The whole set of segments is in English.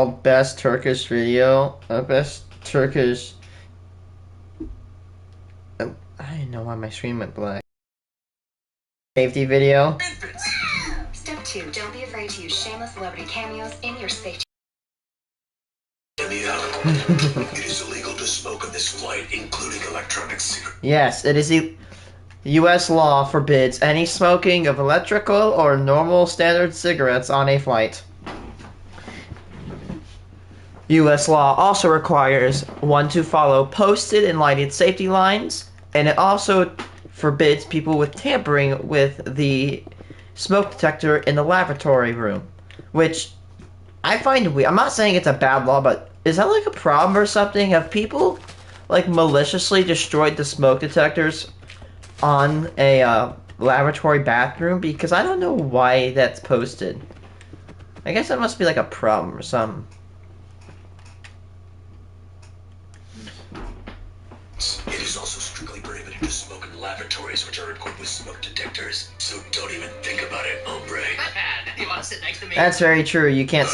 Best Turkish video. Best Turkish. I didn't know why my screen went black. Safety video. Step 2. Don't be afraid to use shameless celebrity cameos in your safety. It is illegal to smoke on this flight, including electronic cigarettes. Yes, it is. U.S. law forbids any smoking of electrical or normal standard cigarettes on a flight. U.S. law also requires one to follow posted and lighted safety lines, and it also forbids people with tampering with the smoke detector in the lavatory room, which I find weird. I'm not saying it's a bad law, but is that like a problem or something? Have people like maliciously destroyed the smoke detectors on a laboratory bathroom? Because I don't know why that's posted. I guess that must be like a problem or something. It is also strictly prohibited to smoke in lavatories which are equipped with smoke detectors. So don't even think about it, hombre. You want to sit next to me? That's very true. You can't.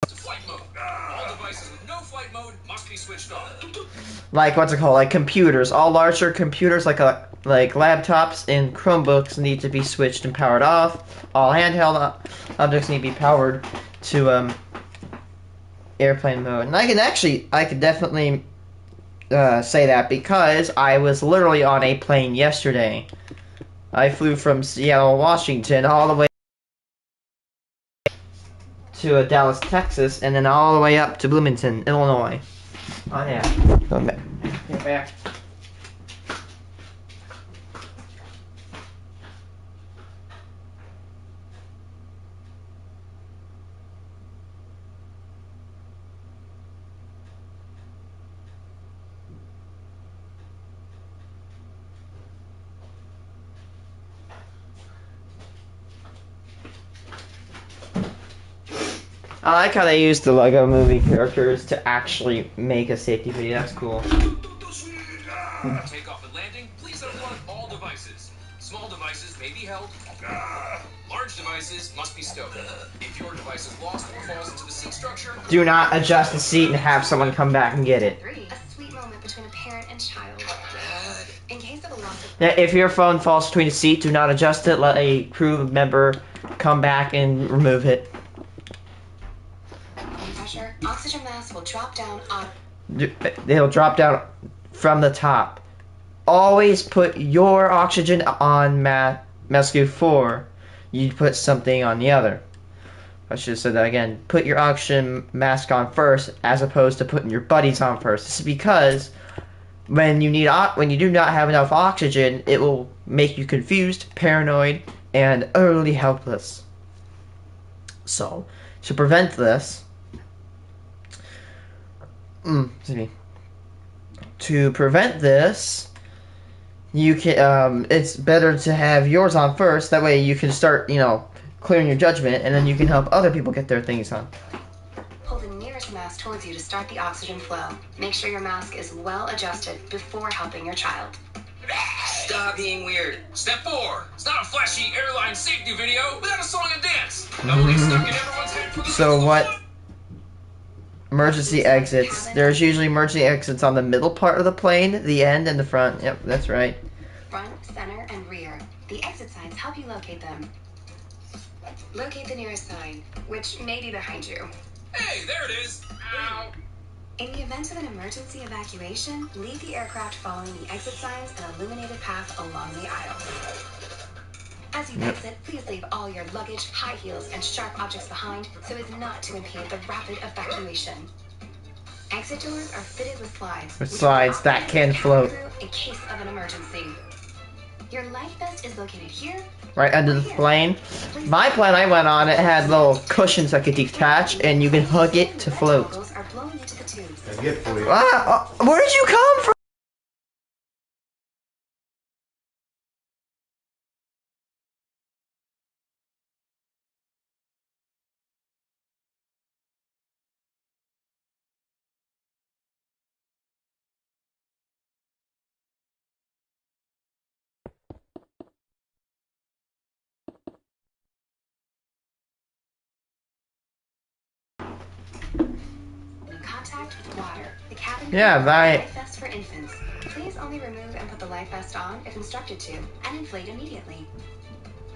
Flight mode. All devices with no flight mode must be switched off. Like what's it called? Like computers. All larger computers, like laptops and Chromebooks, need to be switched and powered off. All handheld objects need to be powered to airplane mode. And I could definitely say that because I was literally on a plane yesterday. I flew from Seattle, Washington, all the way to Dallas, Texas, and then all the way up to Bloomington, Illinois. Oh yeah. Going back. Get back. I like how they use the Lego Movie characters to actually make a safety video. That's cool. Takeoff and landing, please unplug all devices. Small devices may be held. Large devices must be stowed. If your device is lost or falls into the seat structure, Do not adjust the seat and have someone come back and get it. 3. A sweet moment between a parent and child. In case of a loss of Now, if your phone falls between the seat, do not adjust it. Let a crew member come back and remove it. pressure, oxygen mask will drop down on. They'll drop down from the top. Always put your oxygen on mask before you put something on the other. I should have said that again. Put your oxygen mask on first, as opposed to putting your buddies on first. This is because when you do not have enough oxygen, it will make you confused, paranoid, and utterly helpless. So, to prevent this, excuse me. To prevent this, you can. It's better to have yours on first. That way, you can start, clearing your judgment, and then you can help other people get their things on. Pull the nearest mask towards you to start the oxygen flow. Make sure your mask is well adjusted before helping your child. stop being weird. Step 4. It's not a flashy airline safety video without a song and dance. Nobody's stuck in everyone's head for the So what? Emergency exits. There's usually emergency exits on the middle part of the plane, the end, and the front. Yep, that's right. Front, center, and rear. The exit signs help you locate them. Locate the nearest sign, which may be behind you. Hey, there it is. Ow. In the event of an emergency evacuation, leave the aircraft following the exit signs and illuminated path along the aisle. As you exit, please leave all your luggage, high heels, and sharp objects behind so as not to impede the rapid evacuation. Exit doors are fitted with slides. With which slides will that can float. through in case of an emergency. Your life vest is located here. Right under the plane. My plane I went on, it had little cushions that could detach, and you can hug it to float. Goggles are blown into the tubes. Where did you come from? In contact with water, the cabin Yeah, crew right. life vest for infants. Please only remove and put the life vest on if instructed to, and inflate immediately.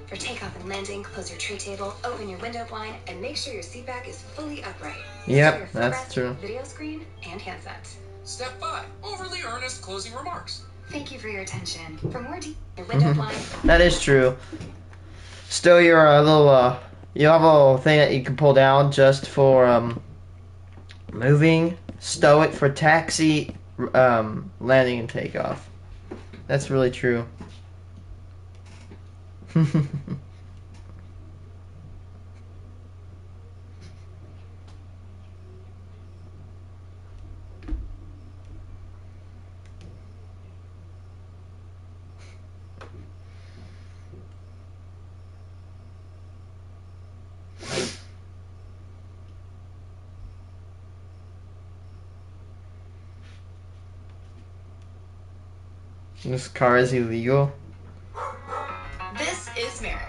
For takeoff and landing, close your tray table, open your window blind, and make sure your seat back is fully upright. Yep, Secure your that's footrest, true. Video screen and handset. Step 5. Overly earnest closing remarks. Thank you for your attention. For more your window blind. That is true. Still, you're a little, you have a little thing that you can pull down just for, moving. Stow it for taxi, landing and takeoff. That's really true. This car is illegal. This is Merrick.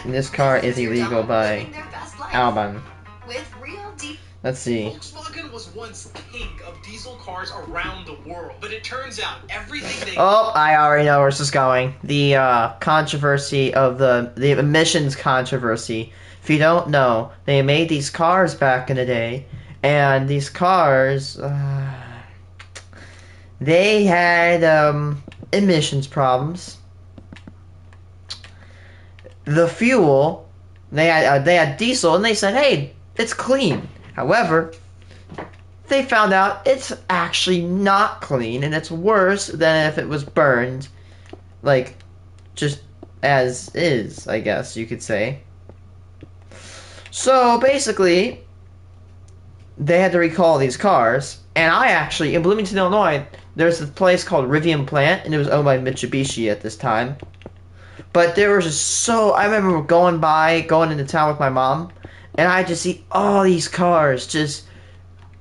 This car is your illegal dog by living their best life Alban. with real deep. Let's see. Volkswagen was once king of diesel cars around the world, but it turns out everything they Oh, I already know where this is going. The controversy of the emissions controversy. If you don't know, they made these cars back in the day, and these cars, they had emissions problems. The fuel, they had diesel, and they said, "Hey, it's clean." However, they found out it's actually not clean, and it's worse than if it was burned, like, just as is, I guess you could say. So, basically, they had to recall these cars, and I actually, in Bloomington, Illinois, there's a place called Rivian Plant, and it was owned by Mitsubishi at this time. But there was just so, I remember going into town with my mom, and I just see all these cars just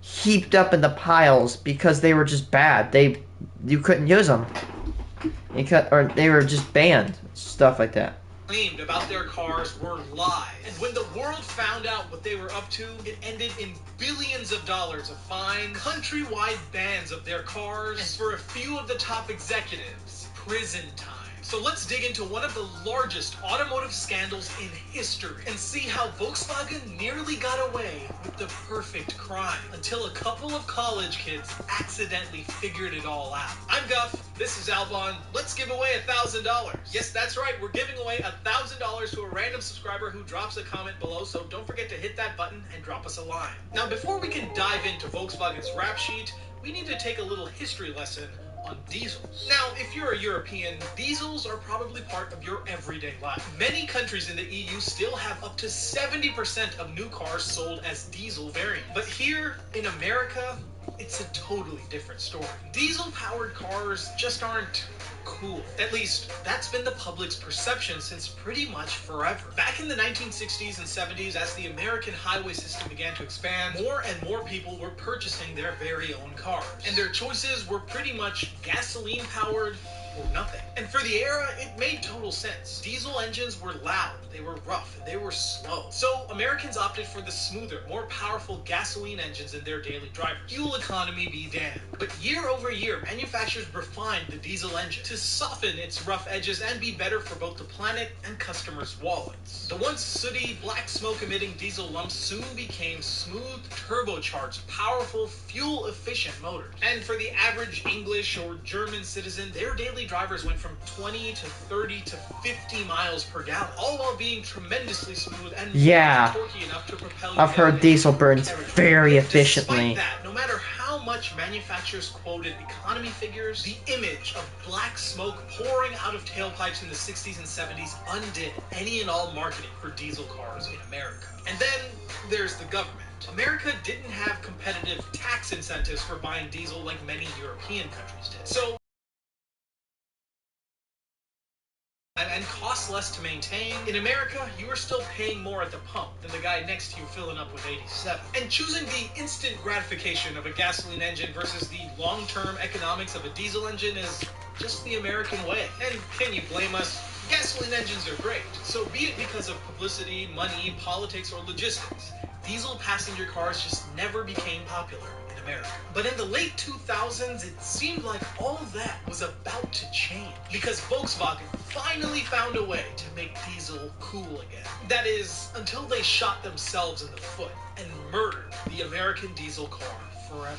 heaped up in the piles because they were just bad. You couldn't use them. Or they were just banned. Stuff like that. claimed about their cars were lies. And when the world found out what they were up to, it ended in billions of dollars of fines, countrywide bans of their cars, and for a few of the top executives, prison time. So let's dig into one of the largest automotive scandals in history and see how Volkswagen nearly got away with the perfect crime until a couple of college kids accidentally figured it all out. I'm Guff, this is Albon. Let's give away $1,000. Yes, that's right, we're giving away $1,000 to a random subscriber who drops a comment below, so don't forget to hit that button and drop us a line. Now, before we can dive into Volkswagen's rap sheet, we need to take a little history lesson on diesels. Now, if you're a European, diesels are probably part of your everyday life. Many countries in the EU still have up to 70% of new cars sold as diesel variants. But here in America, it's a totally different story. Diesel-powered cars just aren't cool. At least, that's been the public's perception since pretty much forever. Back in the 1960s and 70s, as the American highway system began to expand, more and more people were purchasing their very own cars. And their choices were pretty much gasoline-powered or nothing. And for the era, it made total sense. Diesel engines were loud, they were rough, and they were slow. So Americans opted for the smoother, more powerful gasoline engines in their daily drivers. Fuel economy be damned. But year over year, manufacturers refined the diesel engine to soften its rough edges and be better for both the planet and customers' wallets. The once sooty, black smoke-emitting diesel lumps soon became smooth, turbocharged, powerful, fuel-efficient motors. And for the average English or German citizen, their daily drivers went from 20 to 30 to 50 miles per gallon, all while being tremendously smooth and torquey enough to propel you I've heard diesel burns very efficiently. Despite that, no matter how much manufacturers quoted economy figures, the image of black smoke pouring out of tailpipes in the 60s and 70s undid any and all marketing for diesel cars in America. And then there's the government. America didn't have competitive tax incentives for buying diesel like many European countries did. So and costs less to maintain. In America, you are still paying more at the pump than the guy next to you filling up with 87. And choosing the instant gratification of a gasoline engine versus the long-term economics of a diesel engine is just the American way. And can you blame us? Gasoline engines are great, so be it because of publicity, money, politics, or logistics, diesel passenger cars just never became popular in America. But in the late 2000s, it seemed like all of that was about to change because Volkswagen finally found a way to make diesel cool again. That is, until they shot themselves in the foot and murdered the American diesel car forever.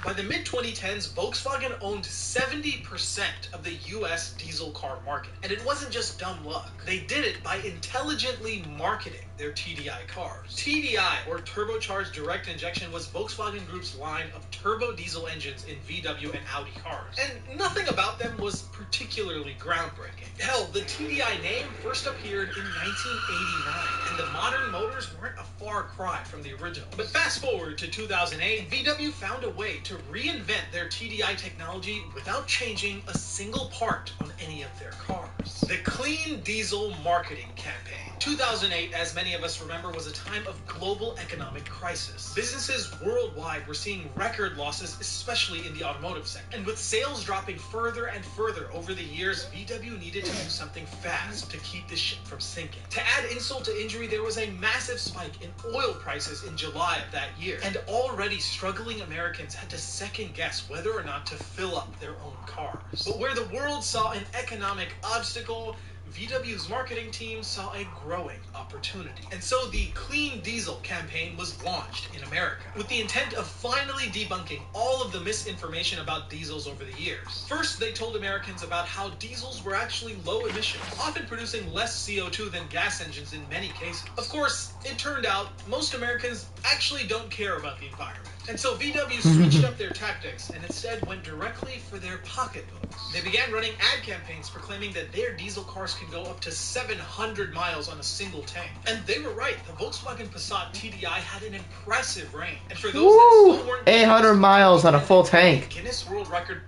By the mid-2010s, Volkswagen owned 70% of the US diesel car market. And it wasn't just dumb luck. They did it by intelligently marketing their TDI cars. TDI, or turbocharged direct injection, was Volkswagen Group's line of turbo diesel engines in VW and Audi cars. And nothing about them was particularly groundbreaking. Hell, the TDI name first appeared in 1989, and the modern motors weren't a far cry from the original. But fast forward to 2008, VW found a way to reinvent their TDI technology without changing a single part on any of their cars. The Clean Diesel Marketing Campaign. 2008, as many of us remember, was a time of global economic crisis. Businesses worldwide were seeing record losses, especially in the automotive sector. And with sales dropping further and further over the years, VW needed to do something fast to keep the ship from sinking. To add insult to injury, there was a massive spike in oil prices in July of that year. And already struggling Americans had to second guess whether or not to fill up their own cars. But where the world saw an economic obstacle, VW's marketing team saw a growing opportunity. And so the Clean Diesel campaign was launched in America with the intent of finally debunking all of the misinformation about diesels over the years. First, they told Americans about how diesels were actually low emission, often producing less CO2 than gas engines in many cases. Of course, it turned out most Americans actually don't care about the environment. And so VW switched up their tactics and instead went directly for their pocketbooks. They began running ad campaigns proclaiming that their diesel cars could go up to 700 miles on a single tank. And they were right. The Volkswagen Passat TDI had an impressive range. And for those that still weren't 800 miles on a full tank. Guinness World Record.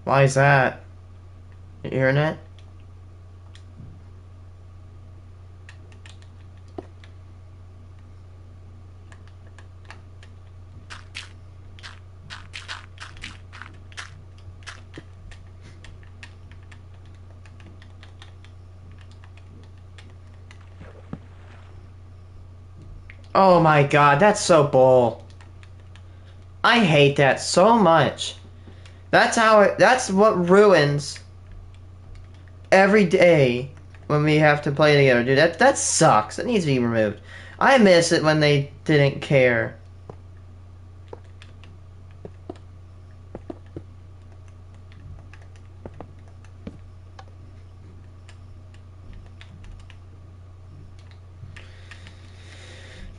Why is that? Internet? Oh my god, that's so bull. I hate that so much. That's what ruins every day when we have to play together, dude. That sucks. That needs to be removed. I miss it when they didn't care.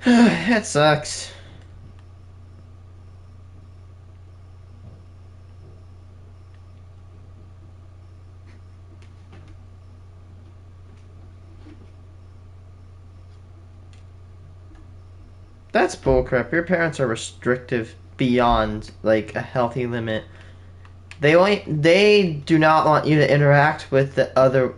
That sucks. That's bullcrap. Your parents are restrictive beyond like a healthy limit. They do not want you to interact with the other.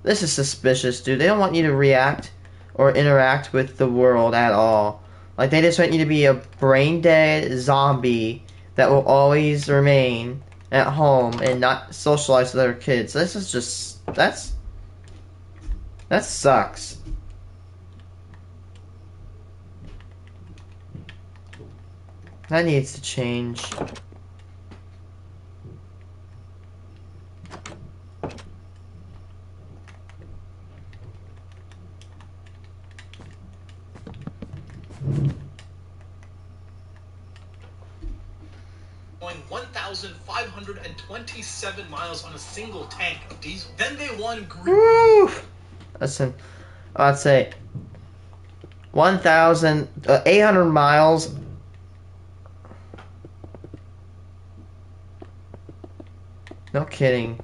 This is suspicious, dude. They don't want you to react or interact with the world at all. Like, they just want you to be a brain-dead zombie that will always remain at home and not socialize with other kids. This is just... That sucks. That needs to change. Going 1,527 miles on a single tank of diesel. Then they won green. Woo! Listen, I'd say 1,800 miles. No kidding.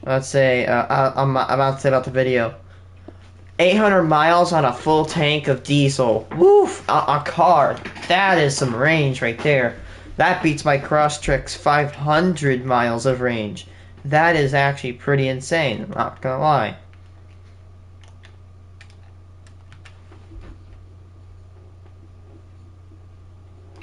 I'd say I'm about to say about the video. 800 miles on a full tank of diesel. Woof! A car. That is some range right there. That beats my Crosstrix 500 miles of range. That is actually pretty insane. I'm not gonna lie.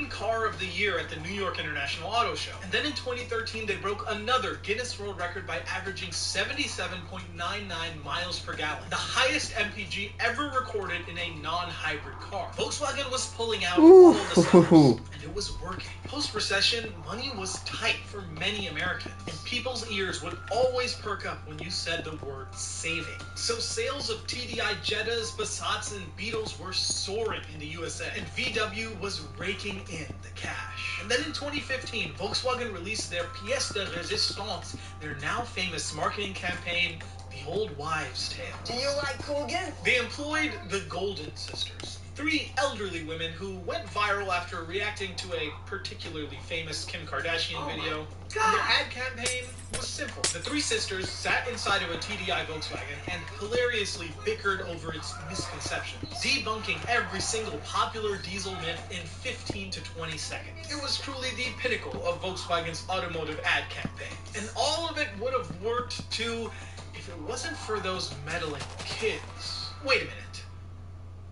Car of the year at the New York International Auto Show. And then in 2013, they broke another Guinness World Record by averaging 77.99 miles per gallon, the highest MPG ever recorded in a non-hybrid car. Volkswagen was pulling out all the stops, and it was working. Post-recession, money was tight for many Americans, and people's ears would always perk up when you said the word saving. So sales of TDI Jettas, Passats, and Beetles were soaring in the USA, and VW was raking in the cash. And then in 2015, Volkswagen released their Pièce de Résistance, their now famous marketing campaign, The Old Wives' Tale. Do you like Coogan? They employed the Golden Sisters, 3 elderly women who went viral after reacting to a particularly famous Kim Kardashian video. And their ad campaign was simple. The 3 sisters sat inside of a TDI Volkswagen and hilariously bickered over its misconceptions, debunking every single popular diesel myth in 15 to 20 seconds. It was truly the pinnacle of Volkswagen's automotive ad campaign. And all of it would have worked too if it wasn't for those meddling kids. Wait a minute.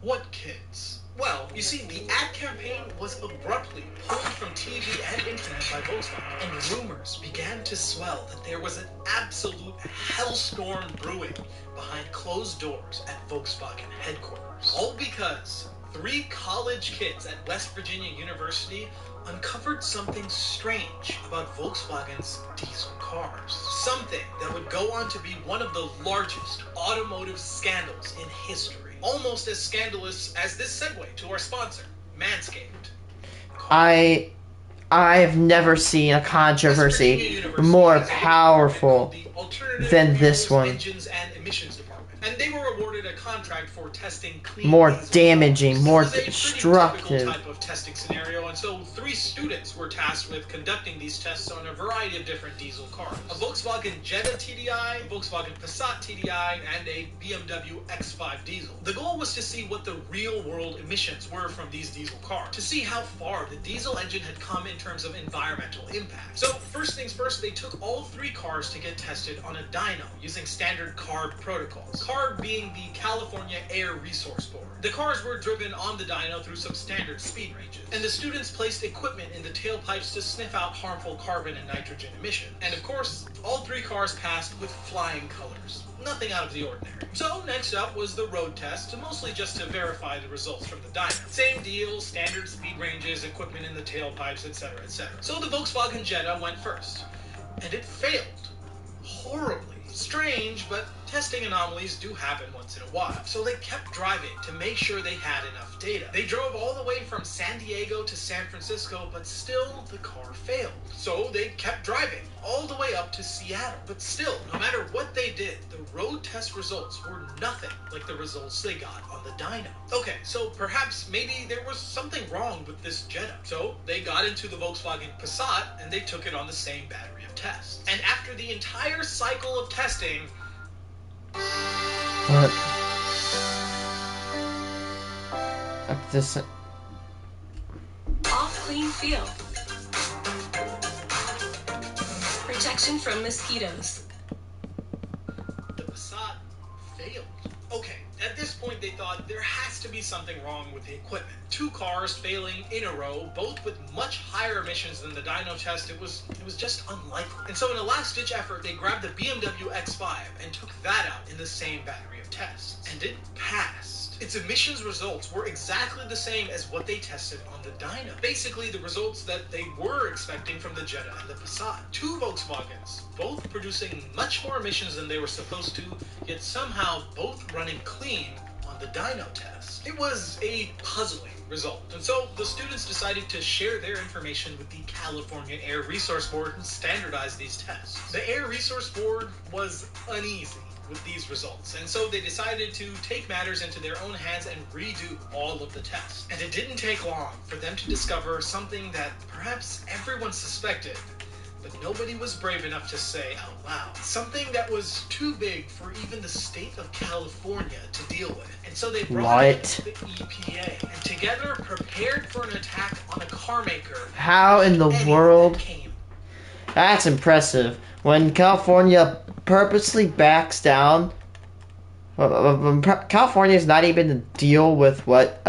What kids? Well, you see, the ad campaign was abruptly pulled from TV and internet by Volkswagen, and rumors began to swell that there was an absolute hellstorm brewing behind closed doors at Volkswagen headquarters. All because 3 college kids at West Virginia University uncovered something strange about Volkswagen's diesel cars. Something that would go on to be one of the largest automotive scandals in history. Almost as scandalous as this segue to our sponsor, Manscaped. I've never seen a controversy more powerful than this one. Engines and emissions department. And they were awarded a contract for testing clean More diesel damaging, cars. more This is a pretty destructive. typical type of testing scenario, and so 3 students were tasked with conducting these tests on a variety of different diesel cars. A Volkswagen Jetta TDI, a Volkswagen Passat TDI, and a BMW X5 diesel. The goal was to see what the real-world emissions were from these diesel cars, to see how far the diesel engine had come in terms of environmental impact. So first things first, they took all 3 cars to get tested on a dyno using standard CARB protocols. CARB being the California Air Resource Board. The cars were driven on the dyno through some standard speed ranges, and the students placed equipment in the tailpipes to sniff out harmful carbon and nitrogen emission. And of course, all 3 cars passed with flying colors. Nothing out of the ordinary. So next up was the road test, mostly just to verify the results from the dyno. Same deal, standard speed ranges, equipment in the tailpipes, etc., etc. So the Volkswagen Jetta went first, and it failed horribly. Strange, but testing anomalies do happen once in a while. So they kept driving to make sure they had enough data. They drove all the way from San Diego to San Francisco, but still the car failed. So they kept driving all the way up to Seattle. But still, no matter what they did, the road test results were nothing like the results they got on the dyno. Okay, so perhaps maybe there was something wrong with this Jetta. So they got into the Volkswagen Passat and they took it on the same battery of tests. And after the entire cycle of testing, What? This. Off clean feel. Protection from mosquitoes. the Passat failed. Okay, at this point they thought there has to be something wrong with the equipment. 2 cars failing in a row, both with much higher emissions than the dyno test, it was just unlikely. And so in a last-ditch effort, they grabbed the BMW X5 and took that out in the same battery of tests. And it passed. Its emissions results were exactly the same as what they tested on the dyno. Basically, the results that they were expecting from the Jetta and the Passat. 2 Volkswagens, both producing much more emissions than they were supposed to, yet somehow both running clean on the dyno test. It was a puzzling result. And so the students decided to share their information with the California Air Resource Board and standardize these tests. The Air Resource Board was uneasy with these results, and so they decided to take matters into their own hands and redo all of the tests. And it didn't take long for them to discover something that perhaps everyone suspected, but nobody was brave enough to say out loud. Something that was too big for even the state of California to deal with. And so they brought in the EPA, and together prepared for an attack on a car maker. How in the world? That's impressive. When California purposely backs down, California is not even to deal with what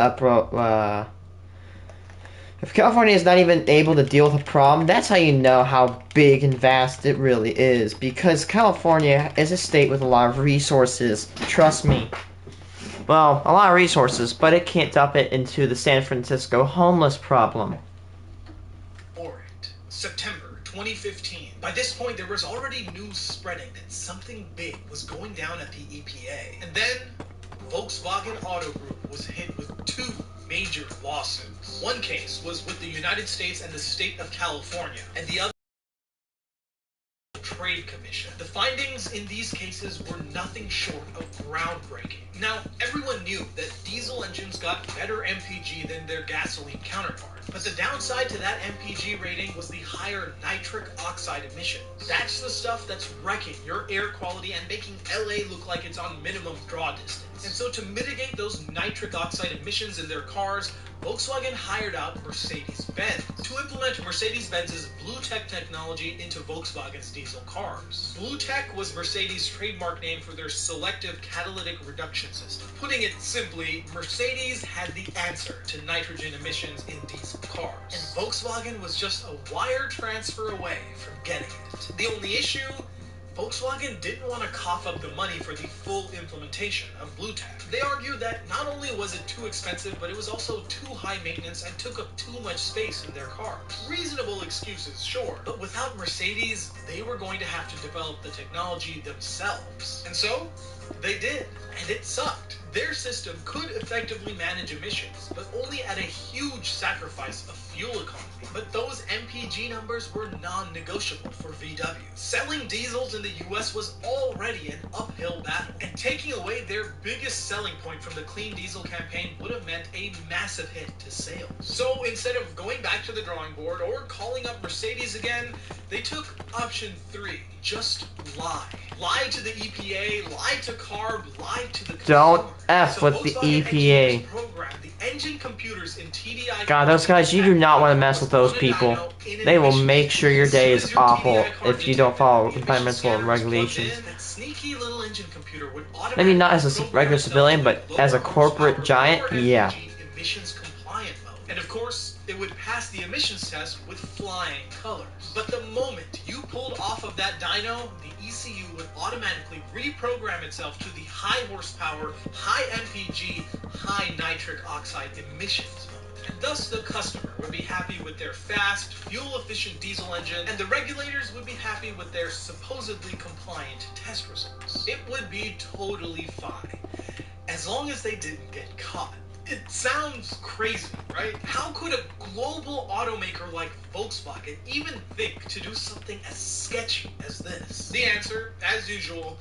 If California is not even able to deal with a problem, that's how you know how big and vast it really is. Because California is a state with a lot of resources. Trust me. Well, a lot of resources, but it can't dump it into the San Francisco homeless problem. For it. September 2015. By this point, there was already news spreading that something big was going down at the EPA. And then, Volkswagen Auto Group was hit with two major lawsuits. One case was with the United States and the state of California, and the other Trade Commission. The findings in these cases were nothing short of groundbreaking. Now, everyone knew that diesel engines got better MPG than their gasoline counterparts, but the downside to that MPG rating was the higher nitric oxide emissions. That's the stuff that's wrecking your air quality and making LA look like it's on minimum draw distance. And so to mitigate those nitric oxide emissions in their cars, Volkswagen hired out Mercedes-Benz to implement Mercedes-Benz's BlueTech technology into Volkswagen's diesel cars. BlueTech was Mercedes' trademark name for their selective catalytic reduction system. Putting it simply, Mercedes had the answer to nitrogen emissions in diesel cars, and Volkswagen was just a wire transfer away from getting it. The only issue? Volkswagen didn't want to cough up the money for the full implementation of BlueTech. They argued that not only was it too expensive, but it was also too high maintenance and took up too much space in their cars. Reasonable excuses, sure, but without Mercedes, they were going to have to develop the technology themselves. And so, they did, and it sucked. Their system could effectively manage emissions, but only at a huge sacrifice of fuel economy. But those MPG numbers were non-negotiable for VW. Selling diesels in the US was already an uphill battle, and taking away their biggest selling point from the clean diesel campaign would have meant a massive hit to sales. So instead of going back to the drawing board or calling up Mercedes again, they took option 3. Just lie. Lie to the EPA, lie to CARB, lie to the consumer. Don't F with the Volkswagen EPA. engineers programmed the engine computers in TDI God, those guys, you do not want to mess with those people. They will make sure your day is awful if you don't follow environmental regulations. Sneaky little engine computer would Maybe not as a regular civilian, but as a corporate giant, yeah. Emissions compliant mode. And of course, it would pass the emissions test with flying colors. But the moment you pulled off of that dyno, the ECU would automatically reprogram itself to the high horsepower, high MPG, high nitric oxide emissions mode. And thus the customer would be happy with their fast, fuel-efficient diesel engine, and the regulators would be happy with their supposedly compliant test results. It would be totally fine, as long as they didn't get caught. It sounds crazy, right? How could a global automaker like Volkswagen even think to do something as sketchy as this? The answer, as usual,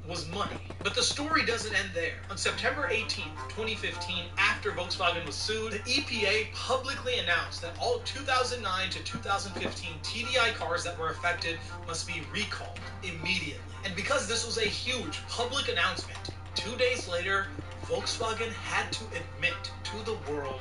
was money. But the story doesn't end there. On September 18, 2015, after Volkswagen was sued, the EPA publicly announced that all 2009 to 2015 TDI cars that were affected must be recalled immediately. And because this was a huge public announcement, 2 days later, Volkswagen had to admit to the world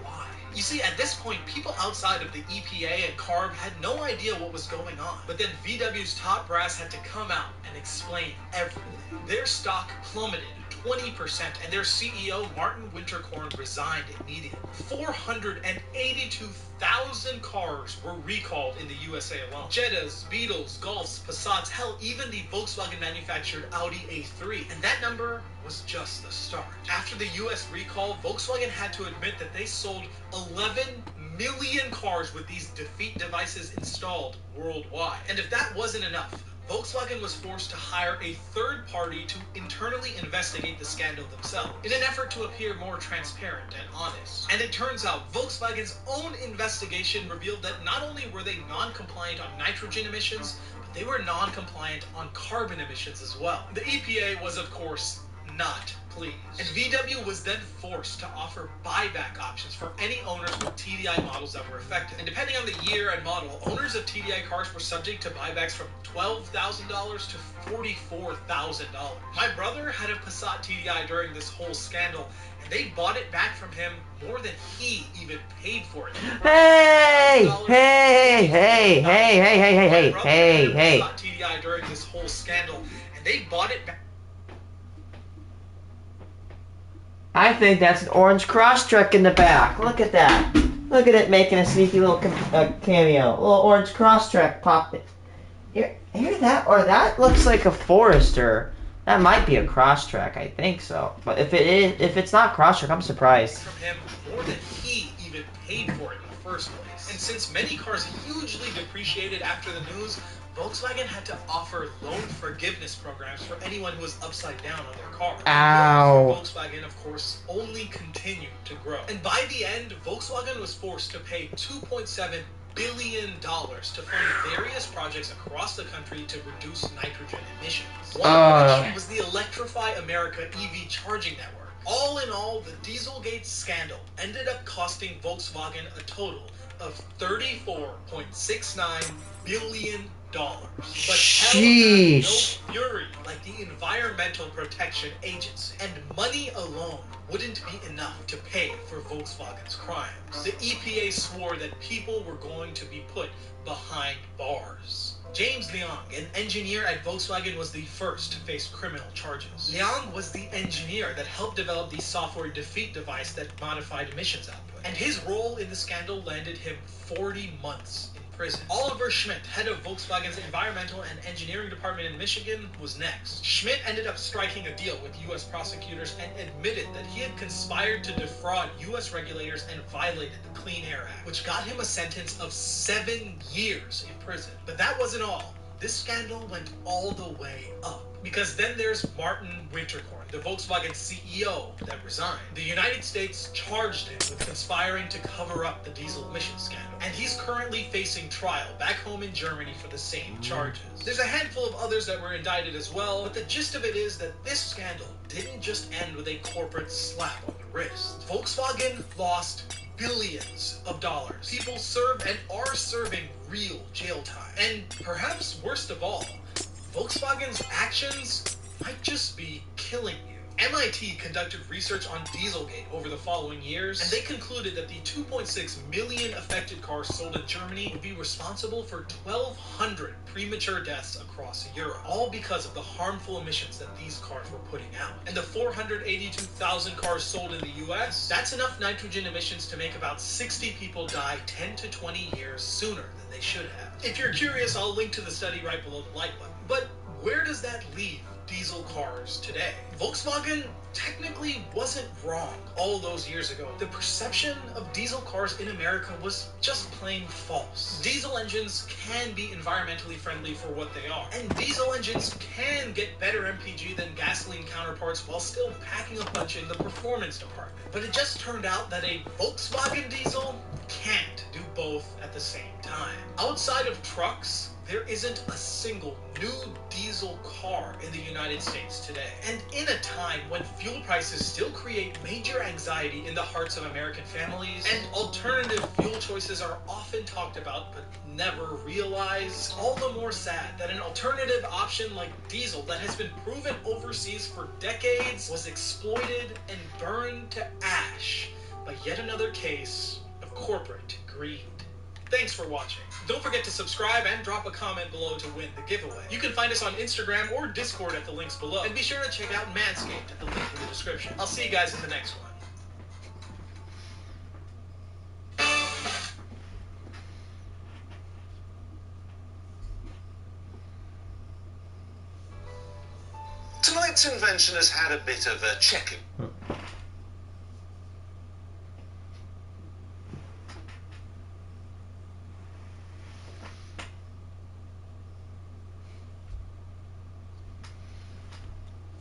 why. You see, at this point, people outside of the EPA and CARB had no idea what was going on. But then VW's top brass had to come out and explain everything. Their stock plummeted 20%, and their CEO, Martin Winterkorn, resigned immediately. 482,000 cars were recalled in the USA alone. Jettas, Beetles, Golfs, Passats, hell, even the Volkswagen-manufactured Audi A3. And that number was just the start. After the US recall, Volkswagen had to admit that they sold 11 million cars with these defeat devices installed worldwide. And if that wasn't enough, Volkswagen was forced to hire a third party to internally investigate the scandal themselves, in an effort to appear more transparent and honest. And it turns out Volkswagen's own investigation revealed that not only were they non-compliant on nitrogen emissions, but they were non-compliant on carbon emissions as well. The EPA was, of course, not pleased. And VW was then forced to offer buyback options for any owners with TDI models that were affected. And depending on the year and model, owners of TDI cars were subject to buybacks from $12,000 to $44,000. My brother had a Passat TDI during this whole scandal, and they bought it back from him more than he even paid for it. Hey! Hey! Hey! Hey! Hey! Hey! Hey! Hey! My brother Hey! had a Hey! Passat TDI during this whole scandal, and they bought it back. I think that's an orange crosstrek in the back. Look at that. Look at it making a sneaky little cameo. A little orange Crosstrek popped it. Hear that? Or that looks like a Forester. That might be a Crosstrek. I think so. But if it's not Crosstrek, I'm surprised. From him more than he even paid for it in the first place. And since many cars hugely depreciated after the news, Volkswagen had to offer loan forgiveness programs for anyone who was upside down on their car. Ow. Volkswagen, of course, only continued to grow. And by the end, Volkswagen was forced to pay $2.7 billion to fund various projects across the country to reduce nitrogen emissions. One of which was the Electrify America EV charging network. All in all, the Dieselgate scandal ended up costing Volkswagen a total of $34.69 billion. But hell has no fury like the Environmental Protection Agency, and money alone wouldn't be enough to pay for Volkswagen's crimes. The EPA swore that people were going to be put behind bars. James Liang, an engineer at Volkswagen, was the first to face criminal charges. Liang was the engineer that helped develop the software defeat device that modified emissions output, and his role in the scandal landed him 40 months in prison. Oliver Schmidt, head of Volkswagen's environmental and engineering department in Michigan, was next. Schmidt ended up striking a deal with U.S. prosecutors and admitted that he had conspired to defraud U.S. regulators and violated the Clean Air Act, which got him a sentence of 7 years in prison. But that wasn't all. This scandal went all the way up. Because then there's Martin Winterkorn, the Volkswagen CEO that resigned. The United States charged him with conspiring to cover up the diesel emissions scandal. And he's currently facing trial back home in Germany for the same charges. There's a handful of others that were indicted as well, but the gist of it is that this scandal didn't just end with a corporate slap on the wrist. Volkswagen lost billions of dollars. People served and are serving real jail time. And perhaps worst of all, Volkswagen's actions might just be killing you. MIT conducted research on Dieselgate over the following years, and they concluded that the 2.6 million affected cars sold in Germany would be responsible for 1,200 premature deaths across Europe, all because of the harmful emissions that these cars were putting out. And the 482,000 cars sold in the US, that's enough nitrogen emissions to make about 60 people die 10 to 20 years sooner than they should have. If you're curious, I'll link to the study right below the like button. But where does that leave diesel cars today? Volkswagen technically wasn't wrong all those years ago. The perception of diesel cars in America was just plain false. Diesel engines can be environmentally friendly for what they are, and diesel engines can get better MPG than gasoline counterparts while still packing a punch in the performance department. But it just turned out that a Volkswagen diesel can't do both at the same time. Outside of trucks, there isn't a single new diesel car in the United States today. And in a time when fuel prices still create major anxiety in the hearts of American families, and alternative fuel choices are often talked about but never realized, all the more sad that an alternative option like diesel that has been proven overseas for decades was exploited and burned to ash by yet another case of corporate greed. Thanks for watching. Don't forget to subscribe and drop a comment below to win the giveaway. You can find us on Instagram or Discord at the links below. And be sure to check out Manscaped at the link in the description. I'll see you guys in the next one. Tonight's invention has had a bit of a check-in.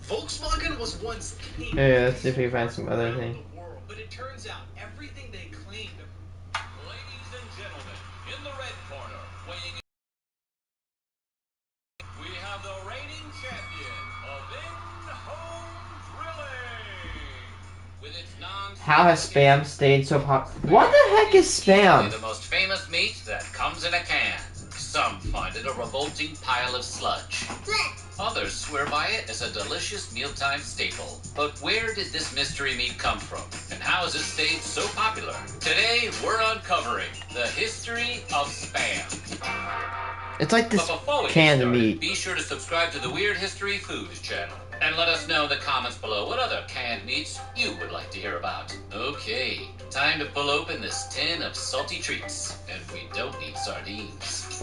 Volkswagen was once king. Yeah, let's see if we can find some other thing. But it turns out everything they claimed. Ladies and gentlemen, in the red corner, weighing in, we have the reigning champion of in-home drilling. With its How has Spam stayed so popular? What the heck is Spam? The most famous meat that comes in a can. Some find it a revolting pile of sludge. Others swear by it as a delicious mealtime staple. But where did this mystery meat come from? And how has it stayed so popular? Today, we're uncovering the history of Spam. It's like this But before we get canned started, meat. be sure to subscribe to the Weird History Foods channel. And let us know in the comments below what other canned meats you would like to hear about. Okay, time to pull open this tin of salty treats. And we don't need sardines.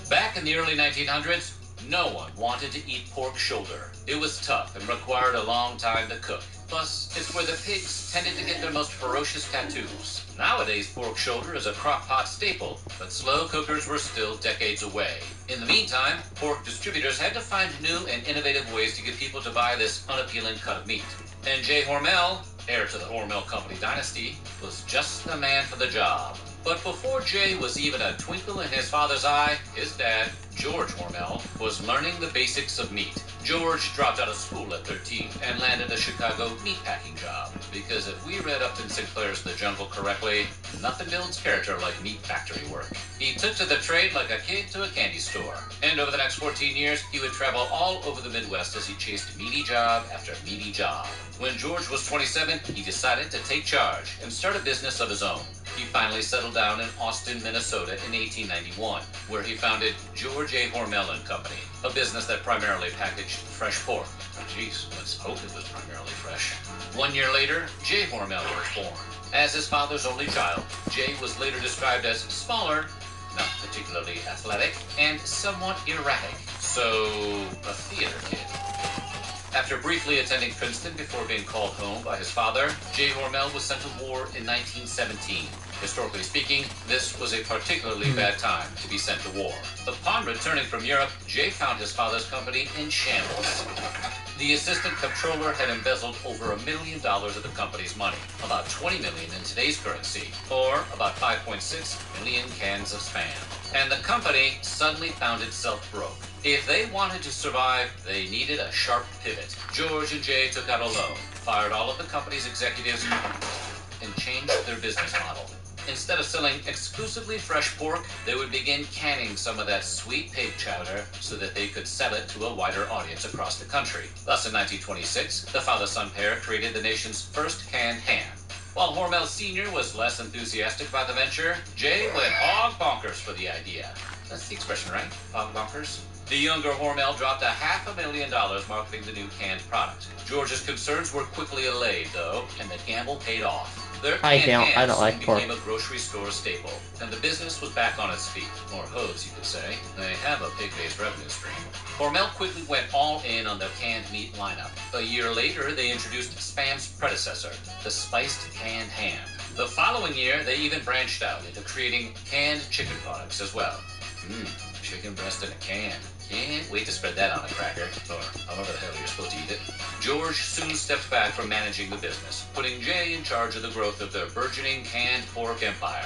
Back in the early 1900s, no one wanted to eat pork shoulder. It was tough and required a long time to cook. Plus, it's where the pigs tended to get their most ferocious tattoos. Nowadays, pork shoulder is a crock pot staple, but slow cookers were still decades away. In the meantime, pork distributors had to find new and innovative ways to get people to buy this unappealing cut of meat. And J. Hormel, heir to the Hormel Company dynasty, was just the man for the job. But before Jay was even a twinkle in his father's eye, his dad, George Hormel, was learning the basics of meat. George dropped out of school at 13 and landed a Chicago meatpacking job. Because if we read Upton Sinclair's The Jungle correctly, nothing builds character like meat factory work. He took to the trade like a kid to a candy store. And over the next 14 years, he would travel all over the Midwest as he chased meaty job after meaty job. When George was 27, he decided to take charge and start a business of his own. He finally settled down in Austin, Minnesota in 1891, where he founded George A. Hormel and Company, a business that primarily packaged fresh pork. Jeez, let's hope it was primarily fresh. 1 year later, Jay Hormel was born. As his father's only child, Jay was later described as smaller, not particularly athletic, and somewhat erratic. So, a theater kid. After briefly attending Princeton before being called home by his father, Jay Hormel was sent to war in 1917. Historically speaking, this was a particularly bad time to be sent to war. Upon returning from Europe, Jay found his father's company in shambles. The assistant comptroller had embezzled over $1 million of the company's money, about $20 million in today's currency, or about 5.6 million cans of Spam. And the company suddenly found itself broke. If they wanted to survive, they needed a sharp pivot. George and Jay took out a loan, fired all of the company's executives, and changed their business model. Instead of selling exclusively fresh pork, they would begin canning some of that sweet pig chowder so that they could sell it to a wider audience across the country. Thus, in 1926, the father-son pair created the nation's first canned ham. While Hormel Sr. was less enthusiastic about the venture, Jay went hog bonkers for the idea. That's the expression, right? Hog bonkers? The younger Hormel dropped $500,000 marketing the new canned product. George's concerns were quickly allayed, though, and the gamble paid off. Their canned hams soon became a grocery store staple, and the business was back on its feet. Or hooves, you could say. They have a pig-based revenue stream. Hormel quickly went all in on their canned meat lineup. A year later, they introduced Spam's predecessor, the spiced canned ham. The following year, they even branched out into creating canned chicken products as well. Chicken breast in a can. Can't wait to spread that on a cracker, or however the hell you're supposed to eat it. George soon stepped back from managing the business, putting Jay in charge of the growth of their burgeoning canned pork empire.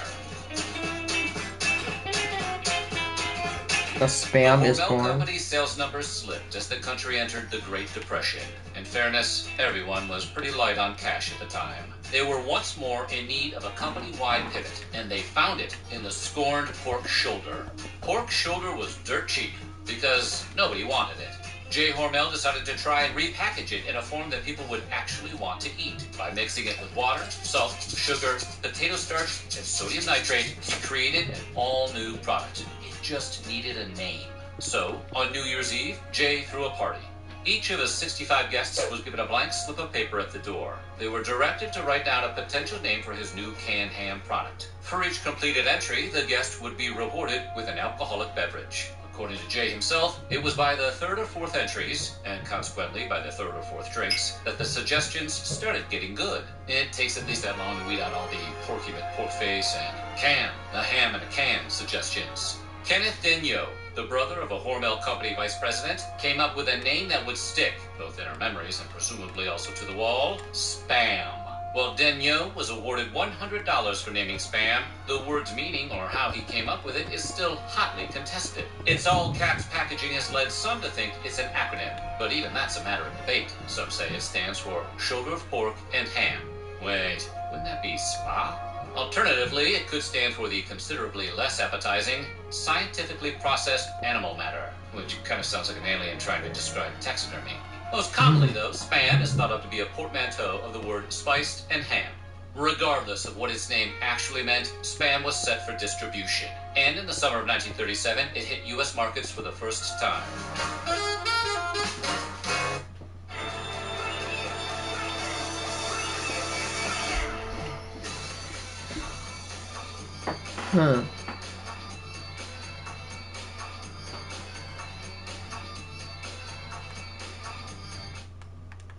The Spam is Hormel born. Company's sales numbers slipped as the country entered the Great Depression. In fairness, everyone was pretty light on cash at the time. They were once more in need of a company-wide pivot, and they found it in the scorned pork shoulder. Pork shoulder was dirt cheap because nobody wanted it. Jay Hormel decided to try and repackage it in a form that people would actually want to eat. By mixing it with water, salt, sugar, potato starch, and sodium nitrate, he created an all-new product. It just needed a name. So, on New Year's Eve, Jay threw a party. Each of his 65 guests was given a blank slip of paper at the door. They were directed to write down a potential name for his new canned ham product. For each completed entry, the guest would be rewarded with an alcoholic beverage. According to Jay himself, it was by the third or fourth entries, and consequently by the third or fourth drinks, that the suggestions started getting good. It takes at least that long to weed out all the porky McPorkface and can, the ham in a can suggestions. Kenneth Denyo, the brother of a Hormel Company vice president, came up with a name that would stick, both in our memories and presumably also to the wall: Spam. While Denyo was awarded $100 for naming Spam, the word's meaning, or how he came up with it, is still hotly contested. Its all-caps packaging has led some to think it's an acronym, but even that's a matter of debate. Some say it stands for shoulder of pork and ham. Wait, wouldn't that be SPA? Alternatively, it could stand for the considerably less appetizing scientifically processed animal matter, which kind of sounds like an alien trying to describe taxidermy. Most commonly, though, Spam is thought of to be a portmanteau of the word spiced and ham. Regardless of what its name actually meant, Spam was set for distribution. And in the summer of 1937, it hit U.S. markets for the first time.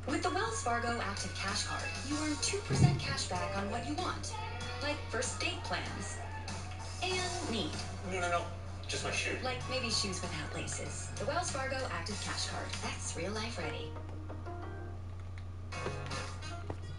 With the Wells Fargo Active Cash Card, you earn 2% cash back on what you want, like first date plans and need. No. Just my shoe. Like maybe shoes without laces. The Wells Fargo Active Cash Card. That's real life ready.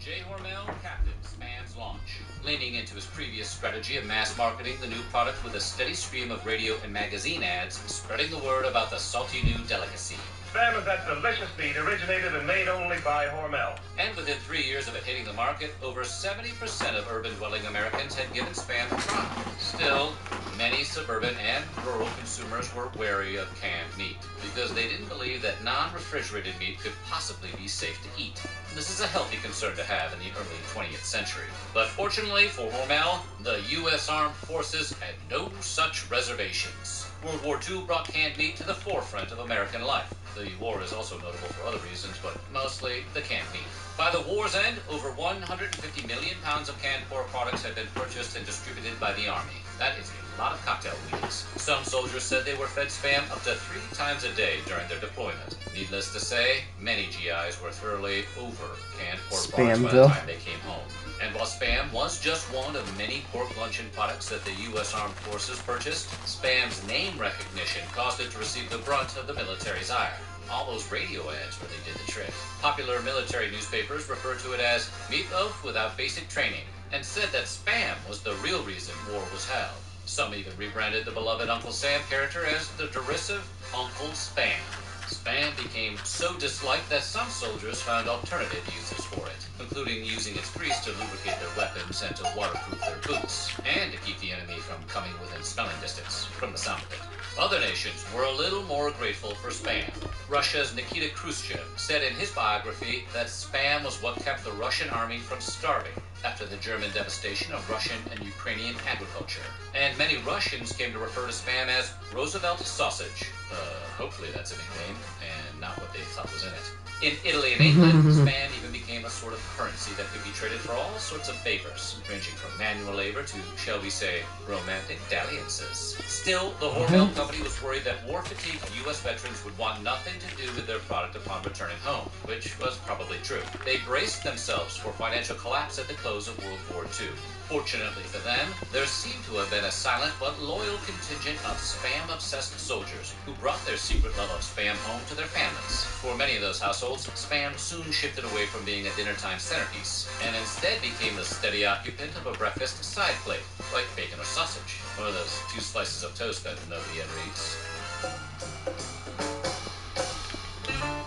J. Hormel captains Spam's launch. Leaning into his previous strategy of mass marketing the new product with a steady stream of radio and magazine ads, spreading the word about the salty new delicacy. Spam is that delicious meat originated and made only by Hormel. And within 3 years of it hitting the market, over 70% of urban-dwelling Americans had given Spam a try. Still, many suburban and rural consumers were wary of canned meat because they didn't believe that non-refrigerated meat could possibly be safe to eat. This is a healthy concern to have in the early 20th century. But fortunately for Hormel, the U.S. Armed Forces had no such reservations. World War II brought canned meat to the forefront of American life. The war is also notable for other reasons, but mostly the canned meat. By the war's end, over 150 million pounds of canned pork products had been purchased and distributed by the Army. That is a lot of cocktail wheels. Some soldiers said they were fed Spam up to 3 times a day during their deployment. Needless to say, many GIs were thoroughly over canned pork products by the time they came home. And while Spam was just one of many pork luncheon products that the U.S. Armed Forces purchased, Spam's name recognition caused it to receive the brunt of the military's ire. All those radio ads really did the trick. Popular military newspapers referred to it as meatloaf without basic training, and said that Spam was the real reason war was held. Some even rebranded the beloved Uncle Sam character as the derisive Uncle Spam. Spam became so disliked that some soldiers found alternative uses for it, including using its grease to lubricate their weapons and to waterproof their boots, and to keep the enemy from coming within smelling distance from the sound of it. Other nations were a little more grateful for Spam. Russia's Nikita Khrushchev said in his biography that Spam was what kept the Russian army from starving after the German devastation of Russian and Ukrainian agriculture. And many Russians came to refer to Spam as Roosevelt sausage. Hopefully that's a nickname and not what they thought was in it. In Italy and England, Spam even became a sort of currency that could be traded for all sorts of favors, ranging from manual labor to, shall we say, romantic dalliances. Still, the Hormel company was worried that war-fatigued U.S. veterans would want nothing to do with their product upon returning home, which was probably true. They braced themselves for financial collapse at the close of World War II. Fortunately for them, there seemed to have been a silent but loyal contingent of Spam-obsessed soldiers who brought their secret love of Spam home to their families. For many of those households, Spam soon shifted away from being a dinner-time centerpiece, and instead became the steady occupant of a breakfast side plate, like bacon or sausage, or those 2 slices of toast that nobody ever eats.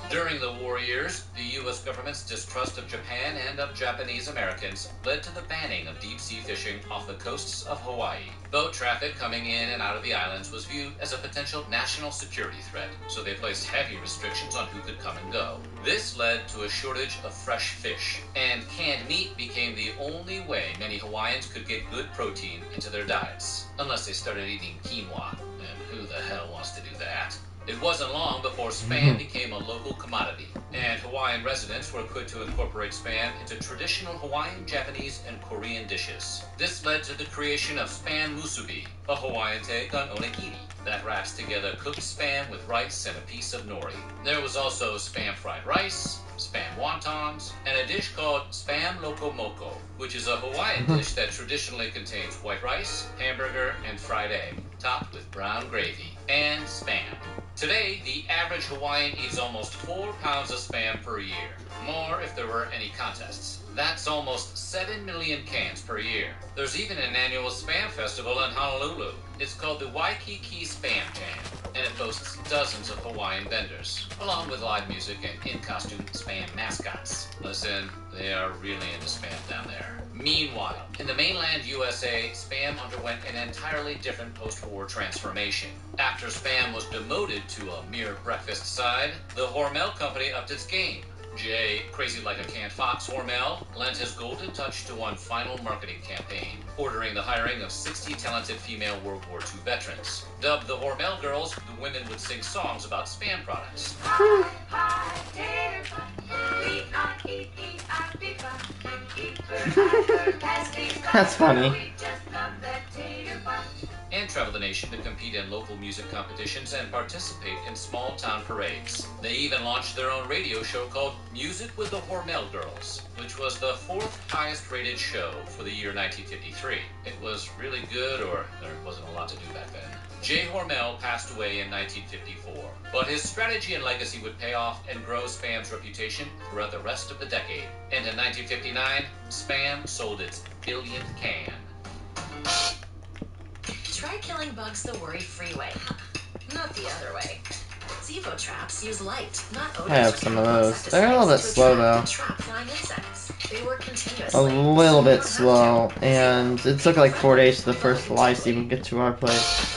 During the war years, the U.S. government's distrust of Japan and of Japanese Americans led to the banning of deep-sea fishing off the coasts of Hawaii. Boat traffic coming in and out of the islands was viewed as a potential national security threat, so they placed heavy restrictions on who could come and go. This led to a shortage of fresh fish, and canned meat became the only way many Hawaiians could get good protein into their diets, unless they started eating quinoa, and who the hell wants to do that? It wasn't long before Spam became a local commodity, and Hawaiian residents were quick to incorporate Spam into traditional Hawaiian, Japanese, and Korean dishes. This led to the creation of Spam musubi, a Hawaiian take on onigiri that wraps together cooked Spam with rice and a piece of nori. There was also Spam fried rice, Spam wontons, and a dish called Spam lokomoko, which is a Hawaiian dish that traditionally contains white rice, hamburger, and fried egg, topped with brown gravy, and Spam. Today, the average Hawaiian eats almost 4 pounds of Spam per year, more if there were any contests. That's almost 7 million cans per year. There's even an annual Spam festival in Honolulu. It's called the Waikiki Spam Jam, and it boasts dozens of Hawaiian vendors, along with live music and in-costume Spam mascots. Listen, they are really into Spam down there. Meanwhile, in the mainland USA, Spam underwent an entirely different post-war transformation. After Spam was demoted to a mere breakfast side, the Hormel company upped its game, Jay, crazy like a canned fox, Hormel, lent his golden touch to one final marketing campaign, ordering the hiring of 60 talented female World War II veterans. Dubbed the Hormel Girls, the women would sing songs about Spam products. That's funny. And traveled the nation to compete in local music competitions and participate in small-town parades. They even launched their own radio show called Music with the Hormel Girls, which was the 4th highest-rated show for the year 1953. It was really good, or there wasn't a lot to do back then. Jay Hormel passed away in 1954, but his strategy and legacy would pay off and grow Spam's reputation throughout the rest of the decade. And in 1959, Spam sold its billionth can. Try killing bugs the worry-free way, not the other way. Zevo traps use light, not odors. I have some of those. They're a little bit slow though. Trap flying insects. They work A continuously. little bit slow, and it took like 4 days to the first lice to even get to our place.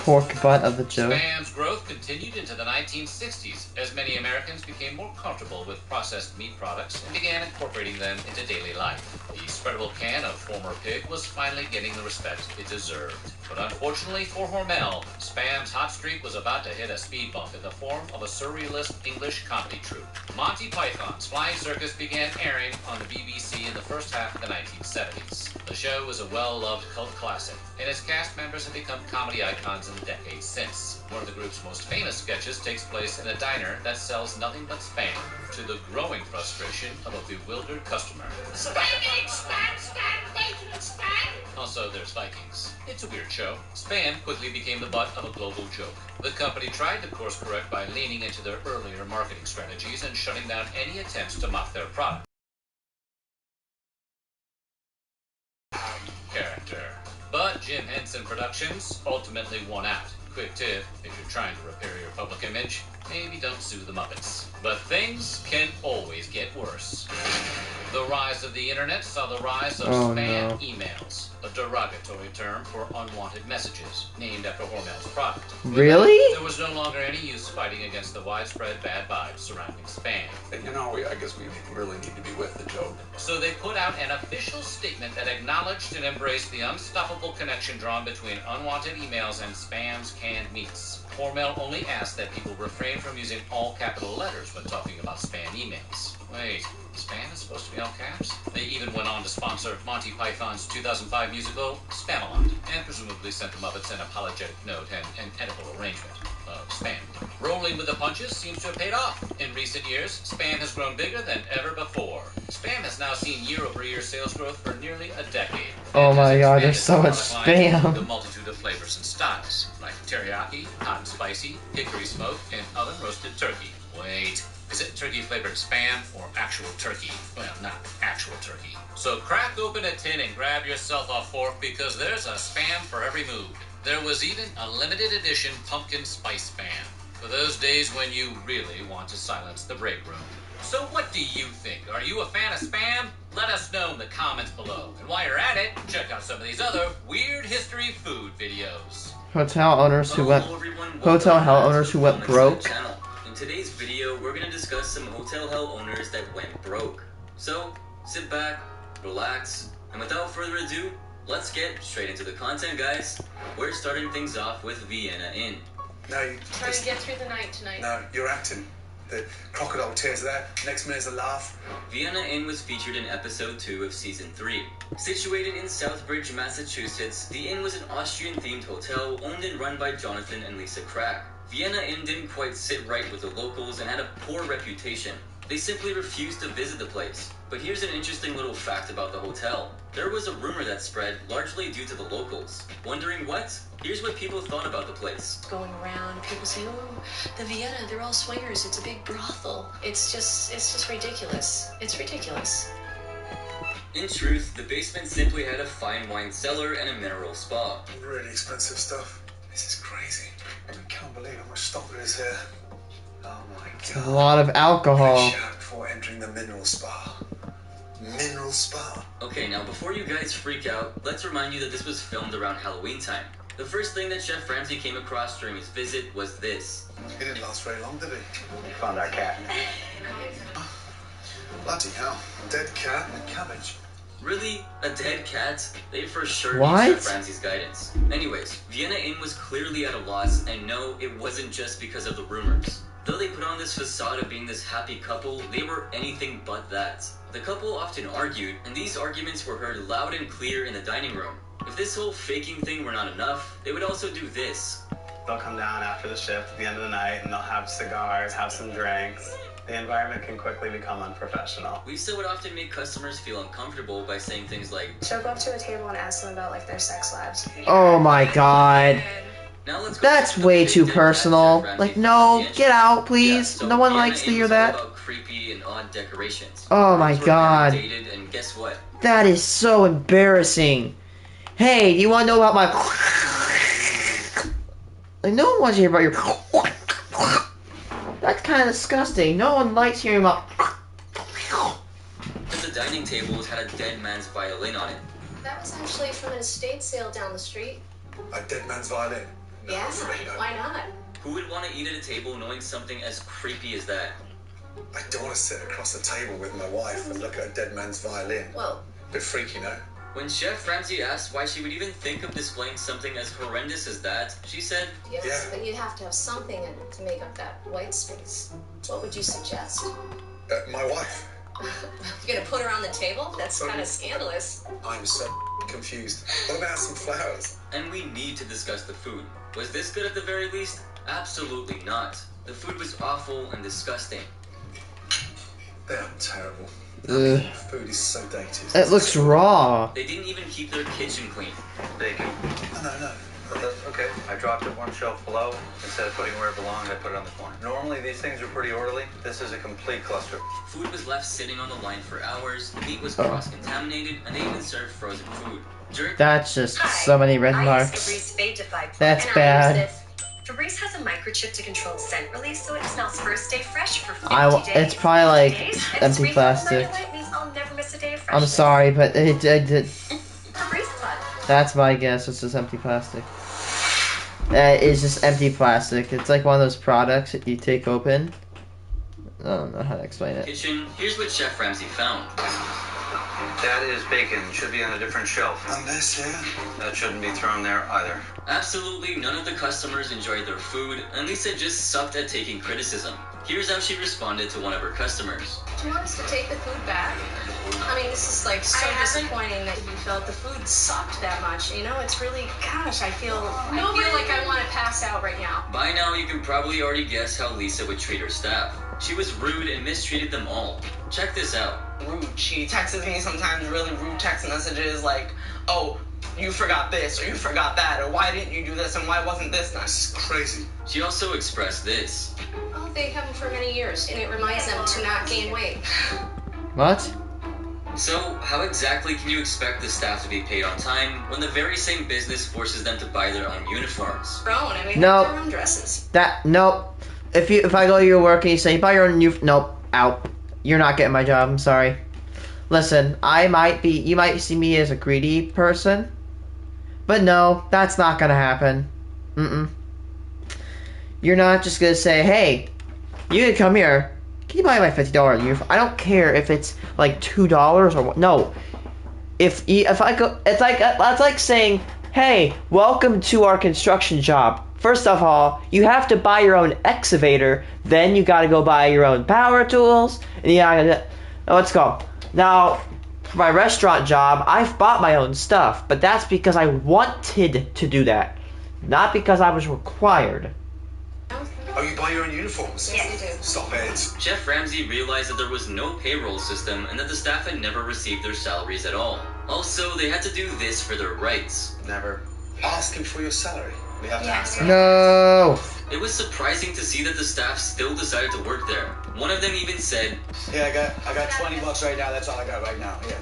Pork butt of the joke. Spam's growth continued into the 1960s as many Americans became more comfortable with processed meat products and began incorporating them into daily life. The spreadable can of former pig was finally getting the respect it deserved. But unfortunately for Hormel, Spam's hot streak was about to hit a speed bump in the form of a surrealist English comedy troupe. Monty Python's Flying Circus began airing on the BBC in the first half of the 1970s. The show was a well-loved cult classic, and its cast members have become comedy icons in the decades since. One of the group's most famous sketches takes place in a diner that sells nothing but Spam, to the growing frustration of a bewildered customer. Spam, bacon, and spam! Also, there's Vikings. It's a weird show. Spam quickly became the butt of a global joke. The company tried to course correct by leaning into their earlier marketing strategies and shutting down any attempts to mock their product. Character. But Jim Henson Productions ultimately won out. Quick tip, if you're trying to repair your public image, maybe don't sue the Muppets. But things can always get worse. The rise of the internet saw the rise of spam emails, a derogatory term for unwanted messages, named after Hormel's product. Really? There was no longer any use fighting against the widespread bad vibes surrounding spam. You know, I guess we really need to be with the joke. So they put out an official statement that acknowledged and embraced the unstoppable connection drawn between unwanted emails and Spam's canned meats. Hormel only asked that people refrain from using all capital letters when talking about spam emails. Wait, spam is supposed to be all caps? They even went on to sponsor Monty Python's 2005 musical, Spamalot, and presumably sent the Muppets an apologetic note and an edible arrangement of spam. Rolling with the punches seems to have paid off. In recent years, spam has grown bigger than ever before. Spam has now seen year-over-year sales growth for nearly a decade. Oh my god, there's so much spam. The multitude of flavors and styles, like teriyaki, hot and spicy, hickory smoke, and oven-roasted turkey. Wait, is it turkey-flavored spam or actual turkey? Well, not actual turkey. So crack open a tin and grab yourself a fork because there's a spam for every mood. There was even a limited edition pumpkin spice spam for those days when you really want to silence the break room. So what do you think? Are you a fan of spam? Let us know in the comments below. And while you're at it, check out some of these other weird history food videos. Hotel owners who went broke. In today's video, we're going to discuss some hotel hell owners that went broke. So, sit back, relax, and without further ado, let's get straight into the content, guys. We're starting things off with Vienna Inn. No, you Trying to get through the night tonight. No, you're acting. The crocodile tears there. Next minute's a laugh. Vienna Inn was featured in episode 2 of season 3. Situated in Southbridge, Massachusetts, the inn was an Austrian-themed hotel owned and run by Jonathan and Lisa Crack. Vienna Inn didn't quite sit right with the locals and had a poor reputation. They simply refused to visit the place. But here's an interesting little fact about the hotel. There was a rumor that spread largely due to the locals. Wondering what? Here's what people thought about the place. Going around, people say, "Oh, the Vienna, they're all swingers. It's a big brothel." It's just ridiculous. It's ridiculous. In truth, the basement simply had a fine wine cellar and a mineral spa. Really expensive stuff. This is crazy. I can't believe how much stock there is here. Oh my god. A lot of alcohol. Shout before entering the mineral spa. Mineral spa. Okay, now before you guys freak out, let's remind you that this was filmed around Halloween time. The first thing that Chef Ramsay came across during his visit was this. He didn't last very long, did he? We found our cat. Bloody hell. A dead cat and cabbage. Really? A dead cat? They for sure What? need Chef Ramsay's guidance. Anyways, Vienna Inn was clearly at a loss, and no, it wasn't just because of the rumors. Though they put on this facade of being this happy couple, they were anything but that. The couple often argued, and these arguments were heard loud and clear in the dining room. If this whole faking thing were not enough, they would also do this. They'll come down after the shift at the end of the night and they'll have cigars, have some drinks. The environment can quickly become unprofessional. Lisa would often make customers feel uncomfortable by saying things like, So go up to a table and ask them about like their sex lives. Oh my god. now let's go That's check the way big too dead cat personal. Chef Like, Ramsay no, found at the get entrance. out, please. So No one Vienna likes to Inn hear was all that. about creepy and odd decorations. Oh my Rooms were god. dated, and guess what? That is so embarrassing. Hey, do you want to know about my... Like, no one wants to hear about your... That's kind of disgusting. No one likes hearing about... The dining tables had a dead man's violin on it. That was actually from an estate sale down the street. A dead man's violin. No, Yeah, really, no. why not? Who would want to eat at a table knowing something as creepy as that? I don't want to sit across the table with my wife and look at a dead man's violin. Well, Bit freaky, no? When Chef Ramsay asked why she would even think of displaying something as horrendous as that, she said, yes, Yeah. but you'd have to have something in it to make up that white space. What would you suggest? My wife. You're gonna put her on the table? That's kind of scandalous. I'm so confused. What about some flowers? and we need to discuss the food. Was this good at the very least? Absolutely not. The food was awful and disgusting. They're terrible. Ugh. Food is so dated. It looks raw. They didn't even keep their kitchen clean. Bacon. No. Okay, I dropped it one shelf below. Instead of putting it where it belonged, I put it on the corner. Normally these things are pretty orderly. This is a complete cluster. Food was left sitting on the line for hours, the meat was cross-contaminated, and they even served frozen food. That's just so many red marks. That's bad. Febreze has a microchip to control scent release, so it smells first day fresh for 50 days. It's probably like 50 days, and empty this plastic. refillable means I'll never miss a day of I'm freshness. sorry, but it Febreze Pod. that's my guess. It's just empty plastic. It's just empty plastic. It's like one of those products that you take open. I don't know how to explain it. Kitchen, here's what Chef Ramsay found. That is bacon. Should be on a different shelf. And this here? That shouldn't be thrown there either. Absolutely none of the customers enjoyed their food, and Lisa just sucked at taking criticism. Here's how she responded to one of her customers. Do you want us to take the food back? I mean, this is like so disappointing that you felt the food sucked that much. You know, it's really, gosh, I feel like I want to pass out right now. By now, you can probably already guess how Lisa would treat her staff. She was rude and mistreated them all. Check this out. Rude. She texts me sometimes really rude text messages like, oh, you forgot this, or you forgot that, or why didn't you do this, and why wasn't this nice? This is crazy. She also expressed this. Oh, they haven't for many years, and it reminds them to not gain weight. What? So, how exactly can you expect the staff to be paid on time when the very same business forces them to buy their own uniforms? I mean, No. their own dresses. Nope. If I go to your work and you say buy your own nope, out. You're not getting my job. I'm sorry. Listen, you might see me as a greedy person, but no, that's not gonna happen. You're not just gonna say, hey, you can come here. Can you buy my $50 uniform? I don't care if it's like $2 or what. No. If I go, it's like saying, hey, welcome to our construction job. First of all, you have to buy your own excavator. Then you gotta go buy your own power tools. And you gotta, let's go. Now, for my restaurant job, I've bought my own stuff, but that's because I wanted to do that, not because I was required. Oh, you buy your own uniforms? Yes, we do. Stop it. Chef Ramsay realized that there was no payroll system and that the staff had never received their salaries at all. Also, they had to do this for their rights. Never. Asking for your salary. We have to ask. No. It was surprising to see that the staff still decided to work there. One of them even said, Yeah, I got $20 right now. That's all I got right now. Yeah.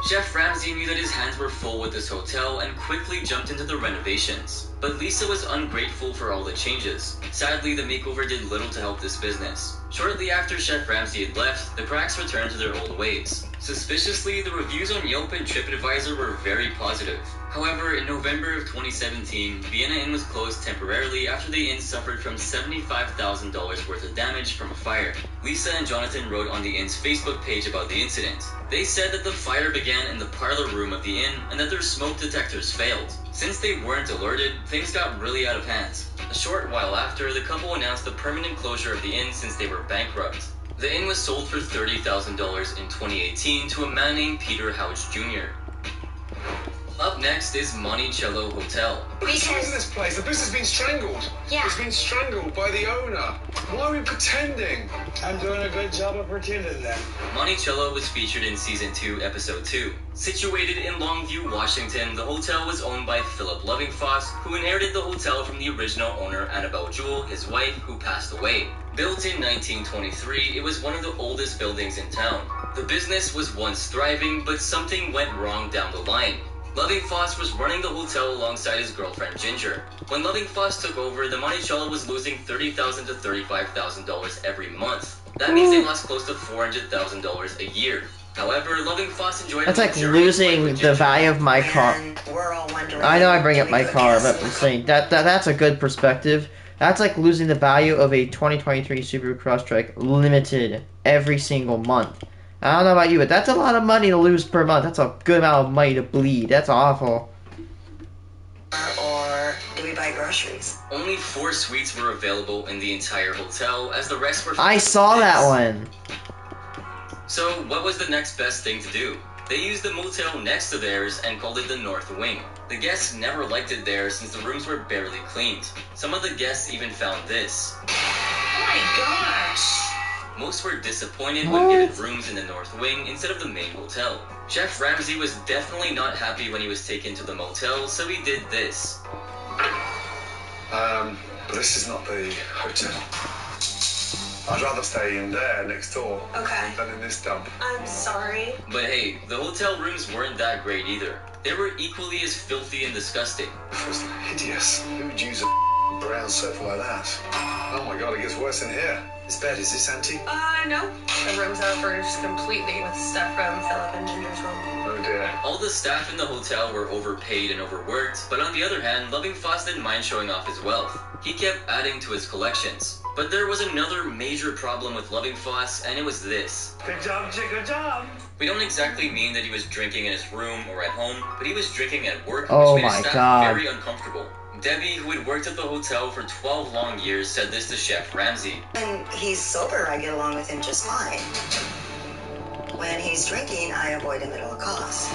Chef Ramsay knew that his hands were full with this hotel and quickly jumped into the renovations. But Lisa was ungrateful for all the changes. Sadly, the makeover did little to help this business. Shortly after Chef Ramsay had left, the cracks returned to their old ways. Suspiciously, the reviews on Yelp and TripAdvisor were very positive. However, in November of 2017, Vienna Inn was closed temporarily after the inn suffered from $75,000 worth of damage from a fire. Lisa and Jonathan wrote on the inn's Facebook page about the incident. They said that the fire began in the parlor room of the inn and that their smoke detectors failed. Since they weren't alerted, things got really out of hand. A short while after, the couple announced the permanent closure of the inn since they were bankrupt. The inn was sold for $30,000 in 2018 to a man named Peter Houch Jr. Up next is Monticello Hotel. What's wrong with this place? The business has been strangled. Yeah. It's been strangled by the owner. Why are we pretending? I'm doing a good job of pretending then. Monticello was featured in Season 2, Episode 2. Situated in Longview, Washington, the hotel was owned by Philip Lovingfoss, who inherited the hotel from the original owner, Annabelle Jewell, his wife, who passed away. Built in 1923, it was one of the oldest buildings in town. The business was once thriving, but something went wrong down the line. Lovingfoss was running the hotel alongside his girlfriend Ginger. When Lovingfoss took over, the Monticello was losing $30,000 to $35,000 every month. That means they lost close to $400,000 a year. However, Lovingfoss enjoyed. That's like losing the value of my car. I know I bring up my car, but I'm saying that's a good perspective. That's like losing the value of a 2023 Subaru Crosstrek Limited every single month. I don't know about you, but that's a lot of money to lose per month. That's a good amount of money to bleed. That's awful. Or do we buy groceries? Only 4 suites were available in the entire hotel, as the rest were... I saw that one. So, what was the next best thing to do? They used the motel next to theirs and called it the North Wing. The guests never liked it there since the rooms were barely cleaned. Some of the guests even found this. Oh my gosh! Most were disappointed when given rooms in the North Wing instead of the main hotel. Chef Ramsay was definitely not happy when he was taken to the motel, so he did this. This is not the hotel. I'd rather stay in there next door than in this dump. I'm sorry. But hey, the hotel rooms weren't that great either. They were equally as filthy and disgusting. It was hideous. Who would use a brown sofa like that? Oh my god, it gets worse in here. This bed, is this empty? No. The rooms are furnished completely with stuff from Philip and Ginger's room. Oh dear. All the staff in the hotel were overpaid and overworked, but on the other hand, Lovingfoss didn't mind showing off his wealth. He kept adding to his collections. But there was another major problem with Lovingfoss, and it was this. Good job, Jig, good job. We don't exactly mean that he was drinking in his room or at home, but he was drinking at work, Oh which made my his staff God. very uncomfortable. Debbie, who had worked at the hotel for 12 long years, said this to Chef Ramsay. When he's sober, I get along with him just fine. When he's drinking, I avoid him at all costs.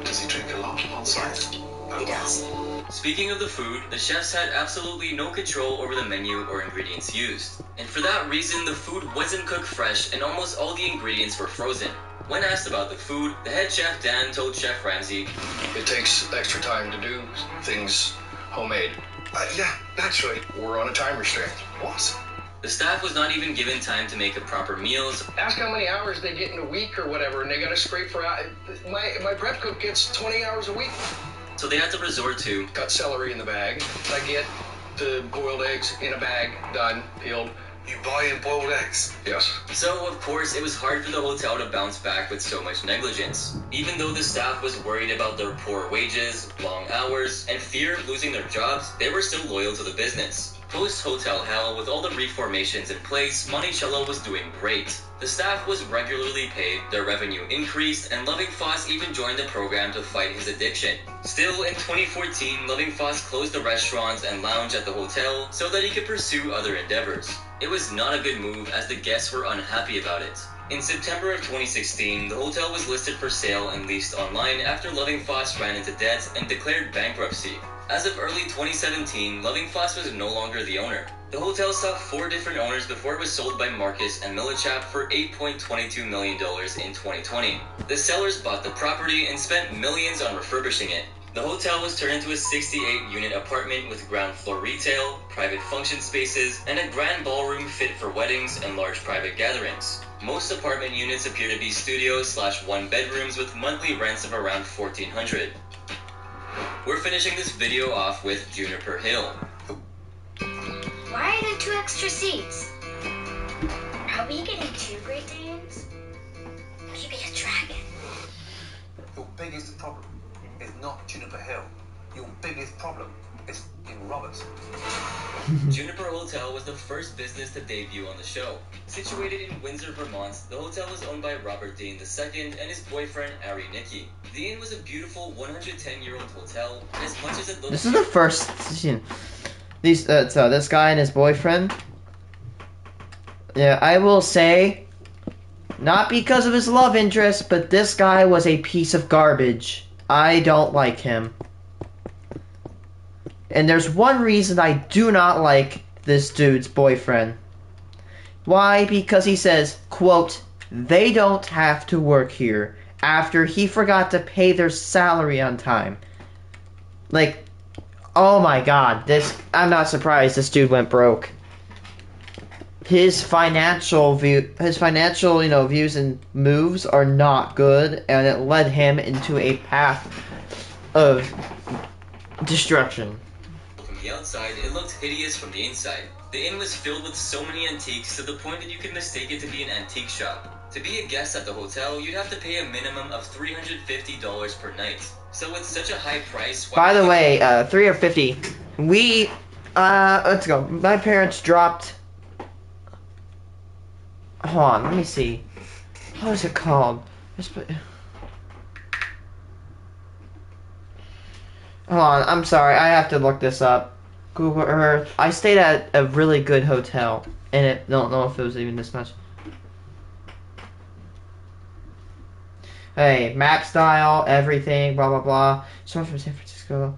Does he drink a lot on site? He does. Speaking of the food, the chefs had absolutely no control over the menu or ingredients used. And for that reason, the food wasn't cooked fresh and almost all the ingredients were frozen. When asked about the food, the head chef Dan told Chef Ramsay, "It takes extra time to do things homemade." Yeah, naturally. We're on a time restraint. What? The staff was not even given time to make a proper meal. Ask how many hours they get in a week or whatever, and they got to scrape for... My prep cook gets 20 hours a week. So they had to resort to... Cut celery in the bag. I get the boiled eggs in a bag, done, peeled. You buy in boiled eggs? Yes. So, of course, it was hard for the hotel to bounce back with so much negligence. Even though the staff was worried about their poor wages, long hours, and fear of losing their jobs, they were still loyal to the business. Post-hotel hell, with all the reformations in place, Monticello was doing great. The staff was regularly paid, their revenue increased, and Lovingfoss even joined the program to fight his addiction. Still, in 2014, Lovingfoss closed the restaurants and lounge at the hotel so that he could pursue other endeavors. It was not a good move, as the guests were unhappy about it. In September of 2016, the hotel was listed for sale and leased online after Lovingfoss ran into debt and declared bankruptcy. As of early 2017, Lovingfoss was no longer the owner. The hotel saw 4 different owners before it was sold by Marcus and Millichap for $8.22 million in 2020. The sellers bought the property and spent millions on refurbishing it. The hotel was turned into a 68-unit apartment with ground floor retail, private function spaces, and a grand ballroom fit for weddings and large private gatherings. Most apartment units appear to be studios/1 bedrooms with monthly rents of around $1,400. We're finishing this video off with Juniper Hill. Why are there 2 extra seats? Are we getting 2 Great Danes? Maybe a dragon. How big is the property? is not Juniper Hill. Your biggest problem is in Robert. Juniper Hotel was the first business to debut on the show. Situated in Windsor, Vermont, the hotel was owned by Robert Dean II and his boyfriend, Ari Nicky. The inn was a beautiful 110-year-old hotel, and as much as it looked... This is the first scene. So this guy and his boyfriend. Yeah, I will say, not because of his love interest, but this guy was a piece of garbage. I don't like him. And there's one reason I do not like this dude's boyfriend. Why? Because he says, quote, they don't have to work here, after he forgot to pay their salary on time. Like, oh my god, I'm not surprised this dude went broke. His financial views and moves are not good, and it led him into a path of destruction. From the outside, it looked hideous from the inside. The inn was filled with so many antiques to the point that you could mistake it to be an antique shop. To be a guest at the hotel, you'd have to pay a minimum of $350 per night. So with such a high price... By the way, $350. Let's go. My parents dropped... Hold on, let me see. What is it called? Hold on, I'm sorry. I have to look this up. Google Earth. I stayed at a really good hotel, and I don't know if it was even this much. Hey, map style, everything, blah blah blah. Someone from San Francisco.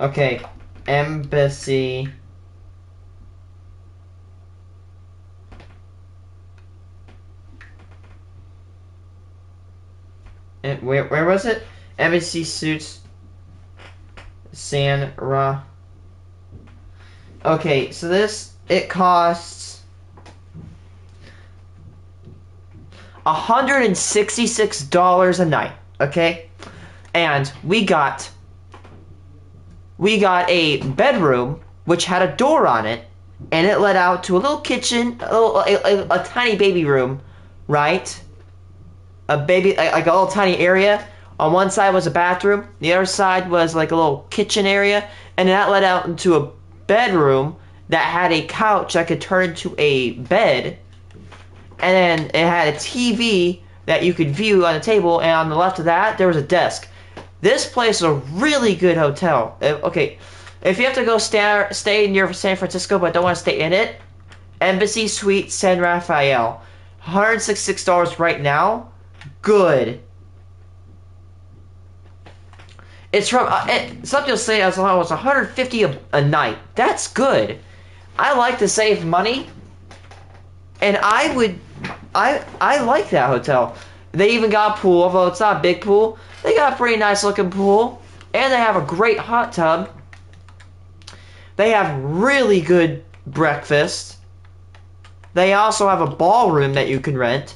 Okay, Embassy. And where was it? Embassy Suites, San Ra. Okay, so it costs $166 a night. Okay, and we got a bedroom which had a door on it, and it led out to a little kitchen, a tiny baby room, right? A baby, like a little tiny area. On one side was a bathroom, the other side was like a little kitchen area, and that led out into a bedroom that had a couch that could turn into a bed, and then it had a TV that you could view on the table, and on the left of that, there was a desk. This place is a really good hotel. Okay, if you have to go stay near San Francisco but don't want to stay in it, Embassy Suite San Rafael. $166 right now. Good. It's from some people say as low as $150 a night. That's good. I like to save money, and I like that hotel. They even got a pool, although it's not a big pool. They got a pretty nice looking pool, and they have a great hot tub. They have really good breakfast. They also have a ballroom that you can rent,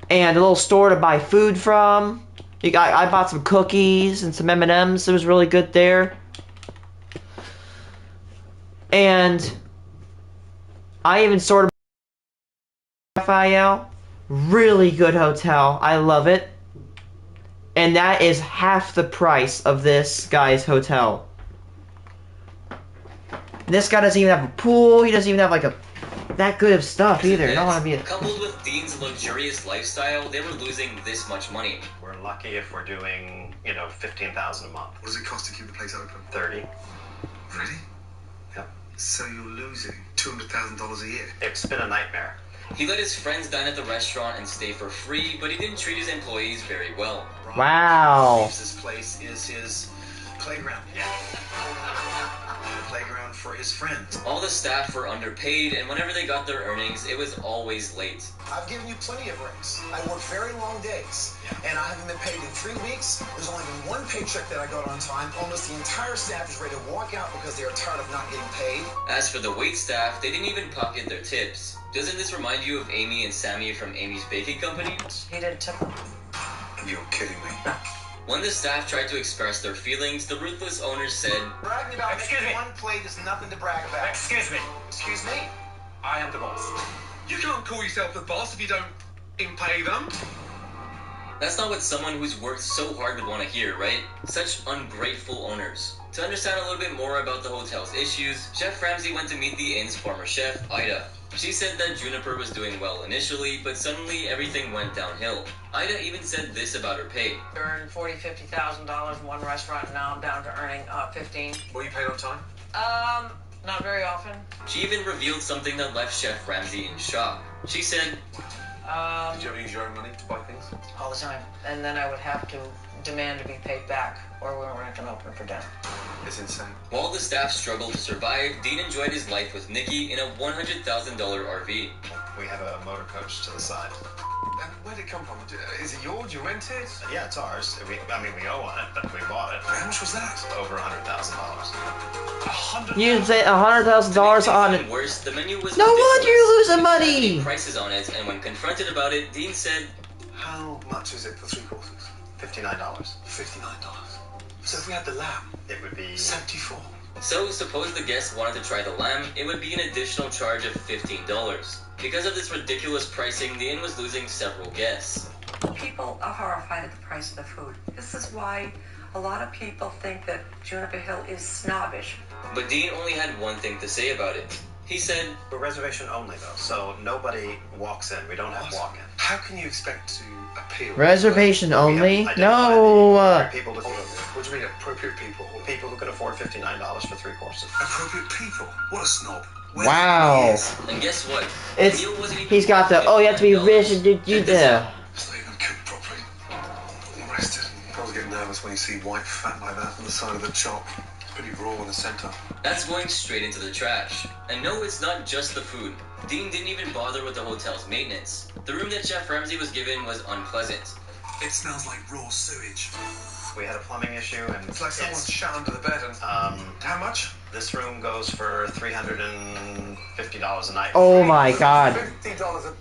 and a little store to buy food from. I bought some cookies and some M&Ms. It was really good there. And I even sorted Raphael. Really good hotel. I love it. And that is half the price of this guy's hotel. This guy doesn't even have a pool. He doesn't even have like that good of stuff either. I don't want to be a... Coupled with Dean's luxurious lifestyle, they were losing this much money. We're lucky if we're doing, $15,000 a month. What does it cost to keep the place open? 30. Really? Yep. So you're losing $200,000 a year? It's been a nightmare. He let his friends dine at the restaurant and stay for free, but he didn't treat his employees very well. Wow. This place is his playground. Yeah. The playground for his friends. All the staff were underpaid, and whenever they got their earnings, it was always late. I've given you plenty of breaks. I work very long days, and I haven't been paid in 3 weeks. There's only been one paycheck that I got on time. Almost the entire staff is ready to walk out because they are tired of not getting paid. As for the wait staff, they didn't even pocket their tips. Doesn't this remind you of Amy and Sammy from Amy's Baking Company? He did too. You're kidding me. When the staff tried to express their feelings, the ruthless owners said, Bragging about making one plate is nothing to brag about. Excuse me. Excuse me? I am the boss. You can't call yourself the boss if you don't impay them. That's not what someone who's worked so hard would want to hear, right? Such ungrateful owners. To understand a little bit more about the hotel's issues, Chef Ramsay went to meet the inn's former chef, Ida. She said that Juniper was doing well initially, but suddenly everything went downhill. Ida even said this about her pay. I earned $40,000, $50,000 in one restaurant, and now I'm down to earning $15,000. Were you paid on time? Not very often. She even revealed something that left Chef Ramsay in shock. She said, Did you ever use your own money to buy things? All the time. And then I would have to demand to be paid back, or we weren't going to open for dinner. It's insane. While the staff struggled to survive, Dean enjoyed his life with Nikki in a $100,000 RV. We have a motor coach to the side. And where'd it come from? Is it yours? You rent it? Yeah, it's ours. We owe on it, but we bought it. How much was that? Over $100,000. You say $100,000 on it. Worse, the menu was No wonder you're losing ridiculous. money. Prices on it, and when confronted about it, Dean said, How much is it for 3 courses? $59. $59. So if we had the lamb, it would be 74. So, suppose the guests wanted to try the lamb, it would be an additional charge of $15. Because of this ridiculous pricing, the inn was losing several guests. People are horrified at the price of the food. This is why a lot of people think that Juniper Hill is snobbish. But Dean only had one thing to say about it. He said, We're reservation only, though, so nobody walks in. We don't have walk-in. How can you expect to appeal? Reservation only? No. People to What do you mean, appropriate people? People who can afford $59 for 3 courses. Appropriate people? What a snob. Wow. And guess what? It's The meal wasn't even he's got the you have to be rich and do there. It's not even cooked properly. I'm arrested. I always get nervous when you see white fat like that on the side of the chop. It's pretty raw in the center. That's going straight into the trash. And no, it's not just the food. Dean didn't even bother with the hotel's maintenance. The room that Chef Ramsay was given was unpleasant. It smells like raw sewage. We had a plumbing issue, and It's like someone shot under the bed and... how much? This room goes for $350 a night. Oh my god. $50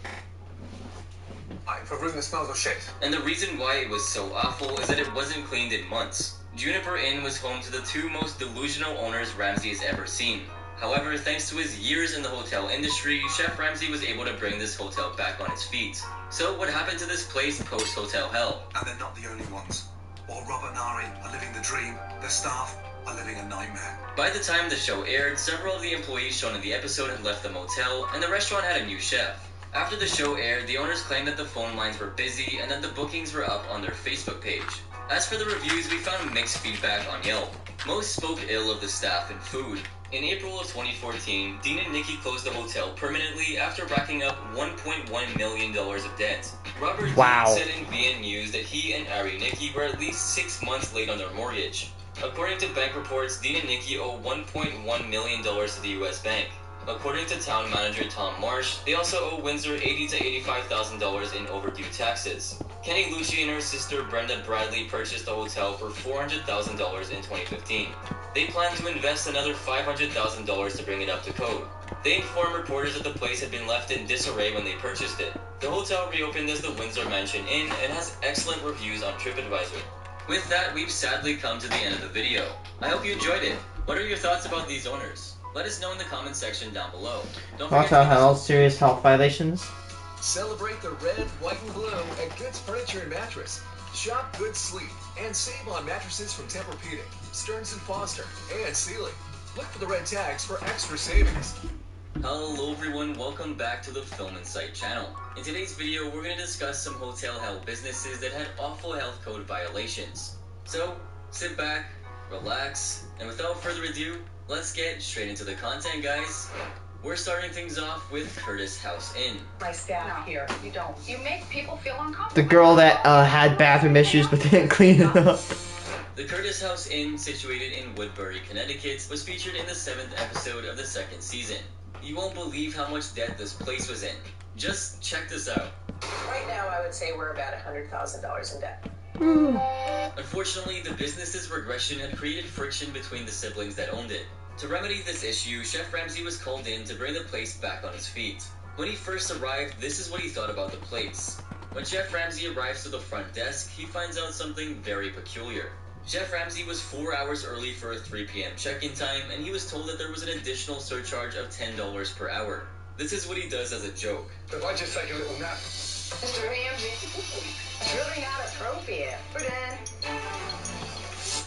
for a room that smells of shit. And the reason why it was so awful is that it wasn't cleaned in months. Juniper Inn was home to the 2 most delusional owners Ramsay has ever seen. However, thanks to his years in the hotel industry, Chef Ramsay was able to bring this hotel back on its feet. So what happened to this place post-Hotel Hell? And they're not the only ones. While Robert and Ari are living the dream, their staff are living a nightmare. By the time the show aired, several of the employees shown in the episode had left the motel, and the restaurant had a new chef. After the show aired, the owners claimed that the phone lines were busy and that the bookings were up on their Facebook page. As for the reviews, we found mixed feedback on Yelp. Most spoke ill of the staff and food. In April of 2014, Dean and Nikki closed the hotel permanently after racking up $1.1 million of debt. Robert Wow. Dean said in VN News that he and Ari Nikki were at least 6 months late on their mortgage. According to bank reports, Dean and Nikki owe $1.1 million to the U.S. bank. According to town manager Tom Marsh, they also owe Windsor $80,000 to $85,000 in overdue taxes. Kenny Lucci and her sister Brenda Bradley purchased the hotel for $400,000 in 2015. They plan to invest another $500,000 to bring it up to code. They informed reporters that the place had been left in disarray when they purchased it. The hotel reopened as the Windsor Mansion Inn and has excellent reviews on TripAdvisor. With that, we've sadly come to the end of the video. I hope you enjoyed it. What are your thoughts about these owners? Let us know in the comment section down below. Don't forget Hotel Hell, serious health violations. Celebrate the red, white, and blue at Goods Furniture and Mattress. Shop Good Sleep and save on mattresses from Tempur-Pedic, Stearns & Foster, and Sealy. Look for the red tags for extra savings. Hello everyone, welcome back to the Film Insight channel. In today's video, we're going to discuss some Hotel Hell businesses that had awful health code violations. So, sit back, relax, and without further ado, let's get straight into the content, guys. We're starting things off with Curtis House Inn. My staff here, you don't. You make people feel uncomfortable. The girl that had bathroom issues but didn't clean it up. The Curtis House Inn, situated in Woodbury, Connecticut, was featured in the 7th episode of the 2nd season. You won't believe how much debt this place was in. Just check this out. Right now, I would say we're about $100,000 in debt. Unfortunately, the business's regression had created friction between the siblings that owned it. To remedy this issue, Chef Ramsay was called in to bring the place back on its feet. When he first arrived, this is what he thought about the place. When Chef Ramsay arrives to the front desk, he finds out something very peculiar. Chef Ramsay was 4 hours early for a 3 p.m. check-in time, and he was told that there was an additional surcharge of $10 per hour. This is what he does as a joke. If I just take a little nap. Mr. Ramsay, it's really not appropriate. We're done.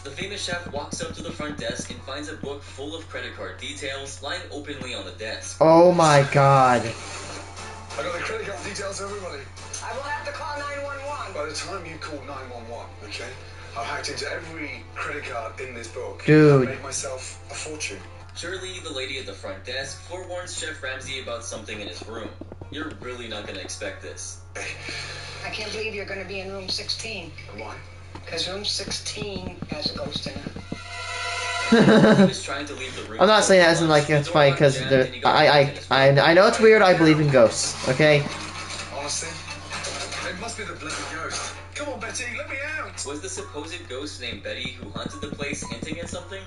The famous chef walks up to the front desk and finds a book full of credit card details lying openly on the desk. Oh my god. I got the credit card details, everybody. I will have to call 911. By the time you call 911, okay, I've hacked into every credit card in this book. Dude. I made myself a fortune. Shirley, the lady at the front desk, forewarns Chef Ramsay about something in his room. You're really not gonna expect this. I can't believe you're going to be in room 16. Why? Because room 16 has a ghost in it. He was trying to leave the room. I'm not saying that as in like it's funny because I know it's weird. I believe in ghosts. Okay. Honestly, it must be the bloody ghost. Come on, Betty, let me out. Was the supposed ghost named Betty who haunted the place hinting at something?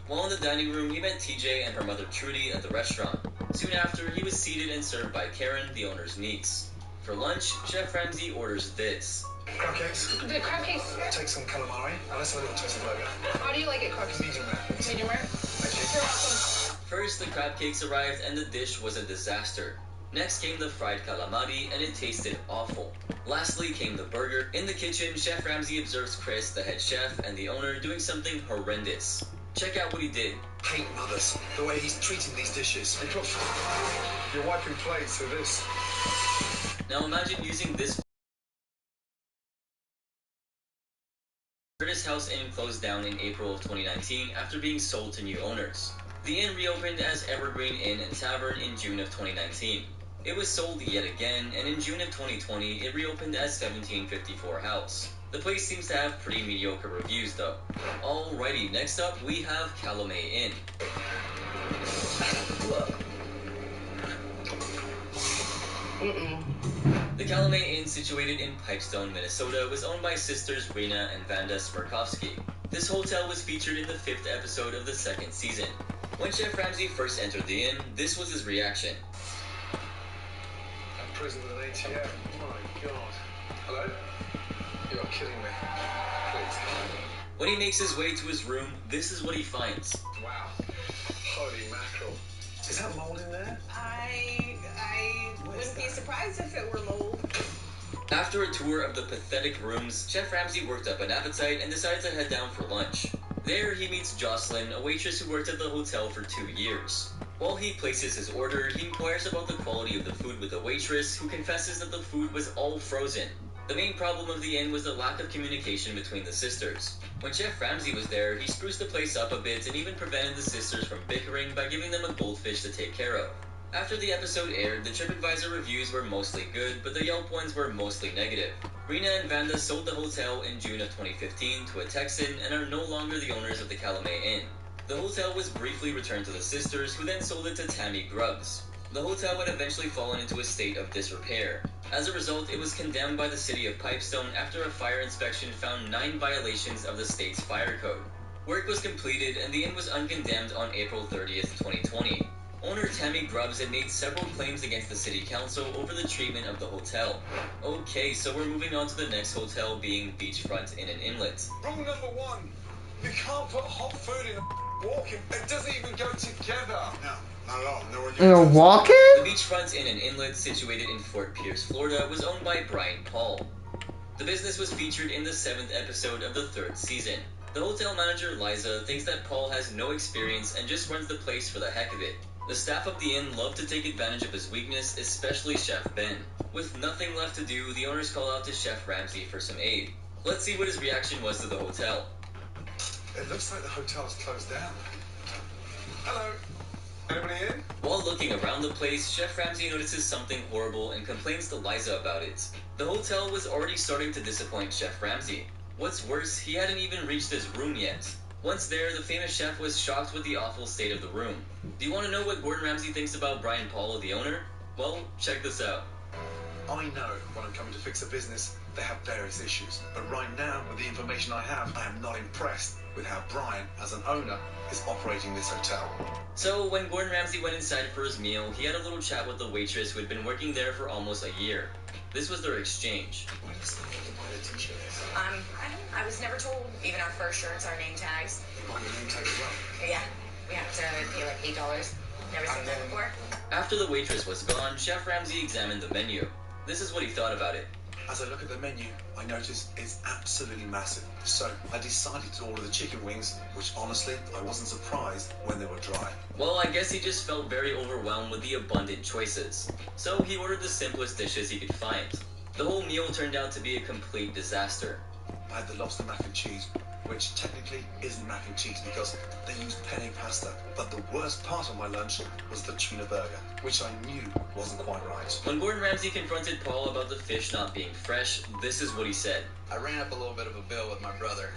While in the dining room, he met TJ and her mother Trudy at the restaurant. Soon after, he was seated and served by Karen, the owner's niece. For lunch, Chef Ramsay orders this. Crab cakes. The crab cakes. Take some calamari and let's have a little toasted burger. How do you like it cooked? Medium rare. Medium rare? You're welcome. First, the crab cakes arrived and the dish was a disaster. Next came the fried calamari and it tasted awful. Lastly came the burger. In the kitchen, Chef Ramsay observes Chris, the head chef, and the owner doing something horrendous. Check out what he did. Hate mothers. The way he's treating these dishes. You're wiping plates with this. Now imagine using this. Curtis House Inn closed down in April of 2019 after being sold to new owners. The inn reopened as Evergreen Inn and Tavern in June of 2019. It was sold yet again, and in June of 2020, it reopened as 1754 House. The place seems to have pretty mediocre reviews though. Alrighty, next up we have Calumet Inn. The Calumet Inn, situated in Pipestone, Minnesota, was owned by sisters Rena and Vanda Smirkovsky. This hotel was featured in the 5th episode of the 2nd season. When Chef Ramsay first entered the inn, this was his reaction. I'm prison with an ATM. My God. Hello? You are kidding me. Please. When he makes his way to his room, this is what he finds. Wow. Holy mackerel. Is that mold in there? I wouldn't be surprised if it were mold. After a tour of the pathetic rooms, Chef Ramsay worked up an appetite and decided to head down for lunch. There, he meets Jocelyn, a waitress who worked at the hotel for 2 years. While he places his order, he inquires about the quality of the food with the waitress, who confesses that the food was all frozen. The main problem of the inn was the lack of communication between the sisters. When Chef Ramsay was there, he spruced the place up a bit and even prevented the sisters from bickering by giving them a goldfish to take care of. After the episode aired, the TripAdvisor reviews were mostly good, but the Yelp ones were mostly negative. Rena and Vanda sold the hotel in June of 2015 to a Texan and are no longer the owners of the Calumet Inn. The hotel was briefly returned to the sisters, who then sold it to Tammy Grubbs. The hotel had eventually fallen into a state of disrepair. As a result, it was condemned by the city of Pipestone after a fire inspection found 9 violations of the state's fire code. Work was completed and the inn was uncondemned on April 30th, 2020. Owner Tammy Grubbs had made several claims against the city council over the treatment of the hotel. Okay, so we're moving on to the next hotel, being Beachfront Inn and Inlet. Rule number 1. You can't put hot food in a walk-in. It doesn't even go together. No, not at all. You're walking? The Beachfront Inn and Inlet, situated in Fort Pierce, Florida, was owned by Brian Paul. The business was featured in the 7th episode of the 3rd season. The hotel manager, Liza, thinks that Paul has no experience and just runs the place for the heck of it. The staff of the inn love to take advantage of his weakness, especially Chef Ben. With nothing left to do, the owners call out to Chef Ramsay for some aid. Let's see what his reaction was to the hotel. It looks like the hotel's closed down. Hello? Anybody in? While looking around the place, Chef Ramsay notices something horrible and complains to Liza about it. The hotel was already starting to disappoint Chef Ramsay. What's worse, he hadn't even reached his room yet. Once there, the famous chef was shocked with the awful state of the room. Do you want to know what Gordon Ramsay thinks about Brian Paul, the owner? Well, check this out. I know when I'm coming to fix a business, they have various issues. But right now, with the information I have, I am not impressed with how Brian, as an owner, is operating this hotel. So when Gordon Ramsay went inside for his meal, he had a little chat with the waitress who had been working there for almost a year. This was their exchange. I was never told. Even our first shirts, our name tags. On your name tag as well. Yeah, we have to pay like $8. Never seen that before. After the waitress was gone, Chef Ramsay examined the menu. This is what he thought about it. As I look at the menu, I notice it's absolutely massive. So I decided to order the chicken wings, which honestly, I wasn't surprised when they were dry. Well, I guess he just felt very overwhelmed with the abundant choices. So he ordered the simplest dishes he could find. The whole meal turned out to be a complete disaster. I had the lobster mac and cheese, which technically isn't mac and cheese because they use penne pasta. But the worst part of my lunch was the tuna burger, which I knew wasn't quite right. When Gordon Ramsay confronted Paul about the fish not being fresh, this is what he said. I ran up a little bit of a bill with my brother,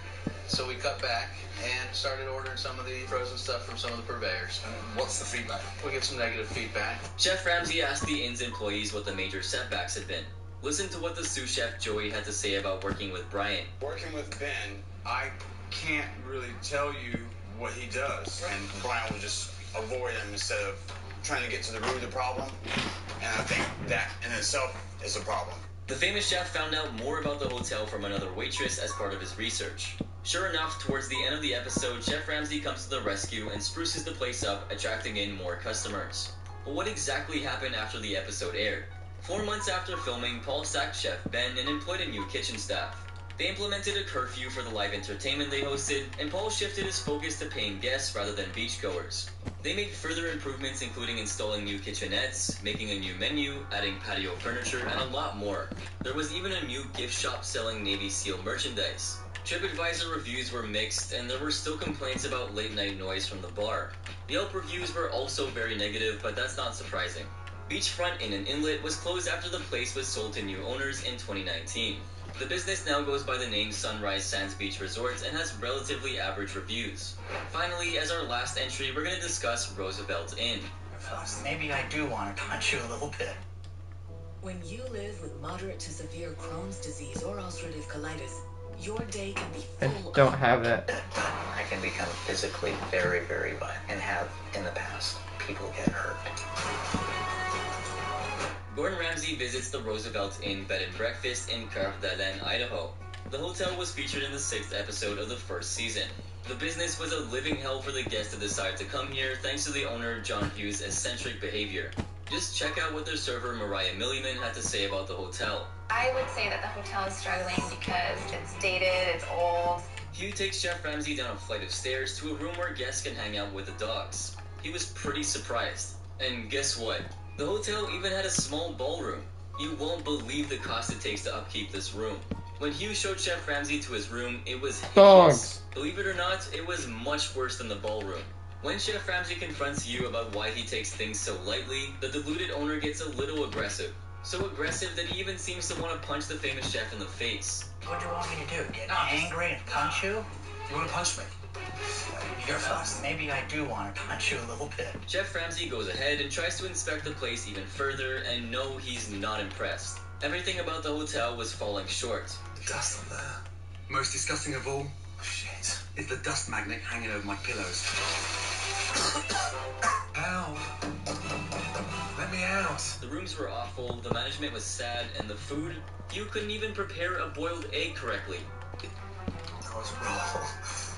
so we cut back and started ordering some of the frozen stuff from some of the purveyors. And what's the feedback? We get some negative feedback. Chef Ramsay asked the inn's employees what the major setbacks had been. Listen to what the sous chef Joey had to say about working with Brian. Working with Ben, I can't really tell you what he does. And Brian will just avoid him instead of trying to get to the root of the problem. And I think that in itself is a problem. The famous chef found out more about the hotel from another waitress as part of his research. Sure enough, towards the end of the episode, Chef Ramsay comes to the rescue and spruces the place up, attracting in more customers. But what exactly happened after the episode aired? 4 months after filming, Paul sacked Chef Ben and employed a new kitchen staff. They implemented a curfew for the live entertainment they hosted, and Paul shifted his focus to paying guests rather than beachgoers. They made further improvements, including installing new kitchenettes, making a new menu, adding patio furniture, and a lot more. There was even a new gift shop selling Navy SEAL merchandise. TripAdvisor reviews were mixed, and there were still complaints about late-night noise from the bar. Yelp reviews were also very negative, but that's not surprising. Beachfront Inn and Inlet was closed after the place was sold to new owners in 2019. The business now goes by the name Sunrise Sands Beach Resorts and has relatively average reviews. Finally, as our last entry, we're going to discuss Roosevelt Inn. Maybe I do want to punch you a little bit. When you live with moderate to severe Crohn's disease or ulcerative colitis, your day can be I full don't have it. I can become physically very, very violent and have in the past. People get hurt. Gordon Ramsay visits the Roosevelt Inn Bed and Breakfast in Coeur d'Alene, Idaho. The hotel was featured in the 6th episode of the first season. The business was a living hell for the guests to decide to come here thanks to the owner John Hughes' eccentric behavior. Just check out what their server Mariah Milliman had to say about the hotel. I would say that the hotel is struggling because it's dated, it's old. Hugh takes Chef Ramsay down a flight of stairs to a room where guests can hang out with the dogs. He was pretty surprised. And guess what? The hotel even had a small ballroom. You won't believe the cost it takes to upkeep this room. When Hugh showed Chef Ramsay to his room, it was hideous. Dogs. Believe it or not, it was much worse than the ballroom. When Chef Ramsay confronts Hugh about why he takes things so lightly, the deluded owner gets a little aggressive. So aggressive that he even seems to want to punch the famous chef in the face. What do you want me to do? Get angry and punch you? You want to punch me? You're fast. Maybe I do want to punch you a little bit. Chef Ramsay goes ahead and tries to inspect the place even further, and no, he's not impressed. Everything about the hotel was falling short. The dust up there. Most disgusting of all, shit, is the dust magnet hanging over my pillows. Ow. Let me out. The rooms were awful, the management was sad, and the food? You couldn't even prepare a boiled egg correctly. That was wrong.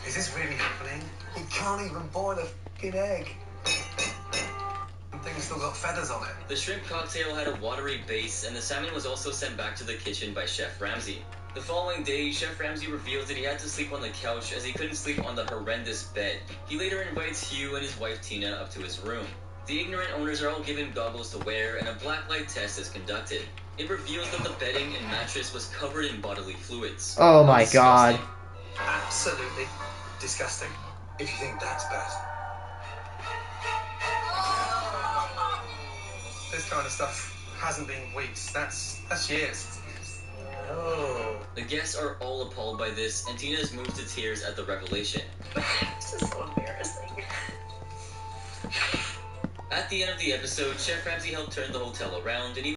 Is this really happening? You can't even boil a fucking egg. The thing's still got feathers on it. The shrimp cocktail had a watery base, and the salmon was also sent back to the kitchen by Chef Ramsay. The following day, Chef Ramsay reveals that he had to sleep on the couch as he couldn't sleep on the horrendous bed. He later invites Hugh and his wife Tina up to his room. The ignorant owners are all given goggles to wear, and a black light test is conducted. It reveals that the bedding and mattress was covered in bodily fluids. Oh my god. Absolutely disgusting. If you think that's bad. This kind of stuff hasn't been weeks. That's years. Oh. The guests are all appalled by this, and Tina is moved to tears at the revelation. This is so embarrassing. At the end of the episode, Chef Ramsay helped turn the hotel around, and he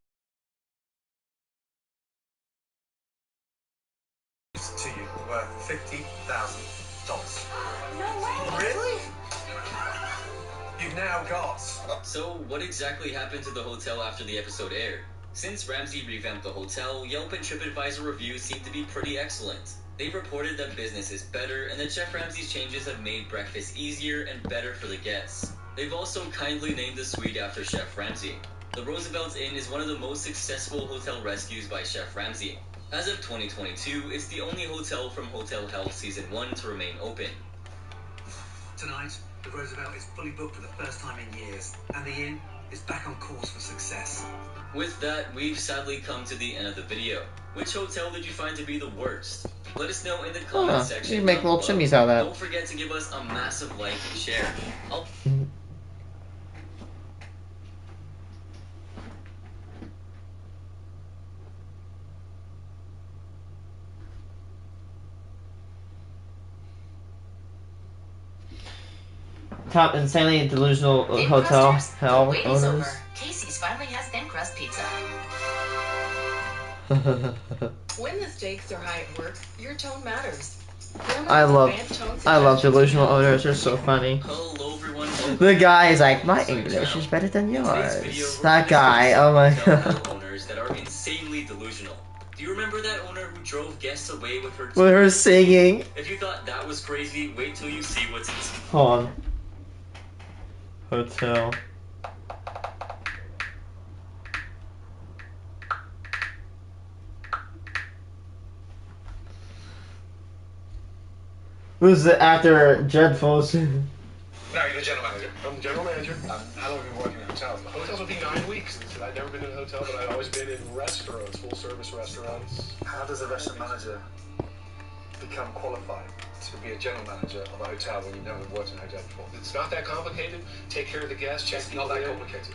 now got. So, what exactly happened to the hotel after the episode aired? Since Ramsay revamped the hotel, Yelp and TripAdvisor reviews seem to be pretty excellent. They've reported that business is better and that Chef Ramsay's changes have made breakfast easier and better for the guests. They've also kindly named the suite after Chef Ramsay. The Roosevelt Inn is one of the most successful hotel rescues by Chef Ramsay. As of 2022, it's the only hotel from Hotel Hell Season 1 to remain open. Tonight, the Roosevelt is fully booked for the first time in years, and the inn is back on course for success. With that, we've sadly come to the end of the video. Which hotel did you find to be the worst? Let us know in the comment section. You can make little chimneys out of that. Don't forget to give us a massive like and share. Top insanely delusional hotel hell Wait, owners. Casey's finally has thin crust pizza. When the stakes are high at work, your tone matters. I love delusional owners. They're so funny. The guy is like, my English is better than yours. That guy, oh my god. Owners that are insanely delusional. Do you remember that owner who drove guests away with her? With her singing. If you thought that was crazy, wait till you see what's inside. Hold on. Hotel. Who's the actor? Dreadfuls. No, you're the general manager. I'm the general manager. How long have you been working in hotels? Hotels will be 9 weeks. I've never been in a hotel, but I've always been in restaurants, full service restaurants. How does a restaurant manager become qualified to be a general manager of a hotel when you've never worked in a hotel before? It's not that complicated. Take care of the guests, check It's not that people in. complicated.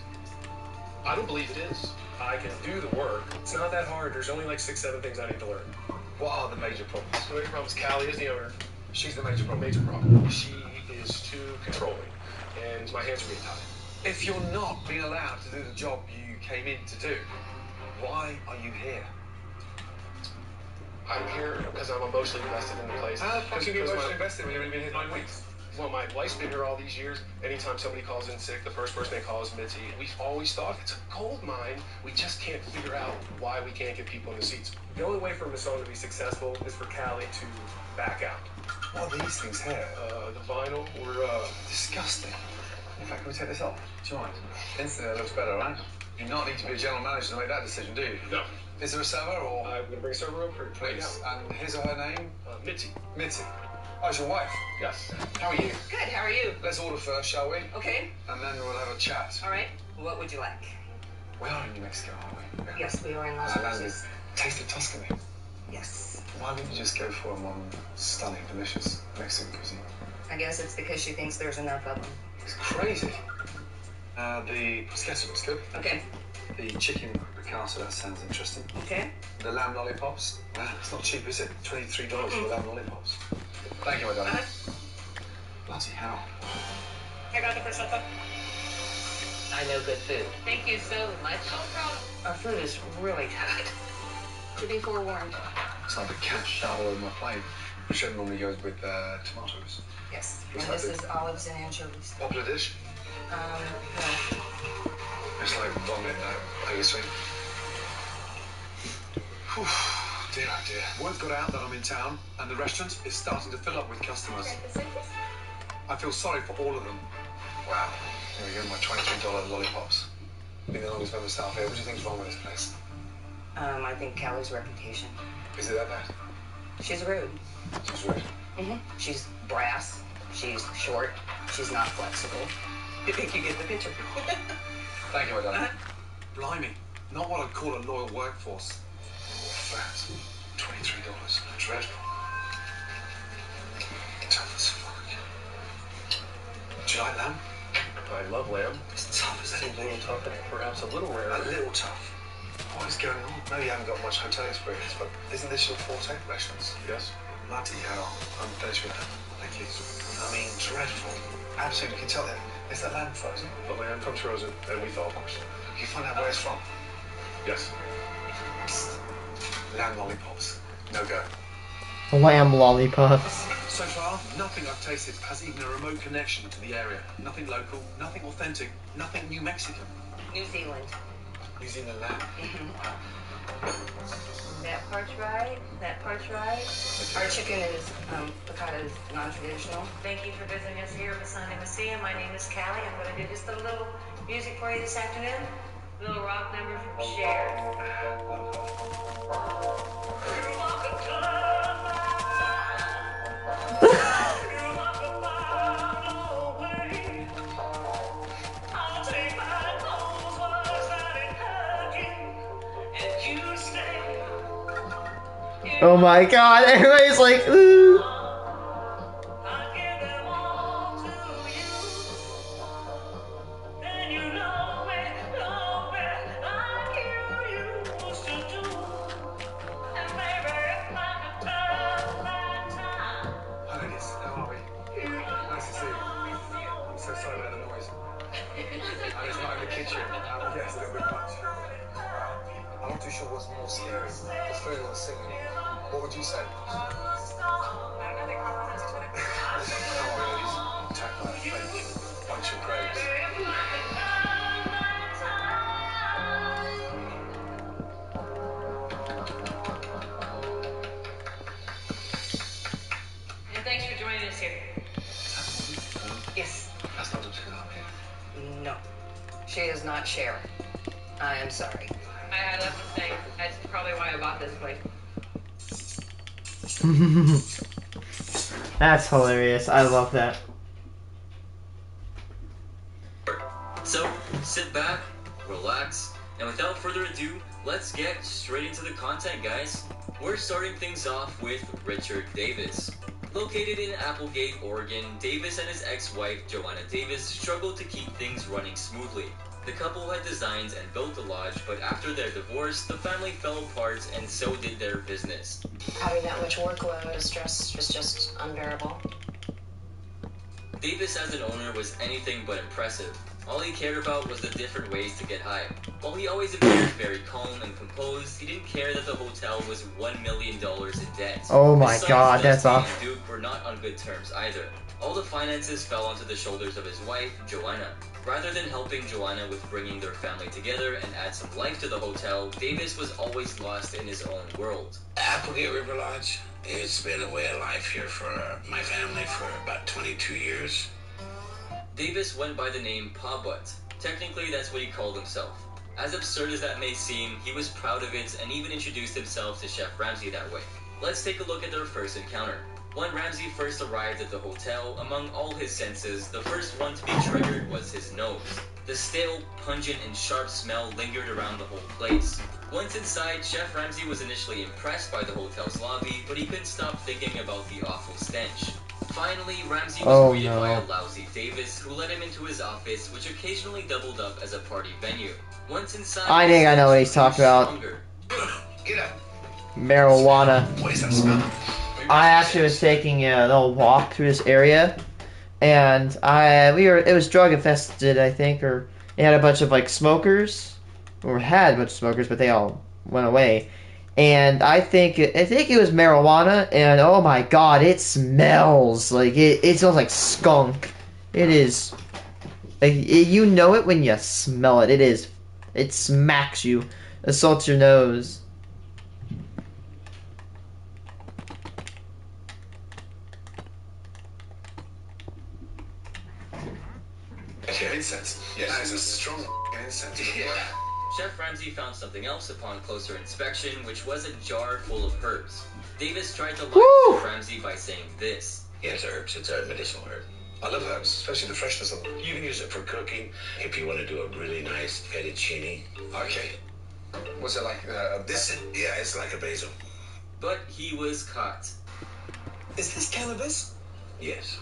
I don't believe it is. I can do the work. It's not that hard. There's only like 6-7 things I need to learn. What are the major problems? The major problem is Callie is the owner. She's the major problem. Major problem. She is too controlling, and my hands are being tied. If you're not being allowed to do the job you came in to do, why are you here? I'm here because I'm emotionally invested in the place. How the fuck can you be Because emotionally invested when you've only been here 9 weeks? Well, my wife's been here all these years. Anytime somebody calls in sick, the first person they call is Mitzi. We've always thought it's a gold mine. We just can't figure out why we can't get people in the seats. The only way for Masson to be successful is for Callie to back out. What are these things here? The vinyl, we're disgusting. In fact, can we take this off? Do you mind? Instantly, it looks better, right? You do not need to be a general manager to make that decision, do you? No. Is there a server or? I'm gonna bring a server over right now. Please. And his or her name? Mitzi. Mitzi. Oh, it's your wife? Yes. How are you? Good, how are you? Let's order first, shall we? Okay. And then we'll have a chat. All right. What would you like? We are in New Mexico, aren't we? Yes, we are in Las I landed. Vegas. Tasted Tuscany. Yes. Why wouldn't you just go for a one stunning, delicious Mexican cuisine? I guess it's because she thinks there's enough of them. It's crazy. The prosciutto looks good. Okay. The chicken piccata, that sounds interesting. Okay. The lamb lollipops. Wow, it's not cheap, is it? $23 for the lamb lollipops. Thank you, my darling. Bloody hell. I got the prosciutto. I know good food. Thank you so much. Our food is really good. To be forewarned. It's like the cash all over my plate. Which normally goes with tomatoes. Yes. What's And that this do? is olives and anchovies. Popular dish? No. It's like vomit, I guess. Whew, dear, oh dear. Word got out that I'm in town, and the restaurant is starting to fill up with customers. I feel sorry for all of them. Wow. Here we go, my $23 lollipops. Being the longest member of staff here, what do you think's wrong with this place? I think Callie's reputation. Is it that bad? She's rude. She's rude. Mm-hmm. She's brass. She's short. She's not flexible. You think you get the picture? Thank you, my darling. Blimey, not what I'd call a loyal workforce. Fat. $23. Dreadful. Tough as fuck. Do you like lamb? I love lamb. It's tough, isn't it? A little tough and perhaps a little rare. A little tough. What is going on? Maybe you haven't got much hotel experience, but isn't this your forte, restaurants? Yes. Bloody hell. I'm finished with that. Thank you. I mean, dreadful. Absolutely, you can tell that. Is that lamb frozen? The lamb comes frozen, and we thaw. Can you find out where it's from? Yes. Lamb lollipops. No go. Lamb lollipops. So So far, nothing I've tasted has even a remote connection to the area. Nothing local, nothing authentic, nothing New Mexican. New Zealand. New Zealand land. That part's right. That part's right. Our chicken is piccata is non-traditional. Thank you for visiting us here at Masonic Museum. My name is Callie. I'm going to do just a little music for you this afternoon. A little rock number from Cher. Oh my god, everybody's like, ooh. Ladies, how are we? Nice to see you. I'm so sorry about the noise. I was not in the kitchen. Yes, a little bit much. I'm not too sure what's more scary, the food or the singing. What would you say? How are we, ladies? Tackle that fake bunch of crows. And thanks for joining us here. Yes. That's not what you got here. No. She is not Cher. I am sorry. I had nothing to say. That's probably why I bought this place. That's hilarious. I love that. So, sit back, relax, and without further ado, let's get straight into the content, guys. We're starting things off with Richard Davis. Located in Applegate, Oregon, Davis and his ex-wife, Joanna Davis, struggled to keep things running smoothly. The couple had designed and built the lodge, but after their divorce, the family fell apart and so did their business. Having that much workload, stress was just unbearable. Davis as an owner was anything but impressive. All he cared about was the different ways to get high. While he always appeared very calm and composed, he didn't care that the hotel was $1 million in debt. Oh my Besides, god, that's Dusty awful. and Duke were not on good terms either. All the finances fell onto the shoulders of his wife, Joanna. Rather than helping Joanna with bringing their family together and add some life to the hotel, Davis was always lost in his own world. Applegate River Lodge, it's been a way of life here for my family for about 22 years. Davis went by the name Pa Butt. Technically, that's what he called himself. As absurd as that may seem, he was proud of it and even introduced himself to Chef Ramsay that way. Let's take a look at their first encounter. When Ramsay first arrived at the hotel, among all his senses, the first one to be triggered was his nose. The stale, pungent, and sharp smell lingered around the whole place. Once inside, Chef Ramsay was initially impressed by the hotel's lobby, but he couldn't stop thinking about the awful stench. Finally, Ramsay was greeted by a lousy Davis, who let him into his office, which occasionally doubled up as a party venue. Once inside, I think I know what he's talking about. Get up. Marijuana. What is that smell? I actually was taking a little walk through this area, and it was drug infested, I think, or it had a bunch of like smokers, or had a bunch of smokers, but they all went away. And I think it was marijuana, and oh my god, it smells like it smells like skunk. It is like you know it when you smell it. It smacks you, assaults your nose. Incense. Yes. That is a strong incense. Yeah. Chef Ramsay found something else upon closer inspection, which was a jar full of herbs. Davis tried to lie to Chef Ramsay by saying this. Yes, herbs. It's a medicinal herb. I love herbs, especially the freshness of them. You can use it for cooking if you want to do a really nice fettuccine. Okay. What's it like? Yeah, it's like a basil. But he was caught. Is this cannabis? Yes.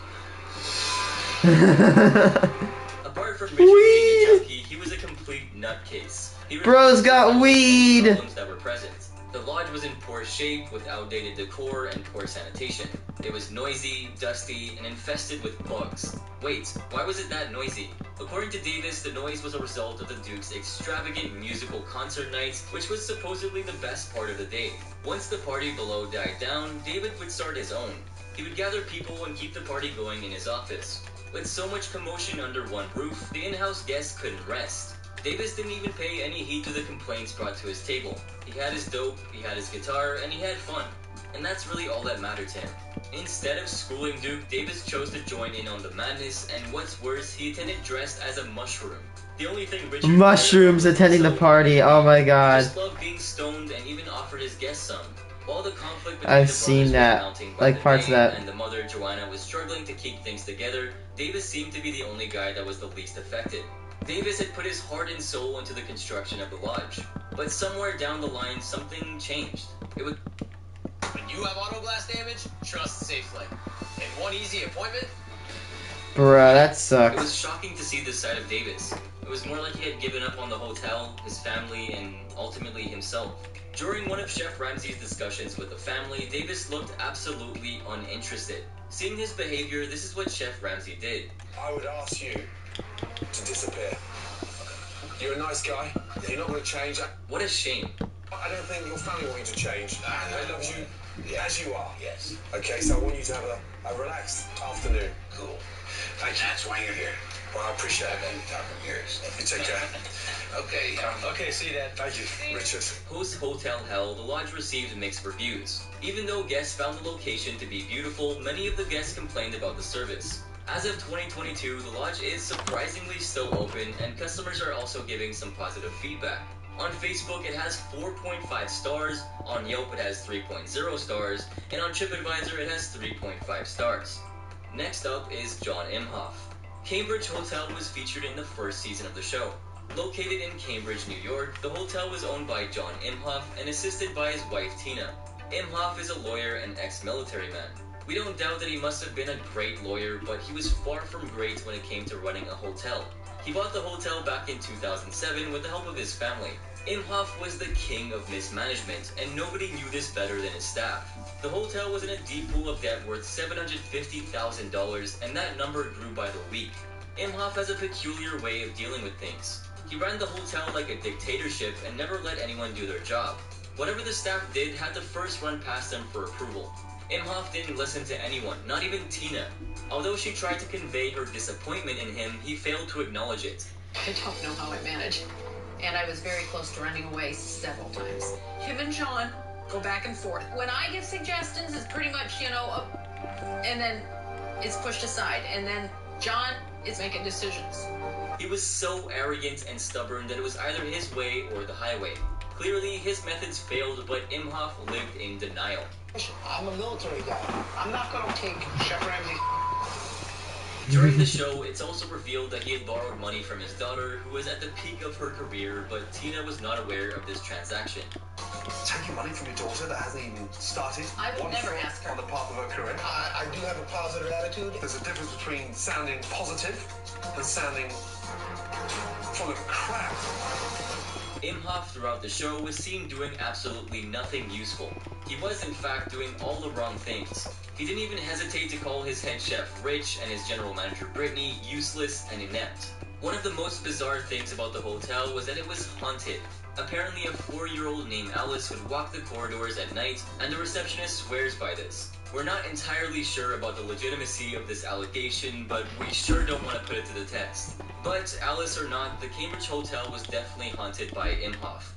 Apart from Richard being a junkie, he was a complete nutcase. Bro's got weed! Problems that were present. The lodge was in poor shape with outdated decor and poor sanitation. It was noisy, dusty, and infested with bugs. Wait, why was it that noisy? According to Davis, the noise was a result of the Duke's extravagant musical concert nights, which was supposedly the best part of the day. Once the party below died down, David would start his own. He would gather people and keep the party going in his office. With so much commotion under one roof, the in-house guests couldn't rest. Davis didn't even pay any heed to the complaints brought to his table. He had his dope, he had his guitar, and he had fun. And that's really all that mattered to him. Instead of schooling Duke, Davis chose to join in on the madness, and what's worse, he attended dressed as a mushroom. The only thing Richard Mushrooms attending the party. Oh my god. just loved being stoned and even offered his guests some. While the conflict between I've the seen brothers that, was mounting by like the parts of day that. and the mother Joanna was struggling to keep things together, Davis seemed to be the only guy that was the least affected. Davis had put his heart and soul into the construction of the lodge, but somewhere down the line something changed. It was When you have auto blast damage, trust SafeLink. In one easy appointment, Bruh, that It sucks. was shocking to see this side of Davis. It was more like he had given up on the hotel, his family, and ultimately himself. During one of Chef Ramsay's discussions with the family, Davis looked absolutely uninterested. Seeing his behavior, this is what Chef Ramsay did. I would ask you to disappear. You're a nice guy. You're not going to change. What a shame. I don't think your family want you to change. They love you as you are. Yes. Okay, so I want you to have a relaxed afternoon. Cool. Thank you. That's why you're here. Well, I appreciate it. I've been talking years. You take care. okay, see you, Dad. Thank you, Richard. Post Hotel Hell, the lodge received mixed reviews. Even though guests found the location to be beautiful, many of the guests complained about the service. As of 2022, the lodge is surprisingly still open, and customers are also giving some positive feedback. On Facebook, it has 4.5 stars, on Yelp it has 3.0 stars, and on TripAdvisor it has 3.5 stars. Next up is John Imhoff. Cambridge Hotel was featured in the first season of the show. Located in Cambridge, New York, the hotel was owned by John Imhoff and assisted by his wife Tina. Imhoff is a lawyer and ex-military man. We don't doubt that he must have been a great lawyer, but he was far from great when it came to running a hotel. He bought the hotel back in 2007 with the help of his family. Imhoff was the king of mismanagement, and nobody knew this better than his staff. The hotel was in a deep pool of debt worth $750,000, and that number grew by the week. Imhoff has a peculiar way of dealing with things. He ran the hotel like a dictatorship and never let anyone do their job. Whatever the staff did had to first run past them for approval. Imhoff didn't listen to anyone, not even Tina. Although she tried to convey her disappointment in him, he failed to acknowledge it. I don't know how I manage. And I was very close to running away several times. Him and John go back and forth. When I give suggestions, it's pretty much, and then it's pushed aside. And then John is making decisions. He was so arrogant and stubborn that it was either his way or the highway. Clearly, his methods failed, but Imhoff lived in denial. I'm a military guy. I'm not going to take Chef Ramsay. During the show, it's also revealed that he had borrowed money from his daughter, who was at the peak of her career, but Tina was not aware of this transaction. Taking money from your daughter that hasn't even started. I would never ask her. On the path of her career. I do have a positive attitude. There's a difference between sounding positive and sounding full of crap. Imhoff throughout the show was seen doing absolutely nothing useful. He was in fact doing all the wrong things. He didn't even hesitate to call his head chef Rich and his general manager Brittany useless and inept. One of the most bizarre things about the hotel was that it was haunted. Apparently a 4-year-old named Alice would walk the corridors at night, and the receptionist swears by this. We're not entirely sure about the legitimacy of this allegation, but we sure don't want to put it to the test. But Alice or not, the Cambridge Hotel was definitely haunted by Imhoff.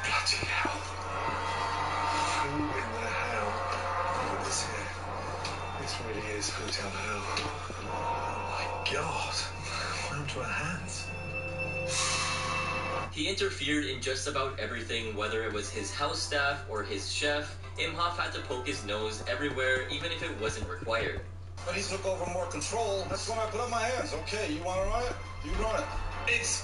Bloody hell. Who in the hell put this here? This really is Hotel Hell. Oh my god. What happened to our hands? He interfered in just about everything, whether it was his house staff or his chef. Imhoff had to poke his nose everywhere, even if it wasn't required. But he's took over more control. That's when I put up my hands. Okay, you want to run it? You run it. It's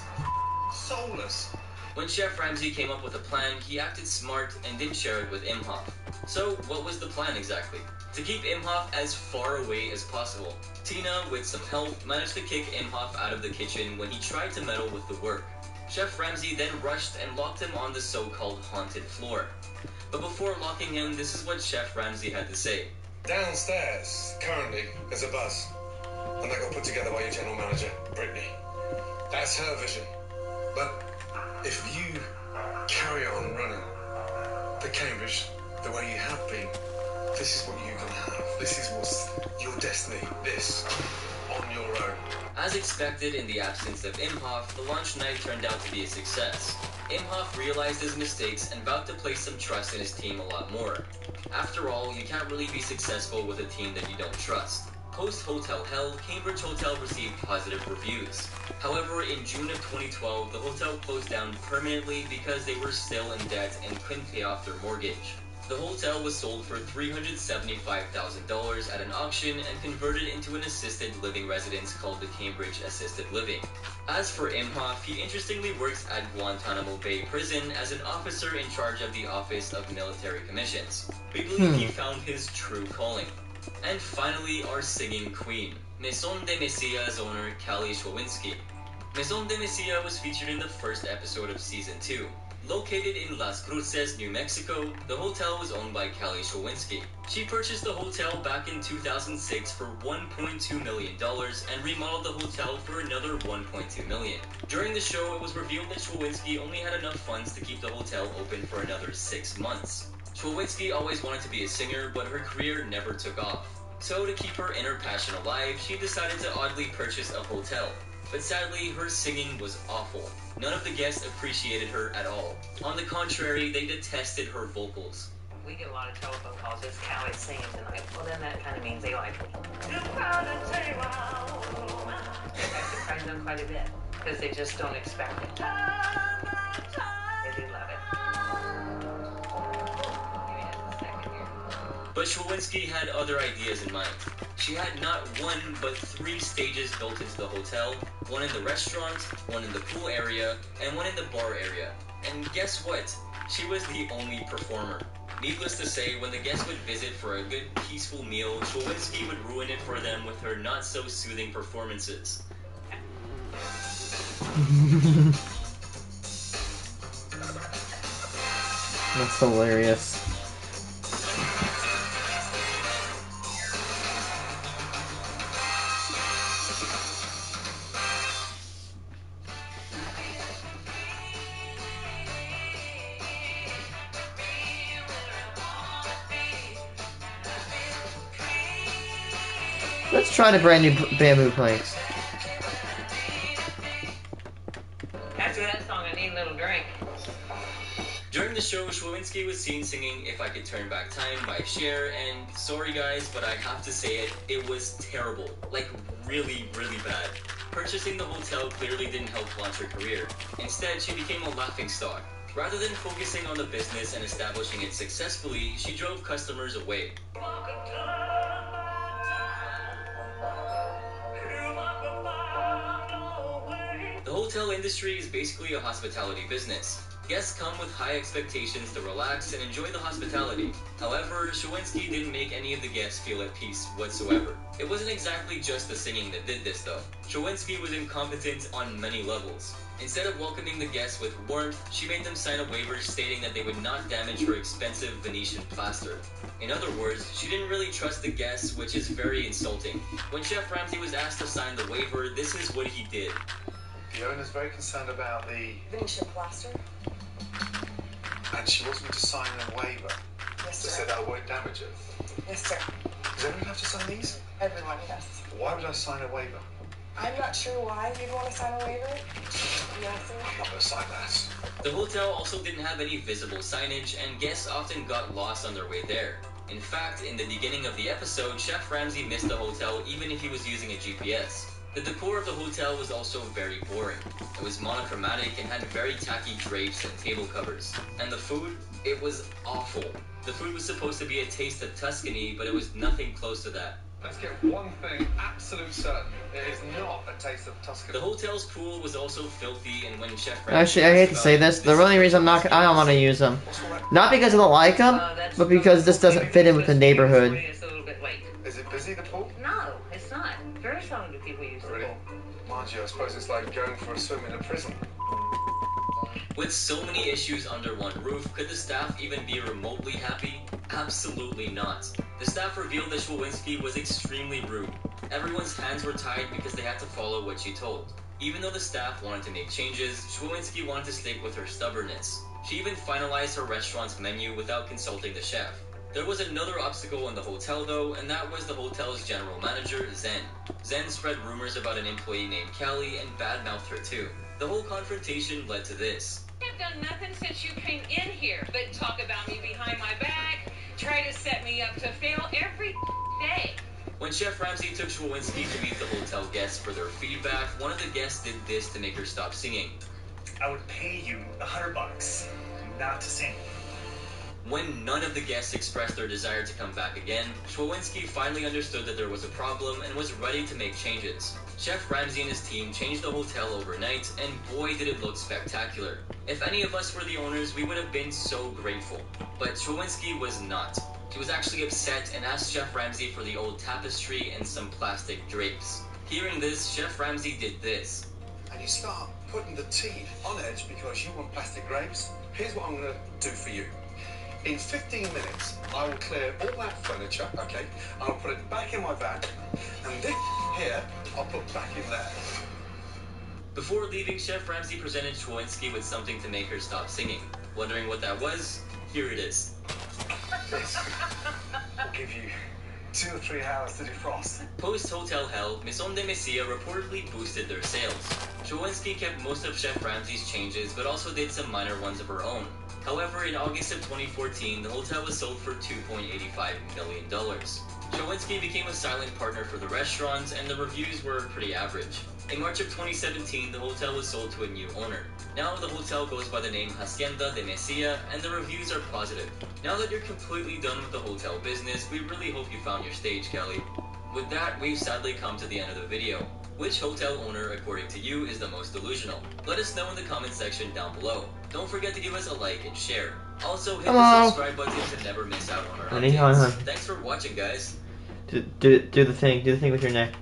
soulless. When Chef Ramsay came up with a plan, he acted smart and didn't share it with Imhoff. So, what was the plan exactly? To keep Imhoff as far away as possible. Tina, with some help, managed to kick Imhoff out of the kitchen when he tried to meddle with the work. Chef Ramsay then rushed and locked him on the so-called haunted floor. But before locking him, this is what Chef Ramsay had to say. Downstairs, currently, there's a buzz. And they got put together by your general manager, Brittany. That's her vision. But if you carry on running the Cambridge the way you have been, this is what you're gonna have. This is what's your destiny. This, on your own. As expected, in the absence of Imhoff, the launch night turned out to be a success. Imhoff realized his mistakes and vowed to place some trust in his team a lot more. After all, you can't really be successful with a team that you don't trust. Post Hotel Hell, Cambridge Hotel received positive reviews. However, in June of 2012, the hotel closed down permanently because they were still in debt and couldn't pay off their mortgage. The hotel was sold for $375,000 at an auction and converted into an assisted living residence called the Cambridge Assisted Living. As for Imhoff, he interestingly works at Guantanamo Bay Prison as an officer in charge of the Office of Military Commissions. We believe he found his true calling. And finally, our singing queen, Maison de Messia's owner, Callie Schwowinski. Maison de Messia was featured in the first episode of Season 2. Located in Las Cruces, New Mexico, the hotel was owned by Callie Schwowinski. She purchased the hotel back in 2006 for $1.2 million and remodeled the hotel for another $1.2 million. During the show, it was revealed that Schwowinski only had enough funds to keep the hotel open for another 6 months. Schwowinski always wanted to be a singer, but her career never took off. So to keep her inner passion alive, she decided to oddly purchase a hotel. But sadly, her singing was awful. None of the guests appreciated her at all. On the contrary, they detested her vocals. We get a lot of telephone calls. It's Callie singing tonight. Well, then that kind of means they like me. I surprise them quite a bit because they just don't expect it. They do love it. But Schwowinski had other ideas in mind. She had not one, but 3 stages built into the hotel, one in the restaurant, one in the pool area, and one in the bar area. And guess what? She was the only performer. Needless to say, when the guests would visit for a good, peaceful meal, Schwowinski would ruin it for them with her not-so-soothing performances. That's hilarious. Let's try the brand new bamboo planks. After that song, I need a little drink. During the show, Schwowinski was seen singing If I Could Turn Back Time by Cher, and sorry guys, but I have to say it, it was terrible. Like, really, really bad. Purchasing the hotel clearly didn't help launch her career. Instead, she became a laughingstock. Rather than focusing on the business and establishing it successfully, she drove customers away. The hotel industry is basically a hospitality business. Guests come with high expectations to relax and enjoy the hospitality. However, Schwowinski didn't make any of the guests feel at peace whatsoever. It wasn't exactly just the singing that did this though. Schwowinski was incompetent on many levels. Instead of welcoming the guests with warmth, she made them sign a waiver stating that they would not damage her expensive Venetian plaster. In other words, she didn't really trust the guests, which is very insulting. When Chef Ramsay was asked to sign the waiver, this is what he did. The owner's very concerned about the Venetian plaster? And she wants me to sign a waiver. Yes, To sir. say that I won't damage it. Yes, sir. Does everyone have to sign these? Everyone, yes. Why would I sign a waiver? I'm not sure why you'd want to sign a waiver. Yes, sir. I'm not going to sign that. The hotel also didn't have any visible signage, and guests often got lost on their way there. In fact, in the beginning of the episode, Chef Ramsay missed the hotel even if he was using a GPS. The decor of the hotel was also very boring. It was monochromatic and had very tacky drapes and table covers. And the food? It was awful. The food was supposed to be a taste of Tuscany, but it was nothing close to that. Let's get one thing absolute certain. It is not a taste of Tuscany. The hotel's pool was also filthy, and when Chef Ramsay Actually, I hate to say this. The only reason I don't want to use them, not because I don't like them, but because this doesn't fit in with the neighborhood. It's a little bit late. Is it busy, the pool? No, it's not. Very seldom do people use the Really? pool. Mind you, I suppose it's like going for a swim in a prison. With so many issues under one roof, could the staff even be remotely happy? Absolutely not. The staff revealed that Schwowinski was extremely rude. Everyone's hands were tied because they had to follow what she told. Even though the staff wanted to make changes, Schwowinski wanted to stick with her stubbornness. She even finalized her restaurant's menu without consulting the chef. There was another obstacle in the hotel though, and that was the hotel's general manager, Zen. Zen spread rumors about an employee named Callie and badmouthed her too. The whole confrontation led to this. I've done nothing since you came in here but talk about me behind my back, try to set me up to fail every day. When Chef Ramsay took Schwowinski to meet the hotel guests for their feedback, one of the guests did this to make her stop singing. I would pay you $100 not to sing. When none of the guests expressed their desire to come back again, Schwowinski finally understood that there was a problem and was ready to make changes. Chef Ramsay and his team changed the hotel overnight, and boy did it look spectacular. If any of us were the owners, we would have been so grateful. But Schwowinski was not. He was actually upset and asked Chef Ramsay for the old tapestry and some plastic drapes. Hearing this, Chef Ramsay did this. And you start putting the tea on edge because you want plastic grapes. Here's what I'm going to do for you. In 15 minutes, I will clear all that furniture, okay? I'll put it back in my van, and this here, I'll put back in there. Before leaving, Chef Ramsay presented Schwowinski with something to make her stop singing. Wondering what that was? Here it is. This will give you 2 or 3 hours to defrost. Post-Hotel Hell, Maison de Messia reportedly boosted their sales. Schwowinski kept most of Chef Ramsay's changes, but also did some minor ones of her own. However, in August of 2014, the hotel was sold for $2.85 million. Schwowinski became a silent partner for the restaurants, and the reviews were pretty average. In March of 2017, the hotel was sold to a new owner. Now the hotel goes by the name Hacienda de Messia, and the reviews are positive. Now that you're completely done with the hotel business, we really hope you found your stage, Kelly. With that, we've sadly come to the end of the video. Which hotel owner, according to you, is the most delusional? Let us know in the comment section down below. Don't forget to give us a like and share. Also, hit the subscribe button to never miss out on our updates. Thanks for watching, guys. Do the thing with your neck.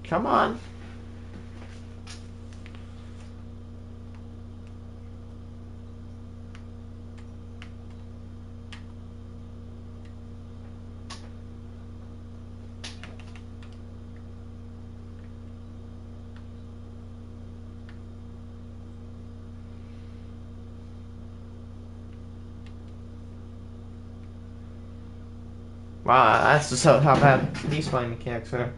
Come on. Wow, that's just how bad these flying mechanics are.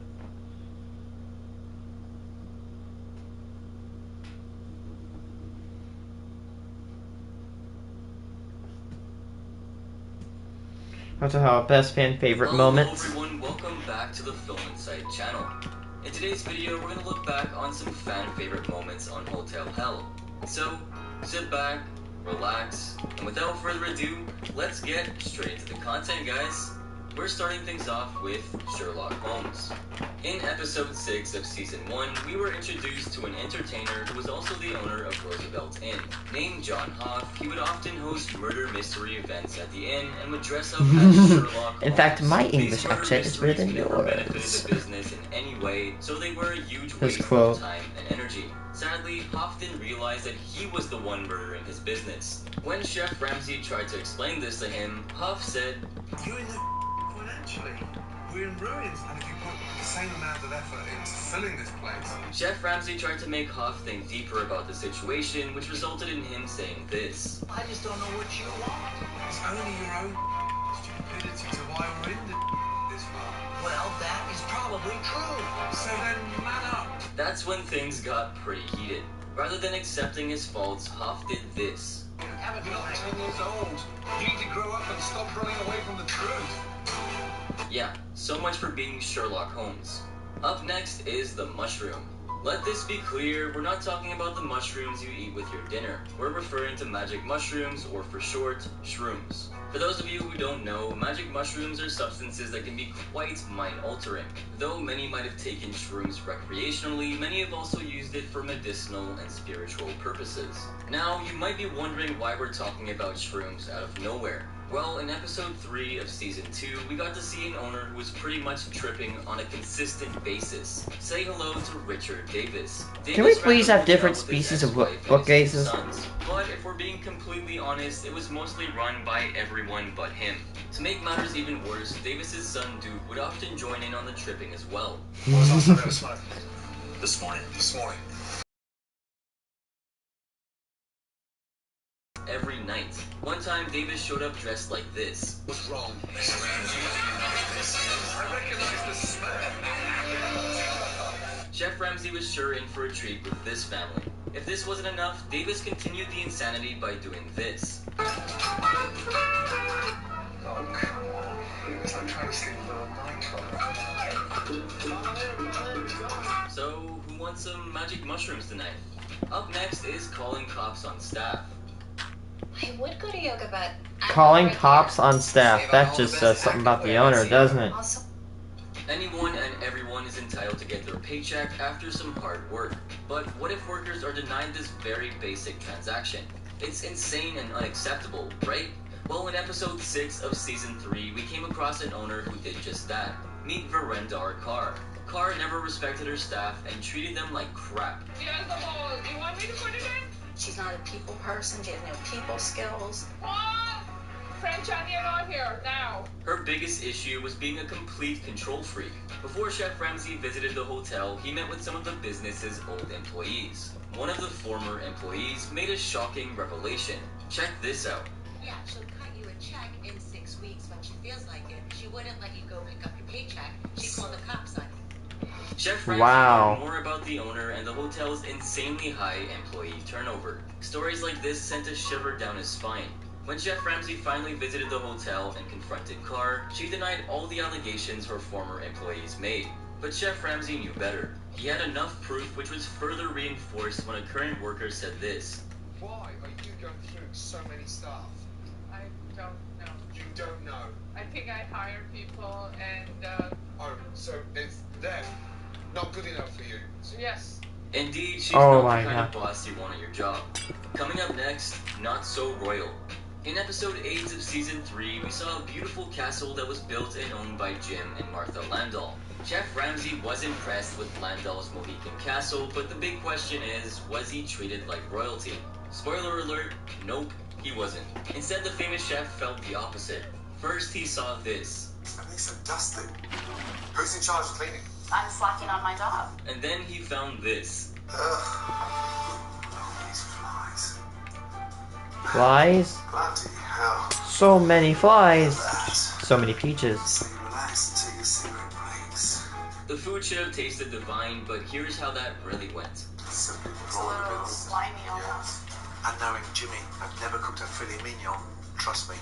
That's our best fan favorite moments. Hello everyone, welcome back to the Film Insight channel. In today's video, we're going to look back on some fan favorite moments on Hotel Hell. So, sit back, relax, and without further ado, let's get straight into the content, guys. We're starting things off with Sherlock Holmes. In episode 6 of season 1, we were introduced to an entertainer who was also the owner of Roosevelt Inn. Named John Hoff, he would often host murder mystery events at the inn and would dress up as Sherlock Holmes. In fact, my English accent is better than never benefited yours. the business in any way, so they were a huge waste of time and energy. Sadly, Hoff didn't realize that he was the one murdering his business. When Chef Ramsay tried to explain this to him, Hoff said, You're in the financially. We're in ruins, and if you put the same amount of effort into filling this place. Chef Ramsay tried to make Hoff think deeper about the situation, which resulted in him saying this. I just don't know what you want. It's only your own stupidity to why we're in this far. Well, that is probably true. So then, man up. That's when things got pretty heated. Rather than accepting his faults, Hoff did this. You're not 10 years old. You need to grow up and stop running away from the truth. Yeah, so much for being Sherlock Holmes. Up next is the mushroom. Let this be clear, we're not talking about the mushrooms you eat with your dinner. We're referring to magic mushrooms, or for short, shrooms. For those of you who don't know, magic mushrooms are substances that can be quite mind-altering. Though many might have taken shrooms recreationally, many have also used it for medicinal and spiritual purposes. Now, you might be wondering why we're talking about shrooms out of nowhere. Well, in episode 3 of season 2, we got to see an owner who was pretty much tripping on a consistent basis. Say hello to Richard Davis. Can we please have different species of bookcases? But if we're being completely honest, it was mostly run by everyone but him. To make matters even worse, Davis's son Duke would often join in on the tripping as well. This morning. Every night. One time, Davis showed up dressed like this. What's wrong, Mr. Ramsey? I recognize the smell. Chef Ramsay was sure in for a treat with this family. If this wasn't enough, Davis continued the insanity by doing this. Oh, come on. It's like trying to sleep with a nightclub. So, who wants some magic mushrooms tonight? Up next is calling cops on staff. I would go to yoga, but Calling cops on staff. That just says something about the owner, doesn't it? Anyone and everyone is entitled to get their paycheck after some hard work. But what if workers are denied this very basic transaction? It's insane and unacceptable, right? Well, in episode 6 of season 3, we came across an owner who did just that. Meet Verendar Carr. Carr never respected her staff and treated them like crap. You want me to put it in? She's not a people person. She has no people skills. What? French onion on here, now. Her biggest issue was being a complete control freak. Before Chef Ramsay visited the hotel, he met with some of the business's old employees. One of the former employees made a shocking revelation. Check this out. Yeah, she'll cut you a check in 6 weeks when she feels like it. She wouldn't let you go pick up your paycheck. She'd call the cops on you. Chef Ramsay Wow. learned more about the owner and the hotel's insanely high employee turnover. Stories like this sent a shiver down his spine. When Chef Ramsay finally visited the hotel and confronted Carr, she denied all the allegations her former employees made. But Chef Ramsay knew better. He had enough proof, which was further reinforced when a current worker said this. Why are you going through so many staff? I don't know. You don't know. I think I hire people and, Oh, so it's them. Not good enough for you. yes. Indeed, she's Oh not my the kind of God. boss you want at your job. Coming up next, Not So Royal. In episode 8 of season 3, we saw a beautiful castle that was built and owned by Jim and Martha Landau. Chef Ramsay was impressed with Landau's Mohican castle, but the big question is, was he treated like royalty? Spoiler alert, nope, he wasn't. Instead, the famous chef felt the opposite. First, he saw this. That makes so dusty. Who's in charge of cleaning? I'm slacking on my job. And then he found this. Oh, these flies. Flies? Bloody hell. So many flies. That. So many peaches. So you relax and take your cigarette breaks. The food should have tasted divine, but here's how that really went. Some people It's a roll in the little middle. slimy almost. And knowing Jimmy, I've never cooked a filet mignon. Trust me,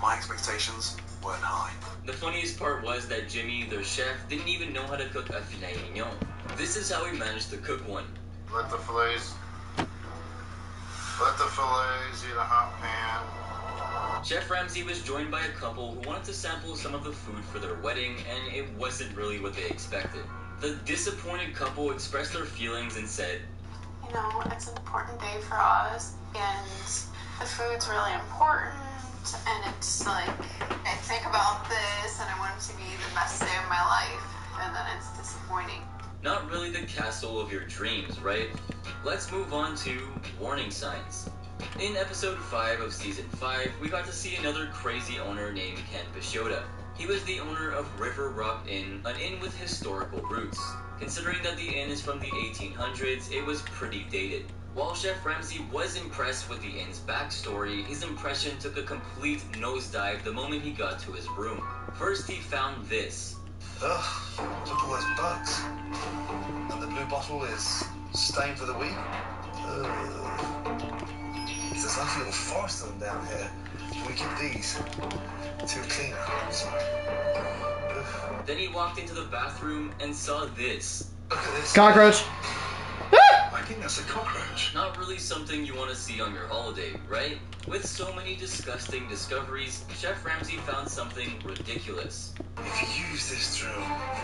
my expectations weren't high. The funniest part was that Jimmy, their chef, didn't even know how to cook a filet mignon. This is how he managed to cook one. Let the fillets in a hot pan. Chef Ramsay was joined by a couple who wanted to sample some of the food for their wedding, and it wasn't really what they expected. The disappointed couple expressed their feelings and said, You know, it's an important day for us, and the food's really important, and it's like, I think about this, and I want it to be the best day of my life, and then it's disappointing. not really the castle of your dreams, right? Let's move on to warning signs. In episode 5 of season 5, we got to see another crazy owner named Ken Pashota. He was the owner of River Rock Inn, an inn with historical roots. Considering that the inn is from the 1800s, it was pretty dated. While Chef Ramsay was impressed with the inn's backstory, his impression took a complete nosedive the moment he got to his room. First, he found this. Ugh, look at all those bugs. And the blue bottle is stained with a weed. There's like a little forest of them down here. We keep these to clean homes. Then he walked into the bathroom and saw this. Look at this. Cockroach. I think that's a cockroach. Not really something you want to see on your holiday, right? With so many disgusting discoveries, Chef Ramsay found something ridiculous. If you use this drill,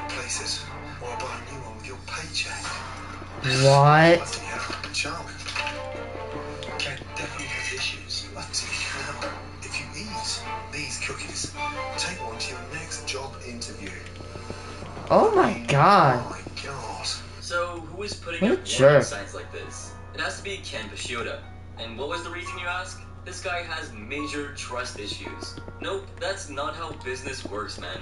replace it, or buy a new one with your paycheck. What? Bloody hell, charming. Ken definitely has issues. Bloody hell. If If you eat these cookies, take one to your next job interview. Oh my god. Oh my god. So, who is putting What a up jerk. warning signs like this? It has to be Ken Pashioda. And what was the reason, you ask? This guy has major trust issues. Nope, that's not how business works, man.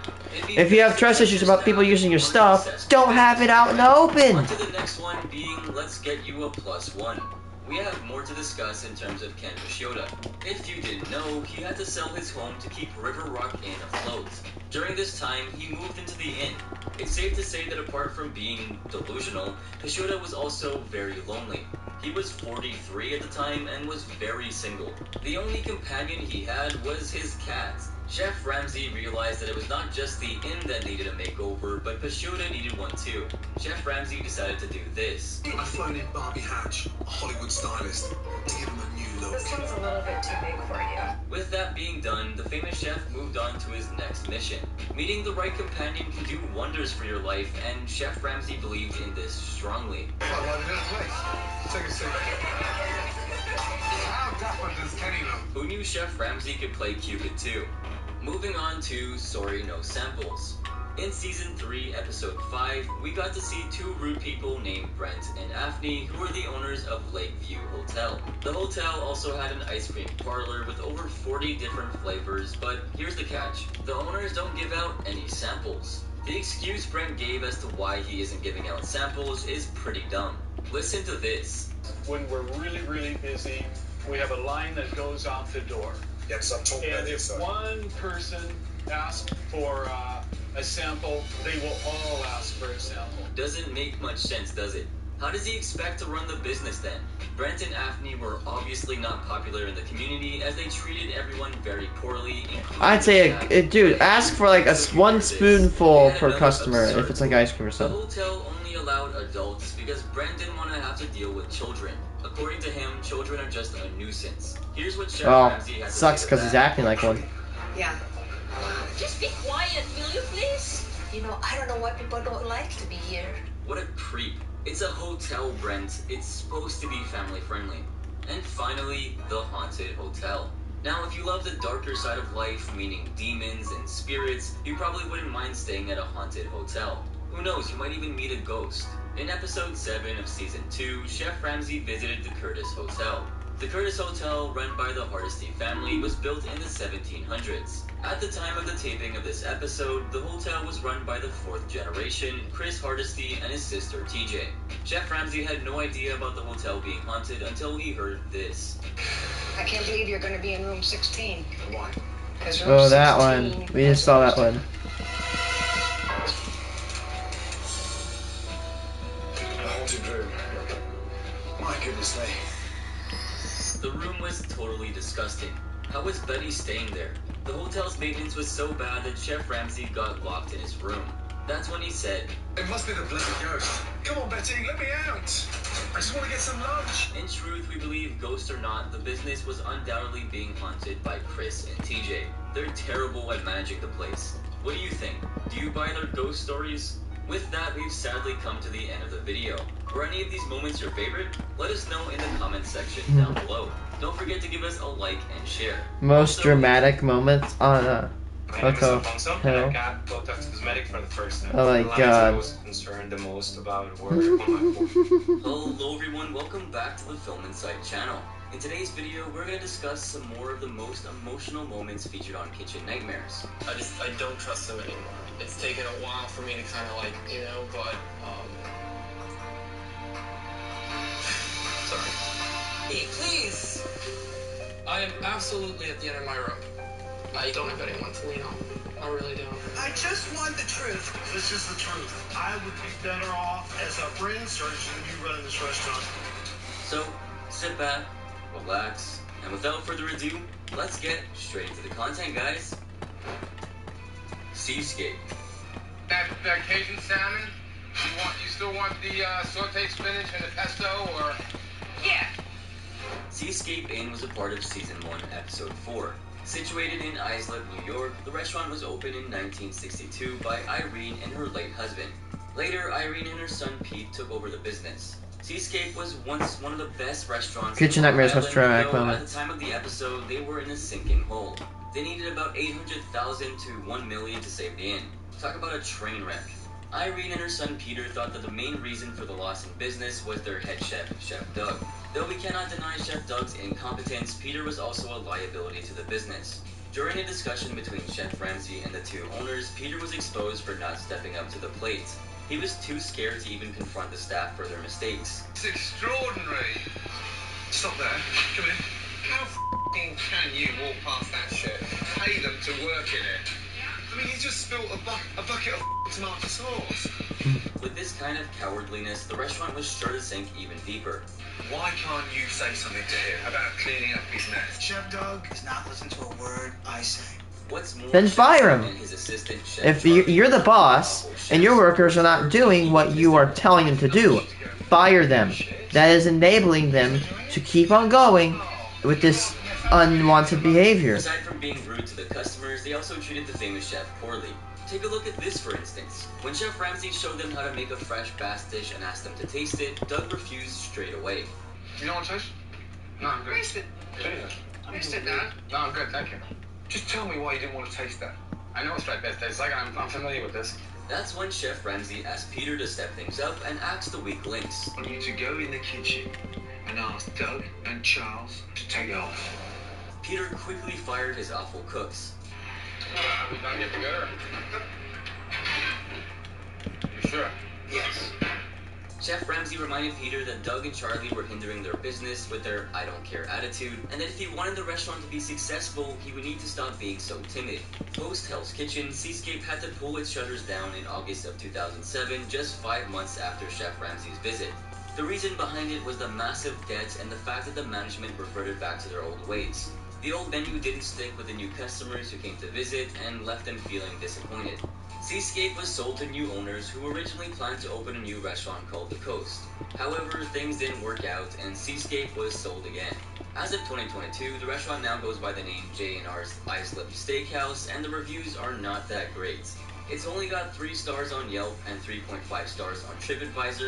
If you have trust issues about people using your stuff, don't have it out in the open. On to the next one being, let's get you a +1. We have more to discuss in terms of Ken Pashioda. If you didn't know, he had to sell his home to keep River Rock Inn afloat. During this time, he moved into the inn. It's safe to say that apart from being delusional, Pashioda was also very lonely. He was 43 at the time and was very single. The only companion he had was his cat. Chef Ramsay realized that it was not just the inn that needed a makeover, but Pashioda needed one too. Chef Ramsay decided to do this. I've flown in Barbie Hatch, a Hollywood stylist, to give him a new look. This one's a little bit too big for you. With that being done, the famous chef moved on to his next mission. Meeting the right companion can do wonders for your life, and Chef Ramsay believed in this strongly. I like this place. Take a seat. How dapper does Kenny look? Who knew Chef Ramsay could play Cupid too? Moving on to Sorry No Samples. In Season 3, Episode 5, we got to see two rude people named Brent and Afni who were the owners of Lakeview Hotel. The hotel also had an ice cream parlor with over 40 different flavors, but here's the catch. The owners don't give out any samples. The excuse Brent gave as to why he isn't giving out samples is pretty dumb. Listen to this. When we're really, really busy, we have a line that goes out the door. Yes, I'm talking about And if this. one person asks for a sample, they will all ask for a sample. Doesn't make much sense, does it? How does he expect to run the business then? Brent and Afni were obviously not popular in the community as they treated everyone very poorly. I'd say, dude, ask for like one spoonful per customer if it's like ice cream or The something. hotel only allowed adults because Brent didn't want to have to deal with children. According to him, children are just a nuisance. Here's what Chef Oh, Ramsay had to sucks say to because he's that. acting like one. Yeah. Just be quiet, will you, please? You know, I don't know why people don't like to be here. What a creep. It's a hotel, Brent. It's supposed to be family friendly. And finally, the haunted hotel. Now, if you love the darker side of life, meaning demons and spirits, you probably wouldn't mind staying at a haunted hotel. Who knows, you might even meet a ghost. In episode 7 of season 2, Chef Ramsay visited the Curtis Hotel. The Curtis Hotel, run by the Hardesty family, was built in the 1700s. At the time of the taping of this episode, the hotel was run by the 4th generation, Chris Hardesty and his sister TJ. Chef Ramsay had no idea about the hotel being haunted until he heard this. I can't believe you're going to be in room 16. Why? Oh, that one. We just saw that one. A haunted room. My goodness me. The room was totally disgusting. How was Betty staying there? The hotel's maintenance was so bad that Chef Ramsay got locked in his room. That's when he said, It must be the bloody ghost. Come on, Betty, let me out. I just want to get some lunch. in truth, we believe ghost or not, the business was undoubtedly being haunted by Chris and TJ. They're terrible at managing the place. What do you think? Do you buy their ghost stories? With that, we've sadly come to the end of the video. Were any of these moments your favorite? Let us know in the comments section down below. Don't forget to give us a like and share. Most dramatic moments on a hotel. I got Botox Cosmetic for the first time. Oh my god. I was concerned the most about were on my phone. Hello everyone, welcome back to the Film Insight channel. In today's video, we're going to discuss some more of the most emotional moments featured on Kitchen Nightmares. I don't trust them anymore. It's taken a while for me to kind of like, you know, but, sorry. Hey, please. I am absolutely at the end of my rope. I don't have anyone to lean on. I really don't. I just want the truth. This is the truth. I would be better off as a brain surgeon than you running this restaurant. So, sit back, relax, and without further ado, let's get straight into the content, guys. Seascape. That Cajun salmon? You still want the sauteed spinach and the pesto, or? Yeah. Seascape Inn was a part of Season 1, Episode 4. Situated in Islip, New York, the restaurant was opened in 1962 by Irene and her late husband. Later, Irene and her son Pete took over the business. Seascape was once one of the best restaurants. Kitchen Nightmares on was Long track Island, though moment. At the time of the episode, they were in a sinking hole. They needed about $800,000 to $1 million to save the inn. Talk about a train wreck. Irene and her son Peter thought that the main reason for the loss in business was their head chef, Chef Doug. Though we cannot deny Chef Doug's incompetence, Peter was also a liability to the business. During a discussion between Chef Ramsay and the two owners, Peter was exposed for not stepping up to the plate. He was too scared to even confront the staff for their mistakes. It's extraordinary. Stop there. Come in. How f***ing can you walk past that shit? Pay them to work in it. I mean, you just spilled a bucket of tomato sauce. With this kind of cowardliness, the restaurant was sure to sink even deeper. Why can't you say something to him about cleaning up his mess? Chef Doug does not listen to a word I say. What's more, Then fire him. and his assistant, Chef If Charlie, you're the boss and your workers are not doing what you are telling them to do, fire them. That is enabling them to keep on going with this unwanted behavior. Aside from being rude to the customers, they also treated the famous chef poorly. Take a look at this, for instance. When Chef Ramsay showed them how to make a fresh bass dish and asked them to taste it, Doug refused straight away. You don't want to taste? No, I'm good. Taste it. Taste it, Dad. No, I'm good, thank you. Just tell me why you didn't want to taste that. I know it's right best tastes like. I'm familiar with this. That's when Chef Ramsay asked Peter to step things up and axed the weak links. I want you to go in the kitchen and ask Doug and Charles to take it off. Peter quickly fired his awful cooks. We done yet together? You sure? Yes. Chef Ramsay reminded Peter that Doug and Charlie were hindering their business with their I don't care attitude, and that if he wanted the restaurant to be successful, he would need to stop being so timid. Post Hell's Kitchen, Seascape had to pull its shutters down in August of 2007, just 5 months after Chef Ramsay's visit. The reason behind it was the massive debts and the fact that the management reverted back to their old ways. The old menu didn't stick with the new customers who came to visit and left them feeling disappointed. Seascape was sold to new owners who originally planned to open a new restaurant called The Coast. However, things didn't work out and Seascape was sold again. As of 2022, the restaurant now goes by the name J&R's Islip Steakhouse, and the reviews are not that great. It's only got 3 stars on Yelp and 3.5 stars on TripAdvisor.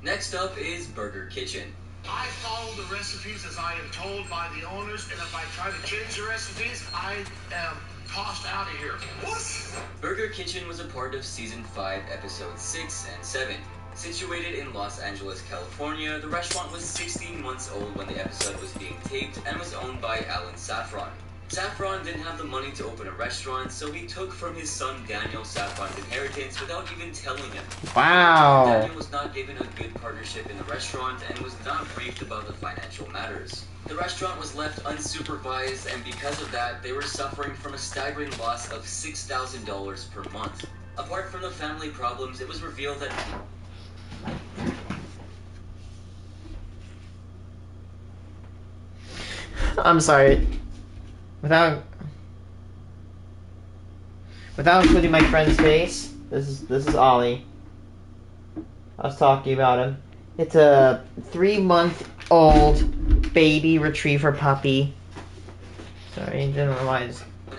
Next up is Burger Kitchen. I follow the recipes as I am told by the owners, and if I try to change the recipes, I am tossed out of here. What? Burger Kitchen was a part of Season 5, Episodes 6 and 7. Situated in Los Angeles, California, the restaurant was 16 months old when the episode was being taped and was owned by Alan Safran. Safran didn't have the money to open a restaurant, so he took from his son Daniel Safran's inheritance without even telling him. Wow. Daniel was not given a good partnership in the restaurant and was not briefed about the financial matters. The restaurant was left unsupervised, and because of that, they were suffering from a staggering loss of $6,000 per month. Apart from the family problems, it was revealed that I'm sorry. Without including my friend's face, this is Ollie. I was talking about him. It's a 3-month-old baby retriever puppy. Sorry, didn't know why.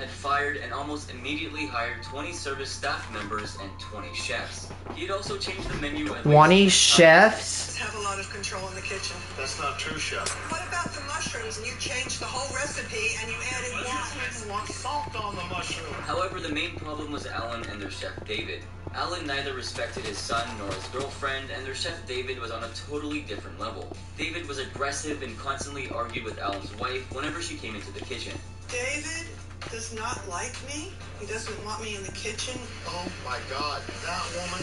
had fired and almost immediately hired 20 service staff members and 20 chefs. He had also changed the menu at 20 chefs? Have a lot of control in the kitchen. That's not true, Chef. What about the mushrooms? And you changed the whole recipe and you added You want salt on the mushroom. However, the main problem was Alan and their chef David. Alan neither respected his son nor his girlfriend, and their chef David was on a totally different level. David was aggressive and constantly argued with Alan's wife whenever she came into the kitchen. David does not like me. He doesn't want me in the kitchen. Oh my God, that woman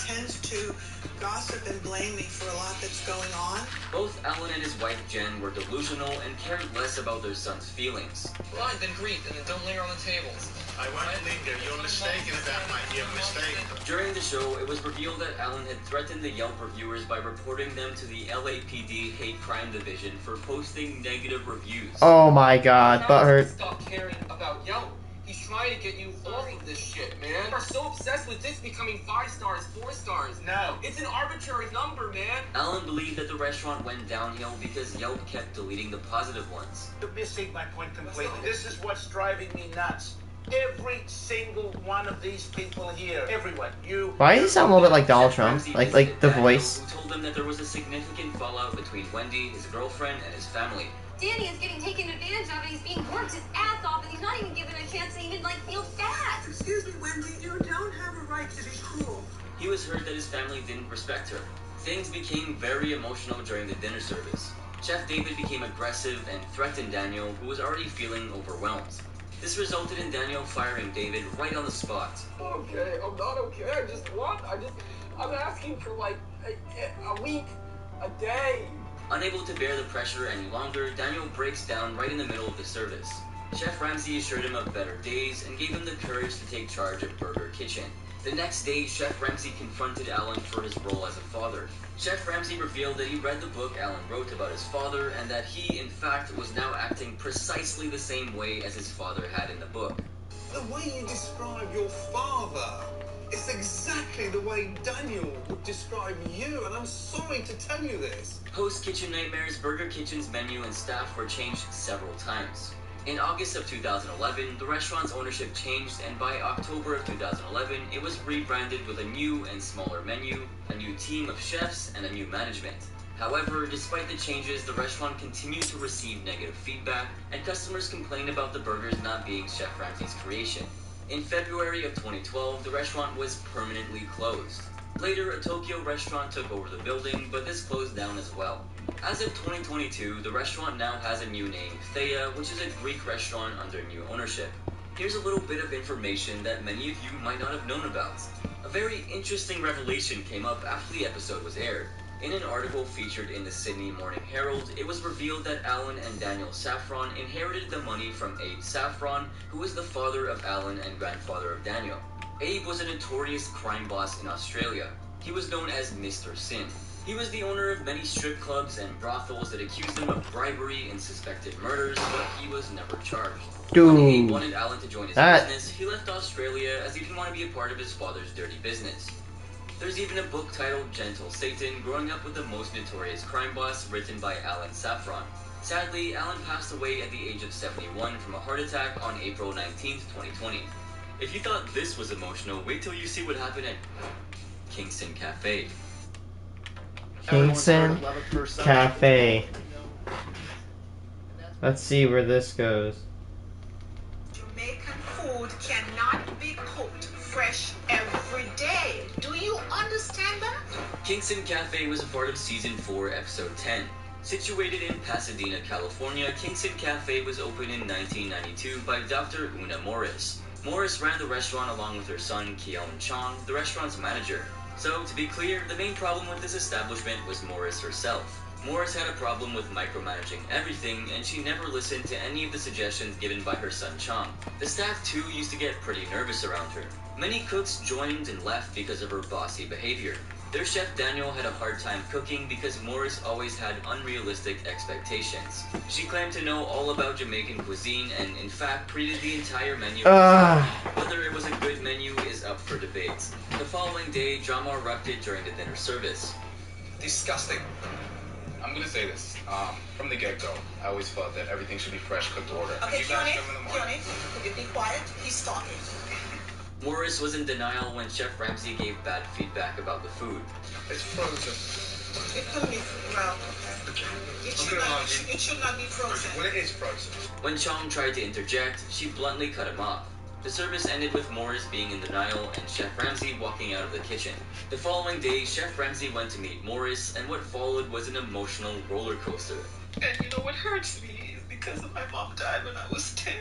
Tends to gossip and blame me for a lot that's going on. Both Alan and his wife Jen were delusional and cared less about their son's feelings. Right, then greet, and then don't linger on the tables. I won't linger. You're mistaken about my dear mistake. During the show, it was revealed that Alan had threatened the Yelp reviewers by reporting them to the LAPD Hate Crime Division for posting negative reviews. Oh my God, butthurt. Stop caring about Yelp. He's trying to get you off of this shit, man. We're so obsessed with this becoming 5 stars, 4 stars. No. It's an arbitrary number, man. Alan believed that the restaurant went downhill because Yelp kept deleting the positive ones. You're missing my point completely. This is what's driving me nuts. Every single one of these people here, everyone, you. Why does he sound a little bit like Donald Trump? Like the voice. Who told them that there was a significant fallout between Wendy, his girlfriend, and his family. Danny is getting taken advantage of and he's being worked his ass off and he's not even given a chance to even like feel fat. Excuse me, Wendy, you don't have a right to be cruel. He was hurt that his family didn't respect her. Things became very emotional during the dinner service. Chef David became aggressive and threatened Daniel, who was already feeling overwhelmed. This resulted in Daniel firing David right on the spot. Okay, I'm not okay. I'm asking for like a week, a day. Unable to bear the pressure any longer, Daniel breaks down right in the middle of the service. Chef Ramsay assured him of better days and gave him the courage to take charge of Burger Kitchen. The next day, Chef Ramsay confronted Alan for his role as a father. Chef Ramsay revealed that he read the book Alan wrote about his father and that he, in fact, was now acting precisely the same way as his father had in the book. The way you describe your father, it's exactly the way Daniel would describe you, and I'm sorry to tell you this. Post Kitchen Nightmares, Burger Kitchen's menu and staff were changed several times. In August of 2011, the restaurant's ownership changed, and by October of 2011, it was rebranded with a new and smaller menu, a new team of chefs, and a new management. However, despite the changes, the restaurant continued to receive negative feedback, and customers complained about the burgers not being Chef Ramsay's creation. In February of 2012, the restaurant was permanently closed. Later, a Tokyo restaurant took over the building, but this closed down as well. As of 2022, the restaurant now has a new name, Thea, which is a Greek restaurant under new ownership. Here's a little bit of information that many of you might not have known about. A very interesting revelation came up after the episode was aired. In an article featured in the Sydney Morning Herald, it was revealed that Alan and Daniel Saffron inherited the money from Abe Saffron, who was the father of Alan and grandfather of Daniel. Abe was a notorious crime boss in Australia. He was known as Mr. Sin. He was the owner of many strip clubs and brothels that accused him of bribery and suspected murders, but he was never charged. When Abe wanted Alan to join his business, he left Australia as he didn't want to be a part of his father's dirty business. There's even a book titled Gentle Satan, Growing Up with the Most Notorious Crime Boss, written by Alan Saffron. Sadly, Alan passed away at the age of 71 from a heart attack on April 19, 2020. If you thought this was emotional, wait till you see what happened at Kingston Cafe. Kingston Cafe. Let's see where this goes. Jamaican food cannot be cooked fresh every day. Do you understand that? Kingston Cafe was a part of Season 4, Episode 10. Situated in Pasadena, California, Kingston Cafe was opened in 1992 by Dr. Una Morris. Morris ran the restaurant along with her son, Keon Chong, the restaurant's manager. So, to be clear, the main problem with this establishment was Morris herself. Morris had a problem with micromanaging everything, and she never listened to any of the suggestions given by her son Chong. The staff too used to get pretty nervous around her. Many cooks joined and left because of her bossy behavior. Their chef Daniel had a hard time cooking because Morris always had unrealistic expectations. She claimed to know all about Jamaican cuisine and in fact created the entire menu. Whether it was a good menu is up for debate. The following day, drama erupted during the dinner service. Disgusting. I'm gonna say this. From the get-go, I always felt that everything should be fresh, cooked to order. Okay, You guys Keone, come in the morning. could you be quiet? He's talking. Morris was in denial when Chef Ramsay gave bad feedback about the food. It's frozen. It couldn't be, well, it should not be frozen. When it is frozen. When Chong tried to interject, she bluntly cut him off. The service ended with Morris being in denial and Chef Ramsay walking out of the kitchen. The following day, Chef Ramsay went to meet Morris, and what followed was an emotional roller coaster. And you know what hurts me is because my mom died when I was 10.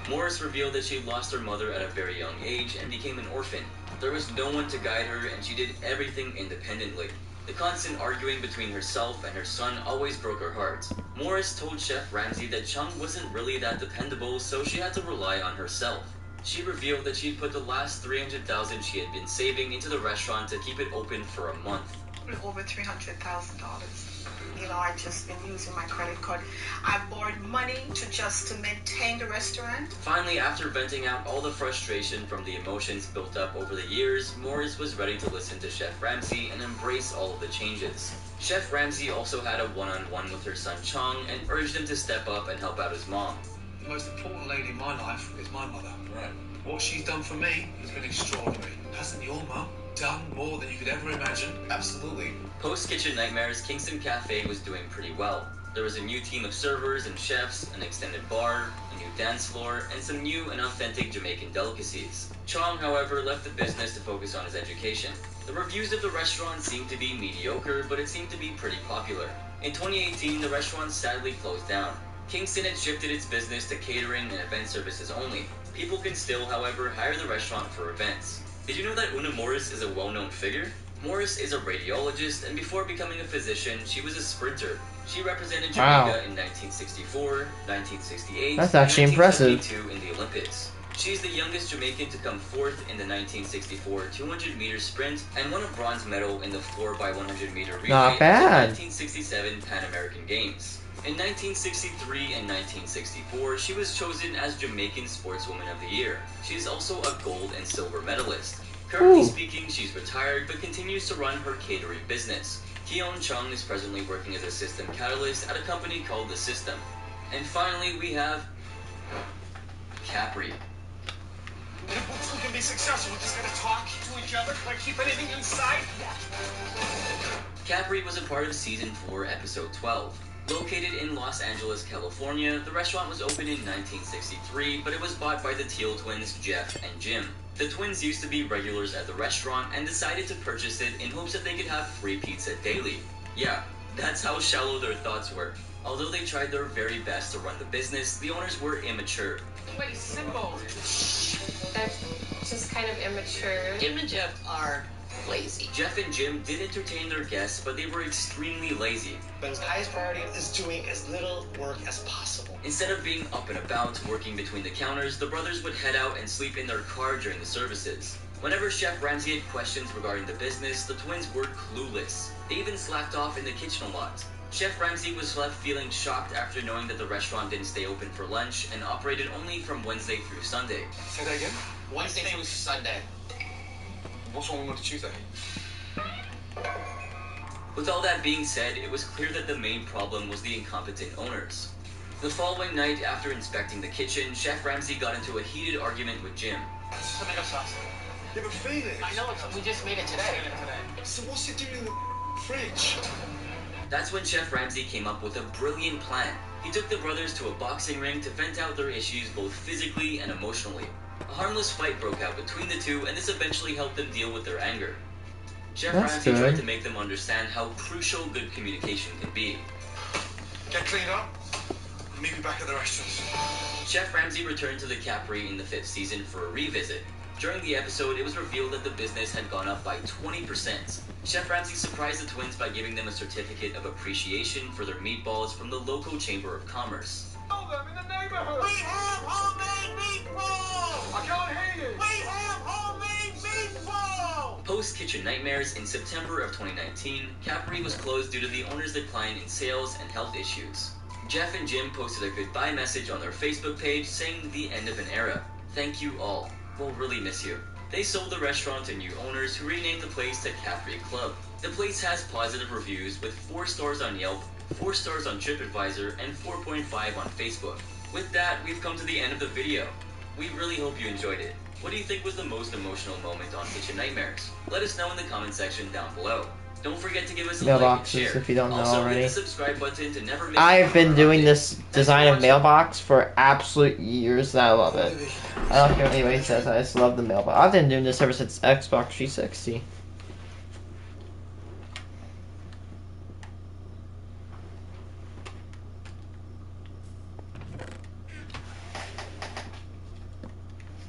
Morris revealed that she lost her mother at a very young age and became an orphan. There was no one to guide her, and she did everything independently. The constant arguing between herself and her son always broke her heart. Morris told Chef Ramsay that Chung wasn't really that dependable, so she had to rely on herself. She revealed that she'd put the last $300,000 she had been saving into the restaurant to keep it open for a month. Over $300,000. You know, I've just been using my credit card. I've borrowed money to maintain the restaurant. Finally, after venting out all the frustration from the emotions built up over the years, Morris was ready to listen to Chef Ramsay and embrace all of the changes. Chef Ramsay also had a one-on-one with her son Chong and urged him to step up and help out his mom. The most important lady in my life is my mother. Right. What she's done for me has been extraordinary. Hasn't your mum done more than you could ever imagine? Absolutely. Post Kitchen Nightmares, Kingston Cafe was doing pretty well. There was a new team of servers and chefs, an extended bar, a new dance floor, and some new and authentic Jamaican delicacies. Chong, however, left the business to focus on his education. The reviews of the restaurant seemed to be mediocre, but it seemed to be pretty popular. In 2018, the restaurant sadly closed down. Kingston had shifted its business to catering and event services only. People can still, however, hire the restaurant for events. Did you know that Una Morris is a well-known figure? Morris is a radiologist, and before becoming a physician, she was a sprinter. She represented Jamaica in 1964, 1968, That's actually and 1972 impressive. in the Olympics. She's the youngest Jamaican to come fourth in the 1964 200-meter sprint and won a bronze medal in the 4x100 meter relay Not at bad. the 1967 Pan American Games. In 1963 and 1964, she was chosen as Jamaican Sportswoman of the Year. She is also a gold and silver medalist. Currently speaking, she's retired but continues to run her catering business. Keon Chung is presently working as a system catalyst at a company called The System. And finally, we have Capri. If we can be successful, we just gotta talk to each other, like keep anything inside. Capri was a part of Season 4, Episode 12. Located in Los Angeles, California, the restaurant was opened in 1963, but it was bought by the Teal twins, Jeff and Jim. The twins used to be regulars at the restaurant and decided to purchase it in hopes that they could have free pizza daily. Yeah, that's how shallow their thoughts were. Although they tried their very best to run the business, the owners were immature. Wait, simple. That's just kind of immature. Jim and Jeff are lazy. Jeff and Jim did entertain their guests, but they were extremely lazy. But his highest priority is doing as little work as possible. Instead of being up and about, working between the counters, the brothers would head out and sleep in their car during the services. Whenever Chef Ramsay had questions regarding the business, the twins were clueless. They even slacked off in the kitchen a lot. Chef Ramsay was left feeling shocked after knowing that the restaurant didn't stay open for lunch and operated only from Wednesday through Sunday. Say that again? Wednesday through Sunday. What's wrong with Tuesday? With all that being said, it was clear that the main problem was the incompetent owners. The following night, after inspecting the kitchen, Chef Ramsay got into a heated argument with Jim. Tomato sauce. Yeah, but Felix. I know we just made it today. So what's it doing in the fridge? That's when Chef Ramsay came up with a brilliant plan. He took the brothers to a boxing ring to vent out their issues both physically and emotionally. A harmless fight broke out between the two, and this eventually helped them deal with their anger. Chef Ramsay tried to make them understand how crucial good communication can be. Get cleaned up. Meet me back at the restaurant. Chef Ramsay returned to the Capri in the 5th season for a revisit. During the episode, it was revealed that the business had gone up by 20%. Chef Ramsay surprised the twins by giving them a certificate of appreciation for their meatballs from the local Chamber of Commerce. Tell them in the neighborhood. We have homemade meatballs. I can't hear you. We have homemade meatballs. Post Kitchen Nightmares, in September of 2019, Capri was closed due to the owner's decline in sales and health issues. Jeff and Jim posted a goodbye message on their Facebook page saying the end of an era. Thank you all. We'll really miss you. They sold the restaurant to new owners who renamed the place to Capri Club. The place has positive reviews with 4 stars on Yelp, 4 stars on TripAdvisor, and 4.5 on Facebook. With that, we've come to the end of the video. We really hope you enjoyed it. What do you think was the most emotional moment on Kitchen Nightmares? Let us know in the comment section down below. Don't forget to give us a like and Mailboxes, share. if you don't know Also, already. hit the subscribe button to never miss I've been doing update. this design of mailbox for absolute years, and I love it. I don't care what anybody says, I just love the mailbox. I've been doing this ever since Xbox 360.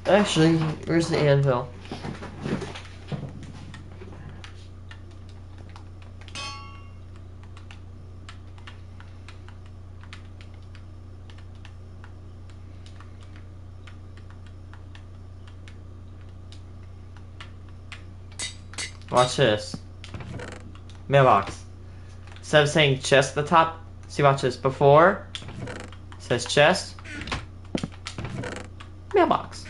Actually, where's the anvil? Watch this. Mailbox. instead of saying chest at the top, see, watch this. Before, it says chest, mailbox.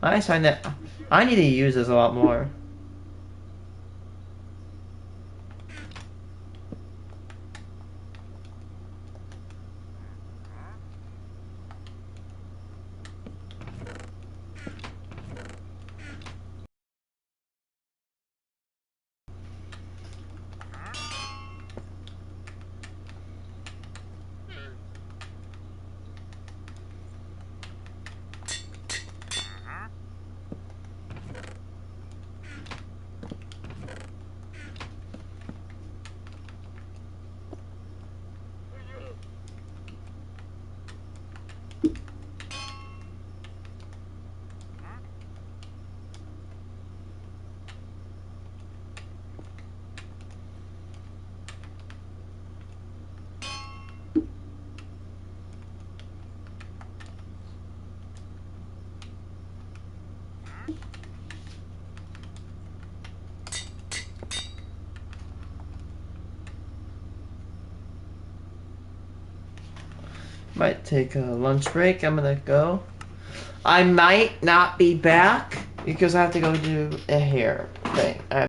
I find that I need to use this a lot more. Might take a lunch break. I'm gonna go. I might not be back because I have to go do a hair thing.